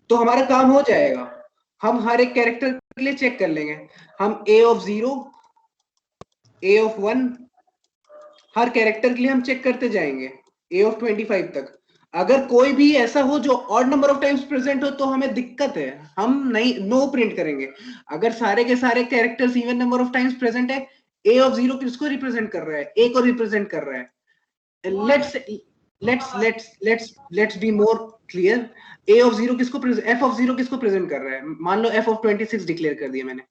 तो हमारा काम हो जाएगा। हम हर एक कैरेक्टर के लिए चेक कर लेंगे। हम a of 0, a of 1 her character के लिए हम चेक करते जाएंगे a of 25 तक। अगर कोई भी ऐसा हो जो odd number of times present हो तो हमें दिक्कत है, हम नहीं नो प्रिंट करेंगे। अगर सारे के सारे characters even number of times present है, a of 0 किसको रिप्रेजेंट कर रहा है? a को रिप्रेजेंट कर रहा है। let's be more clear. a of 0 किसको f of 0 किसको प्रेजेंट कर रहा है? मान लो f of 26 डिक्लेयर कर दिया मैंने।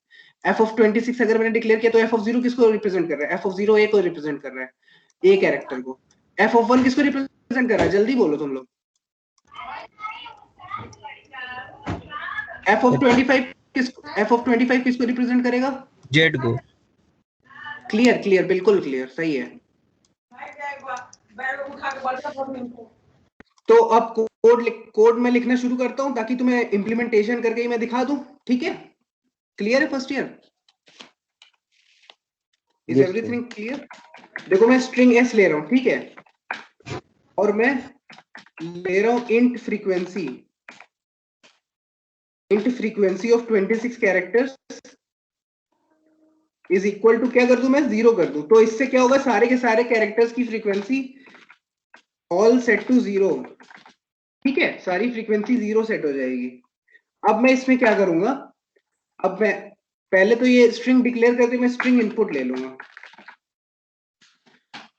f of 26 अगर मैंने डिक्लेयर किया तो f of 0 किसको रिप्रेजेंट कर रहा है? f of 0 a को रिप्रेजेंट कर रहा है, a कैरेक्टर को। f of 1 किसको रिप्रेजेंट कर रहा है? जल्दी बोलो तुम लोग। f of 25 किसको रिप्रेजेंट करेगा? जेड को। क्लियर, बिल्कुल क्लियर, सही है। तो अब कोड में लिखना शुरू करता हूं ताकि तुम्हें इंप्लीमेंटेशन करके ही मैं दिखा दूं। ठीक है, क्लियर है first year? Is everything clear? देखो मैं स्ट्रिंग एस ले रहा हूं, ठीक है, और मैं ले रहा हूं int frequency of 26 characters is equal to, क्या कर दूं मैं? 0 कर दूं। तो इससे क्या होगा? सारे के सारे कैरेक्टर्स की फ्रीक्वेंसी ऑल सेट टू 0। ठीक है, सारी फ्रीक्वेंसी 0 सेट हो जाएगी। अब मैं इसमें क्या करूंगा? अब मैं पहले तो ये स्ट्रिंग डिक्लेयर करके मैं स्ट्रिंग इनपुट ले लूंगा,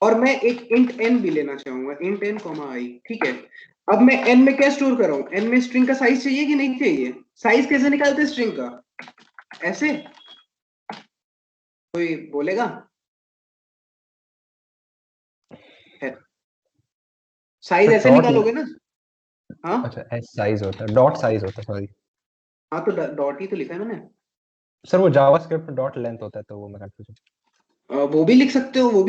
और मैं एक इंट n भी लेना चाहूंगा, इंट n, i। ठीक है, अब मैं n में क्या स्टोर कर रहा हूं? n में स्ट्रिंग का साइज चाहिए कि नहीं चाहिए? साइज कैसे निकालते हैं स्ट्रिंग का? ऐसे? कोई बोलेगा? साइज ऐसे निकालोगे ना? हाँ अच्छा, एस साइज होता है, डॉट साइज होता है, सॉरी। हाँ, तो डॉट ही तो लिखा है मैंने सर वो जावास्क्रिप्ट डॉट लेंथ होता है, तो वो मैं कंफ्यूज हूं। वो भी लिख सकते हो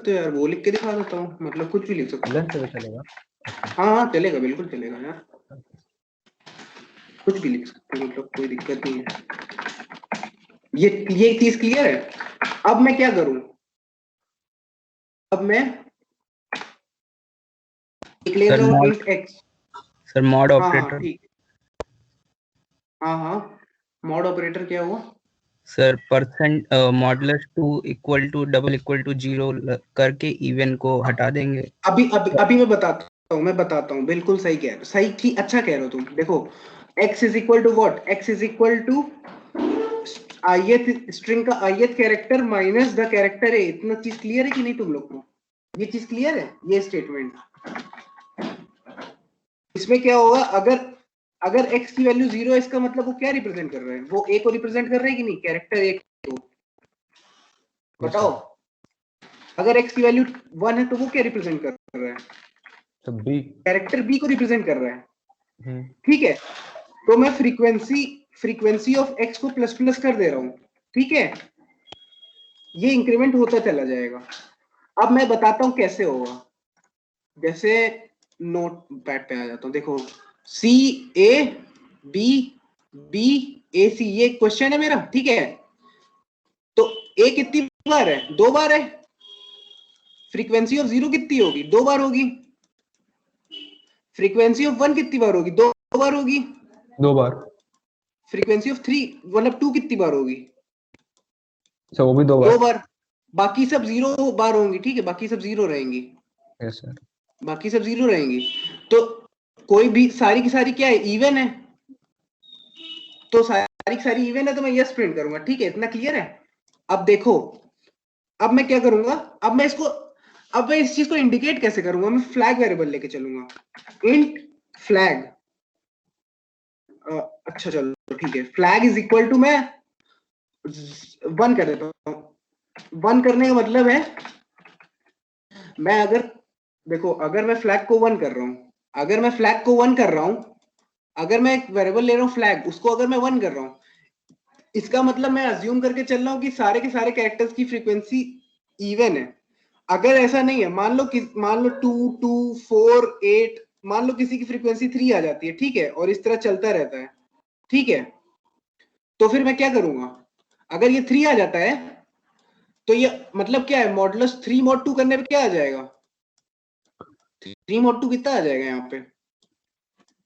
यार, वो लिख के दिखा देता हूँ, मतलब कुछ भी लिख सकते हो। लेंथ से भी चलेगा? हाँ चलेगा, बिल्कुल चलेगा यार, कुछ भी लिख सकते हो, मतलब कोई दिक्कत नहीं है। ये चीज क्लियर है? अब मैं क्या करूं? अब मैं ले रहा हूं इंट x। सर मॉड हाँ ऑपरेटर। ठीक, हाँ मॉड ऑपरेटर क्या हुआ? Sir percent modulus 2 equal to double equal to 0 करके इवन को हटा देंगे। अभी मैं बताता हूँ, बिल्कुल सही कह रहे हो, सही, ठीक, अच्छा कह रहे हो तुम। देखो x is equal to what? x is equal to ith string का ith character minus the character a। इतना चीज क्लियर है कि नहीं तुम लोग को? ये चीज क्लियर है? ये स्टेटमेंट, इसमें क्या होगा? अगर x की वैल्यू 0 है, इसका मतलब वो क्या रिप्रेजेंट कर रहा है? वो a को रिप्रेजेंट कर रहा है कि नहीं? कैरेक्टर a को बताओ। अगर x की वैल्यू 1 है तो वो क्या रिप्रेजेंट कर रहा है? तो b, कैरेक्टर b को रिप्रेजेंट कर रहा है। हम्म, ठीक है, तो मैं फ्रीक्वेंसी ऑफ x को प्लस प्लस कर दे रहा हूं। ठीक है, ये इंक्रीमेंट होता चला जाएगा। अब मैं बताता हूं कैसे होगा। जैसे नोट पैड पे आ जाता हूं, देखो C A B B A C, ये क्वेश्चन है मेरा। ठीक है, तो A कितनी बार है? 2 बार है। फ्रीक्वेंसी ऑफ 0 कितनी होगी? 2 बार होगी। फ्रीक्वेंसी ऑफ 1 कितनी बार होगी? 2 बार होगी। 2 बार। फ्रीक्वेंसी ऑफ 3 मतलब 2 कितनी बार होगी? सर वो भी 2 2 बार। बार। बाकी सब 0 बार होंगी। ठीक है, बाकी सब 0 रहेंगी। Yes sir. बाकी सब 0 रहेंगी। तो कोई भी सारी की सारी क्या है? इवन है। तो सारी की सारी इवन है तो मैं यस प्रिंट करूंगा। ठीक है, इतना क्लियर है? अब देखो, अब मैं क्या करूंगा? अब मैं इस चीज को इंडिकेट कैसे करूंगा? मैं फ्लैग वेरिएबल लेके चलूंगा, इंट फ्लैग। अच्छा चलो ठीक है, फ्लैग इज इक्वल टू, मैं 1 कर देता हूँ। 1 करने का मतलब है मैं अगर देखो, अगर मैं फ्लैग को 1 कर रहा हूँ, अगर मैं फ्लैग को 1 कर रहा हूँ, अगर मैं एक वेरिएबल ले रहा हूँ फ्लैग, उसको अगर मैं 1 कर रहा हूँ, इसका मतलब मैं अज्यूम करके चल रहा हूँ कि सारे के सारे कैरेक्टर्स की फ्रीक्वेंसी इवन है। अगर ऐसा नहीं है, मान लो 2, 2, 4, 8, मान लो किसी की फ्रीक्वेंसी 3 आ जाती है, ठीक है, और इस तरह चलता रहता है, ठीक है, तो फिर मैं क्या करूंगा? अगर ये 3 आ जाता है तो ये मतलब क्या है, मॉडुलस 3 mod 2 करने पे क्या आ जाएगा? 3 mod 2 कितना आ जाएगा यहाँ पे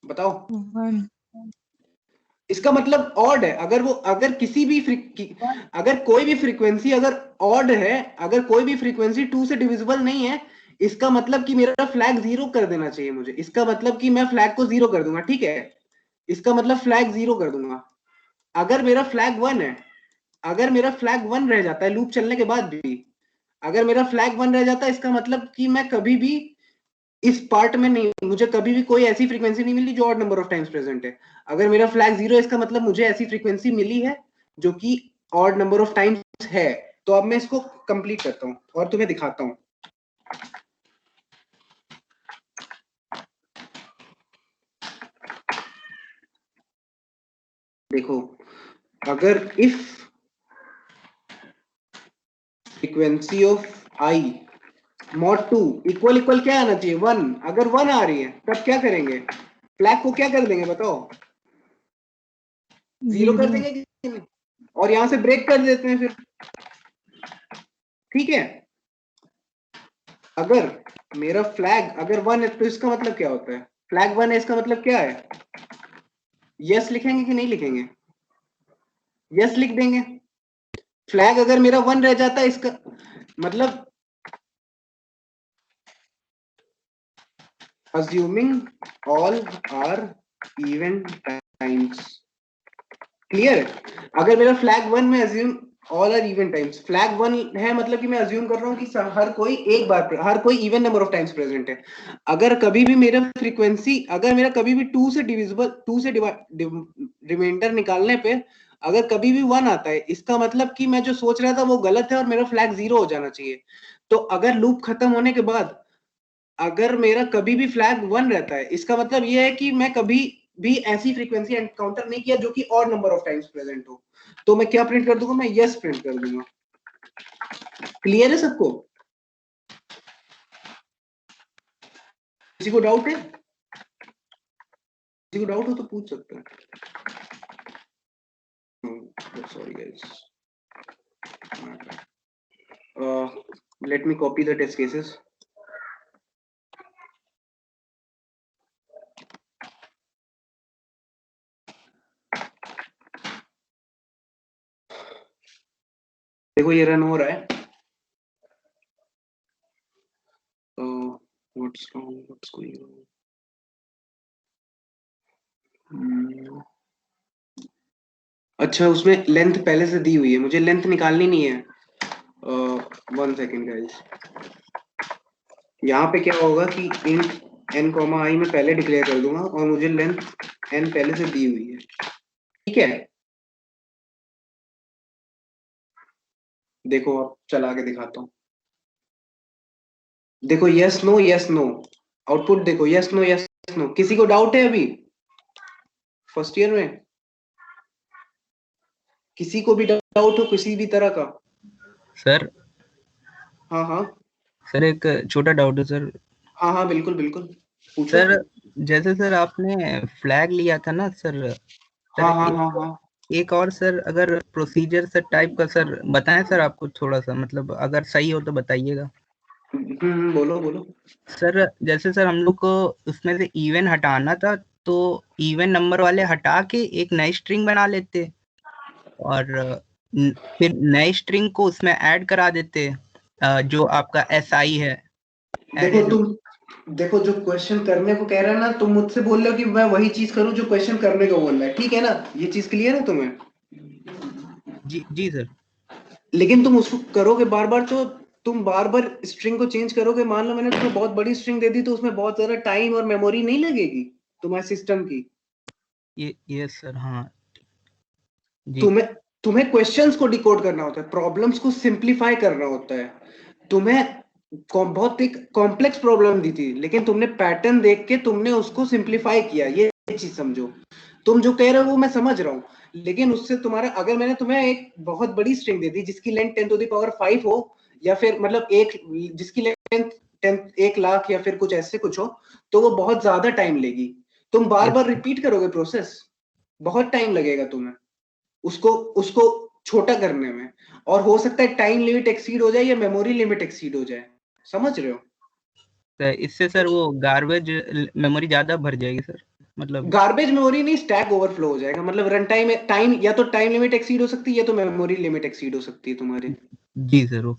बताओ? 1। इसका मतलब ऑड है। अगर किसी भी अगर कोई भी फ्रीक्वेंसी अगर ऑड है, अगर कोई भी फ्रीक्वेंसी 2 से डिविजिबल नहीं है, इसका मतलब कि मेरा फ्लैग 0 कर देना चाहिए मुझे। इसका मतलब कि मैं फ्लैग को 0 कर दूंगा, ठीक है, इसका मतलब फ्लैग 0 कर दूंगा। अगर मेरा फ्लैग 1 है, अगर मेरा फ्लैग 1 रह जाता है लूप चलने के बाद भी, अगर मेरा फ्लैग 1 रह जाता है, इसका मतलब कि मैं कभी भी इस पार्ट में नहीं, मुझे कभी भी कोई ऐसी फ्रीक्वेंसी नहीं मिली जो odd number of times present है। अगर मेरा फ्लैग 0 है, इसका मतलब मुझे ऐसी फ्रीक्वेंसी मिली है जो कि ऑड नंबर ऑफ टाइम्स है। तो अब मैं इसको कंप्लीट करता हूं और तुम्हें दिखाता हूं। देखो, अगर if frequency of I mod 2 equal क्या आना चाहिए? 1। अगर 1 आ रही है तब क्या करेंगे? फ्लैग को क्या कर देंगे बताओ? 0 कर देंगे कि नहीं? और यहां से ब्रेक कर देते हैं फिर, ठीक है। अगर मेरा फ्लैग अगर 1 है तो इसका मतलब क्या होता है? फ्लैग 1 है, इसका मतलब क्या है? यस लिखेंगे कि नहीं लिखेंगे? यस लिख देंगे। फ्लैग अगर मेरा 1 रह जाता है, इसका मतलब assuming all are even times, clear? अगर मेरा फ्लैग 1 में assume all are even times, flag 1 है मतलब कि मैं assume कर रहा हूं कि हर कोई एक बार, हर कोई even number of times present है। अगर कभी भी मेरा फ्रीक्वेंसी, अगर मेरा कभी भी 2 से डिविजिबल, 2 से रिमाइंडर निकालने पे अगर कभी भी 1 आता है, इसका मतलब कि मैं जो सोच रहा था वो गलत है और मेरा फ्लैग 0 हो जाना चाहिए। तो अगर लूप खत्म होने के बाद अगर मेरा कभी भी फ्लैग 1 रहता है, इसका मतलब यह है कि मैं कभी भी ऐसी फ्रीक्वेंसी एनकाउंटर नहीं किया जो कि odd number of times present हो। तो मैं क्या प्रिंट कर दूंगा? मैं यस प्रिंट कर दूंगा। क्लियर है सबको? किसी को डाउट है? किसी को डाउट हो तो पूछ सकते हैं। Sorry guys, let me copy the test cases. देखो ये रन हो रहा है। What's going on? अच्छा, उसमें लेंथ पहले से दी हुई है, मुझे लेंथ निकालनी नहीं है। 1 सेकेंड गाइस, यहाँ पे क्या होगा कि इंट n, i में पहले डिक्लेयर कर दूंगा और मुझे लेंथ n पहले से दी हुई है, ठीक है। देखो अब चला के दिखाता हूँ। देखो यस नो आउटपुट देखो, यस नो। किसी को डाउट है अभी फर्स्ट ईयर में? किसी को भी डाउट हो किसी भी तरह का? सर हाँ सर एक छोटा डाउट है सर। हाँ बिल्कुल पूछो। सर जैसे सर आपने फ्लैग लिया था ना सर, हाँ एक और सर अगर प्रोसीजर सर टाइप का सर बताएं सर, आपको थोड़ा सा मतलब अगर सही हो तो बताइएगा। बोलो। सर जैसे सर हम लोग को उसमें से इवन हटाना था, तो इवन नंबर वाले हटा के एक नई स्ट्रिंग बना लेते और फिर नई स्ट्रिंग को उसमें ऐड करा देते, जो आपका SI है। देखो जो क्वेश्चन करने को कह रहा है ना, तुम मुझसे बोल रहे हो कि मैं वही चीज करूं जो क्वेश्चन करने को बोल रहा है, ठीक है ना? ये चीज क्लियर है तुम्हें? जी सर। लेकिन तुम उसको करोगे बार बार तो तुम बार बार स्ट्रिंग को चेंज करोगे। मान लो मैंने तुम्हें बहुत बड़ी स्ट्रिंग दे दी तो उसमें बहुत ज्यादा टाइम और मेमोरी नहीं लगेगी तुम्हारे सिस्टम की? ये सर हाँ जी। तुम्हें क्वेश्चंस को डिकोड करना होता है, प्रॉब्लम्स को सिंप्लीफाई करना होता है। तुम्हें बहुत एक कॉम्प्लेक्स प्रॉब्लम दी थी, लेकिन तुमने पैटर्न देख के तुमने उसको सिंप्लीफाई किया, ये चीज समझो। तुम जो कह रहे हो वो मैं समझ रहा हूँ, लेकिन उससे तुम्हारा, अगर मैंने तुम्हें एक बहुत बड़ी स्ट्रिंग दे दी जिसकी लेंथ 10⁵ हो, या फिर मतलब जिसकी लेंथ 1,00,000 या फिर कुछ ऐसे कुछ हो, तो वो बहुत ज्यादा टाइम लेगी। तुम बार बार रिपीट करोगे प्रोसेस, बहुत टाइम लगेगा तुम्हें उसको उसको छोटा करने में, और हो सकता है टाइम लिमिट एक्सीड हो जाए या मेमोरी लिमिट एक्सीड हो जाए, समझ रहे हो? तो इससे सर वो गार्बेज मेमोरी ज्यादा भर जाएगी सर, मतलब गार्बेज मेमोरी नहीं, स्टैक ओवरफ्लो हो जाएगा। मतलब रन टाइम टाइम या तो टाइम लिमिट एक्सीड हो सकती है या तो मेमोरी लिमिट एक्सीड हो सकती है तुम्हारी। जी सर, वो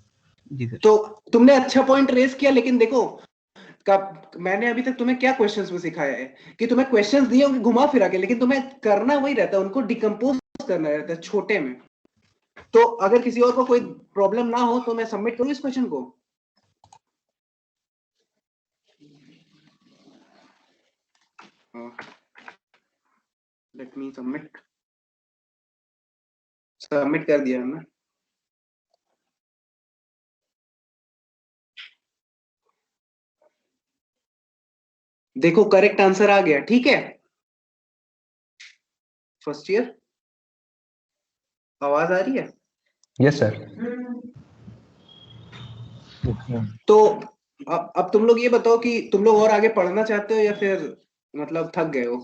जी सर। तो तुमने अच्छा पॉइंट रेस किया, लेकिन देखो मैंने अभी तक तुम्हें क्या क्वेश्चंस में सिखाया है कि तुम्हें क्वेश्चंस दिए होंगे घुमा फिरा के, लेकिन तुम्हें करना वही रहता है, उनको डिकम्पोज करना रहता है छोटे में। तो अगर किसी और को कोई प्रॉब्लम ना हो तो मैं सबमिट करूं इस क्वेश्चन को? लेट मी सबमिट कर दिया हमने। देखो करेक्ट आंसर आ गया, ठीक है। फर्स्ट ईयर आवाज आ रही है? Yes sir. तो अब तुम लोग ये बताओ कि तुम लोग और आगे पढ़ना चाहते हो या फिर मतलब थक गए हो?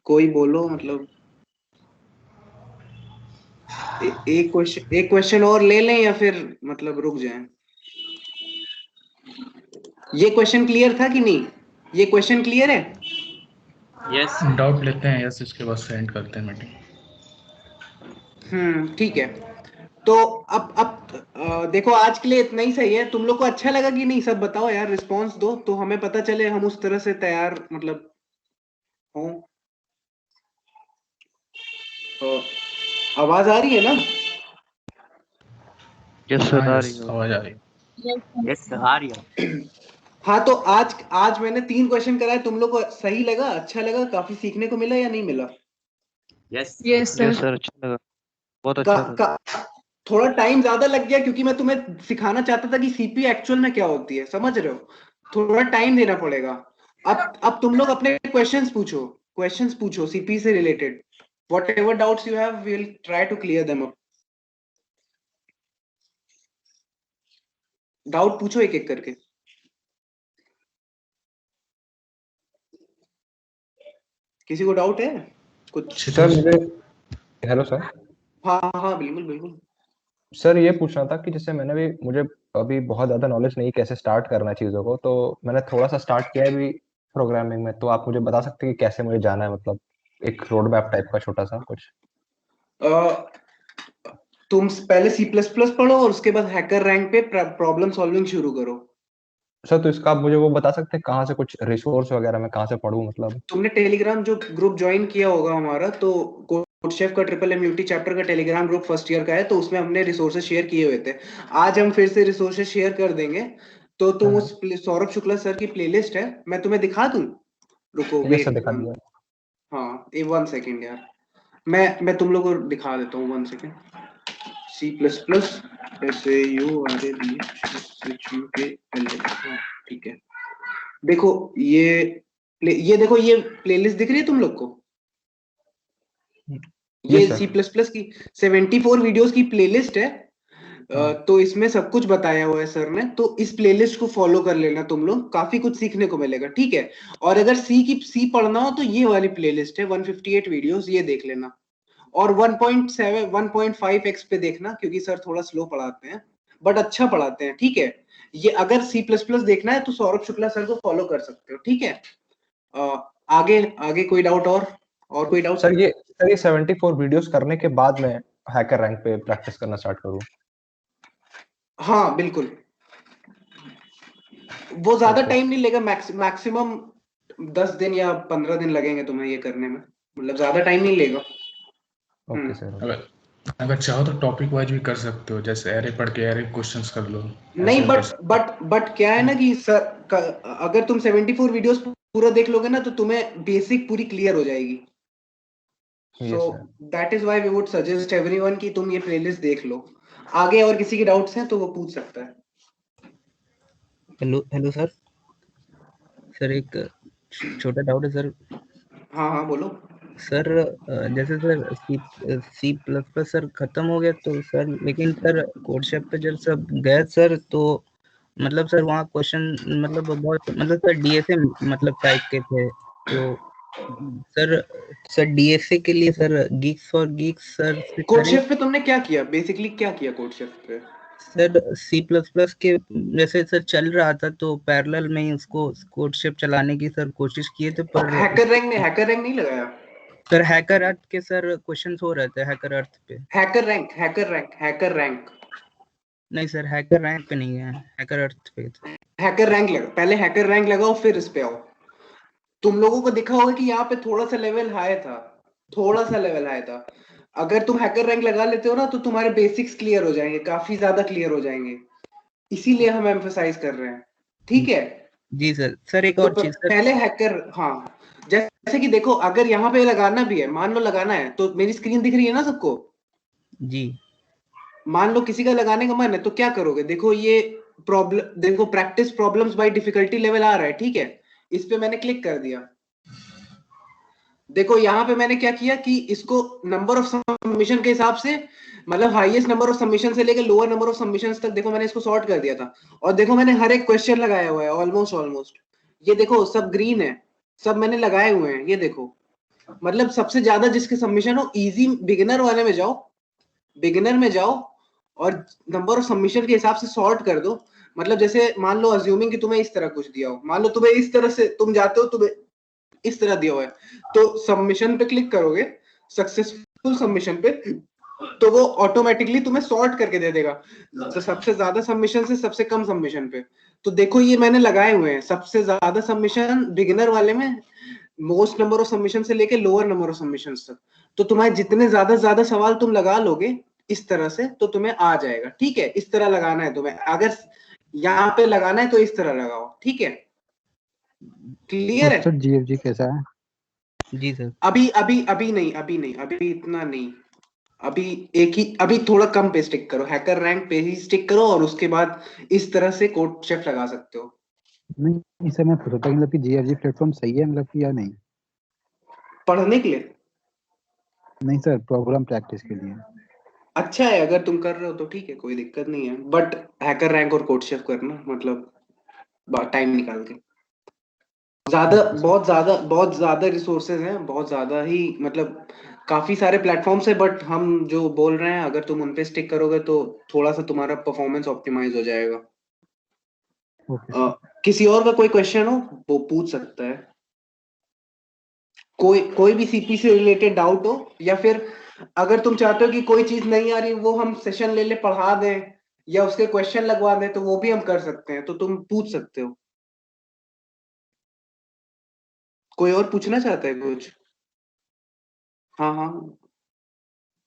कोई बोलो, मतलब एक क्वेश्चन और ले लें या फिर मतलब रुक जाएं? ये क्वेश्चन क्लियर था कि नहीं? ये क्वेश्चन क्लियर है? यस डाउट लेते हैं, यस, इसके बाद सेंड करते हैं मीटिंग। ठीक है। तो अब देखो आज के लिए इतना ही सही है। तुम लोग को अच्छा लगा कि नहीं, सब बताओ यार, रिस्पांस दो तो हमें पता चले, हम उस तरह से तैयार मतलब हो। तो आवाज आ रही है ना? यस सर, आ रही है। आवाज आ रही है। यस आ रही है। हाँ, तो आज मैंने 3 क्वेश्चन कराए, तुम लोग को सही लगा, अच्छा लगा, काफी सीखने को मिला या नहीं मिला? Yes yes yes sir. Sir, अच्छा लगा, बहुत का, अच्छा था। का, थोड़ा टाइम ज्यादा लग गया क्योंकि मैं तुम्हें सिखाना चाहता था कि सीपीयू एक्चुअल में क्या होती है, समझ रहे हो? थोड़ा टाइम देना पड़ेगा। अब तुम लोग अपने क्वेश्चंस पूछो सीपीयू से related. whatever doubts you have, we'll try to clear them up. Doubt पूछो एक एक करके। किसी को डाउट है कुछ? सर मुझे, हेलो सर। हाँ हाँ, बिल्कुल बिल्कुल। सर ये पूछना था कि जैसे मुझे अभी बहुत ज्यादा नॉलेज नहीं कैसे स्टार्ट करना है चीजों को, तो मैंने थोड़ा सा स्टार्ट किया है अभी प्रोग्रामिंग में, तो आप मुझे बता सकते हैं कि कैसे मुझे जाना है, मतलब एक रोड मैप टाइप का छोटा सा कुछ। तुम पहले C++ पढ़ो और उसके बाद हैकर रैंक पे प्रॉब्लम सॉल्विंग शुरू करो। सर तो इसका आप मुझे वो बता सकते हैं कहाँ से कुछ रिसोर्स वगैरह मैं कहाँ से पढूं, मतलब? तुमने टेलीग्राम जो ग्रुप ज्वाइन किया होगा हमारा, तो कोडशेफ का MMUT चैप्टर का टेलीग्राम ग्रुप फर्स्ट ईयर का है, तो उसमें हमने रिसोर्सेज शेयर किए हुए थे। आज हम फिर से रिसोर्सेज शेयर कर देंगे। तो तुम उस सौरभ शुक्ला सर की प्लेलिस्ट है, मैं तुम्हें दिखा दूं? रुको, ये सर वेट। दिखा दिया। हाँ, 1 सेकेंड यार, मैं तुम लोग को दिखा देता हूँ, 1 सेकेंड। C++ SAURABHUK, ठीक है। देखो ये देखो, ये प्लेलिस्ट दिख रही है तुम लोग को? ये C++ की 74 वीडियोस की प्लेलिस्ट है। तो इसमें सब कुछ बताया हुआ है सर ने, तो इस प्लेलिस्ट को फॉलो कर लेना तुम लोग, काफी कुछ सीखने को मिलेगा, ठीक है। और अगर सी पढ़ना हो तो ये वाली प्लेलिस्ट है 158 वीडियोस, ये देख लेना। और 1.7 1.5x पे देखना, क्योंकि सर थोड़ा स्लो पढ़ाते हैं बट अच्छा पढ़ाते हैं, ठीक है। ये अगर C++ देखना है तो सौरभ शुक्ला सर को फॉलो कर सकते हो, ठीक है। आगे आगे कोई डाउट और कोई डाउट? सर ये 74 वीडियोस करने के बाद मैं हैकर रैंक पे प्रैक्टिस करना स्टार्ट करूं? हाँ बिल्कुल, वो ज्यादा टाइम नहीं लेगा, मैक्सिमम 10 दिन या 15 दिन लगेंगे तुम्हें ये करने में, मतलब ज्यादा टाइम नहीं लेगा। Okay sir. अगर चाहो तो टॉपिक वाइज भी कर सकते हो, जैसे एरे पढ़ के एरे क्वेश्चंस कर लो। नहीं, बट क्या है ना कि सर अगर तुम 74 वीडियोस पूरा देख लोगे ना तो तुम्हें बेसिक पूरी क्लियर हो जाएगी, so that is why we would suggest everyone कि तुम ये प्लेलिस्ट देख लो। आगे और किसी के डाउट्स हैं तो वो पूछ सकता है। Hello sir. सर एक छोटा डाउट है सर। हाँ हाँ बोलो। सर जैसे sir C plus plus sir खत्म हो गया तो सर, लेकिन सर कोड शेफ पे जब सब गए सर तो मतलब सर वहाँ क्वेश्चन मतलब बहुत मतलब सर डीएसए मतलब टाइप के थे। तो सर डीएसए के लिए sir Geeks for Geeks sir से कोड करें। शेफ पे तुमने क्या किया, बेसिकली क्या किया कोड शेफ पे? सर सी प्लस प्लस के जैसे सर चल रहा था तो पैरेलल में ही उसको कोड शेफ चलाने की सर कोशिश किए थे, पर हैकर रैंक नहीं लगाया? सर हैकर अर्थ के सर क्वेश्चंस हो रहे थे हैकर अर्थ पे। हैकर रैंक नहीं सर हैकर रैंक पे नहीं है, हैकर अर्थ पे। हैकर रैंक लगा, पहले हैकर रैंक लगाओ फिर इस पे आओ। तुम लोगों को दिखा होगा कि यहाँ पे थोड़ा सा लेवल हाई था। अगर तुम हैकर रैंक लगा लेते हो ना तो तुम्हारे बेसिक्स क्लियर हो जाएंगे, काफी ज्यादा क्लियर हो जाएंगे। इसीलिए हम एम्फसाइज कर रहे हैं, ठीक है? जी सर एक और चीज सर। पहले हैकर, हाँ जैसे कि देखो अगर यहाँ पे लगाना भी है, मान लो लगाना है तो मेरी स्क्रीन दिख रही है ना सबको? जी। मान लो किसी का लगाने का मन है तो क्या करोगे? देखो ये प्रॉब्लम, देखो practice problems by difficulty level आ रहा है, ठीक है? इस पे मैंने क्लिक कर दिया। देखो यहाँ पे मैंने क्या किया कि इसको नंबर ऑफ सबमिशन के हिसाब से, मतलब हाईएस्ट नंबर ऑफ सबमिशन से लेकर लोअर नंबर ऑफ सबमिशन तक देखो मैंने इसको सॉर्ट कर दिया था। और देखो मैंने हर एक क्वेश्चन लगाया हुआ है ऑलमोस्ट। ये देखो सब ग्रीन है, सब मैंने लगाए हुए हैं, ये देखो। मतलब सबसे ज्यादा जिसके सबमिशन हो, इजी बिगिनर वाले में जाओ, बिगिनर में जाओ और नंबर ऑफ सबमिशन के हिसाब से सॉर्ट कर दो। मतलब जैसे मान लो अज्यूमिंग कि तुम्हें इस तरह कुछ दिया हो, मान लो तुम्हें इस तरह से तुम जाते हो, तुम्हें इस तरह दिया हुआ है तो सबमिशन पे क्लिक करोगे, सक्सेसफुल सबमिशन पे, तो वो ऑटोमेटिकली तुम्हें सॉर्ट करके दे देगा तो सबसे ज्यादा सबमिशन से सबसे कम सबमिशन पे। तो देखो ये मैंने लगाए हुए हैं, सबसे ज्यादा सबमिशन बिगिनर वाले में, मोस्ट नंबर ऑफ सबमिशन से लेके लोअर नंबर ऑफ सबमिशन तक। तो तुम्हारे जितने ज्यादा सवाल तुम लगा लोगे इस तरह से तो तुम्हें आ जाएगा, ठीक है? इस तरह लगाना है तुम्हें, अगर यहाँ पे लगाना है तो इस तरह लगाओ, ठीक है? क्लियर है? सर जीएफजी कैसा है? जी सर। अभी नहीं, अभी इतना नहीं। अभी थोड़ा कम पे स्टिक करो, हैकर रैंक पे ही स्टिक करो और उसके बाद इस तरह से कोड शेफ लगा सकते हो। नहीं सर मैं पूछ रहा था मतलब कि जीएफजी प्लेटफॉर्म सही है मतलब कि या नहीं? पढ़ने के लिए? नहीं सर प्रोग्राम प्रैक्टिस के लिए। अच्छा है, अगर तुम कर रहे हो तो ठीक है, कोई दिक्कत नहीं है। बट हैकर रैंक और कोड शेफ करना मतलब टाइम निकाल के। बहुत ज्यादा रिसोर्सेज हैं, बहुत ज्यादा ही, मतलब काफी सारे प्लेटफॉर्म्स है। बट हम जो बोल रहे हैं अगर तुम उन पे स्टिक करोगे तो थोड़ा सा तुम्हारा परफॉर्मेंस ऑप्टिमाइज हो जाएगा। किसी और का कोई क्वेश्चन हो वो पूछ सकता है। कोई भी सीपी से रिलेटेड डाउट हो, या फिर अगर तुम चाहते हो कि कोई चीज नहीं आ रही वो हम सेशन ले पढ़ा दें या उसके क्वेश्चन लगवा दें तो वो भी हम कर सकते हैं, तो तुम पूछ सकते हो। कोई और पूछना चाहता है कुछ? हाँ हाँ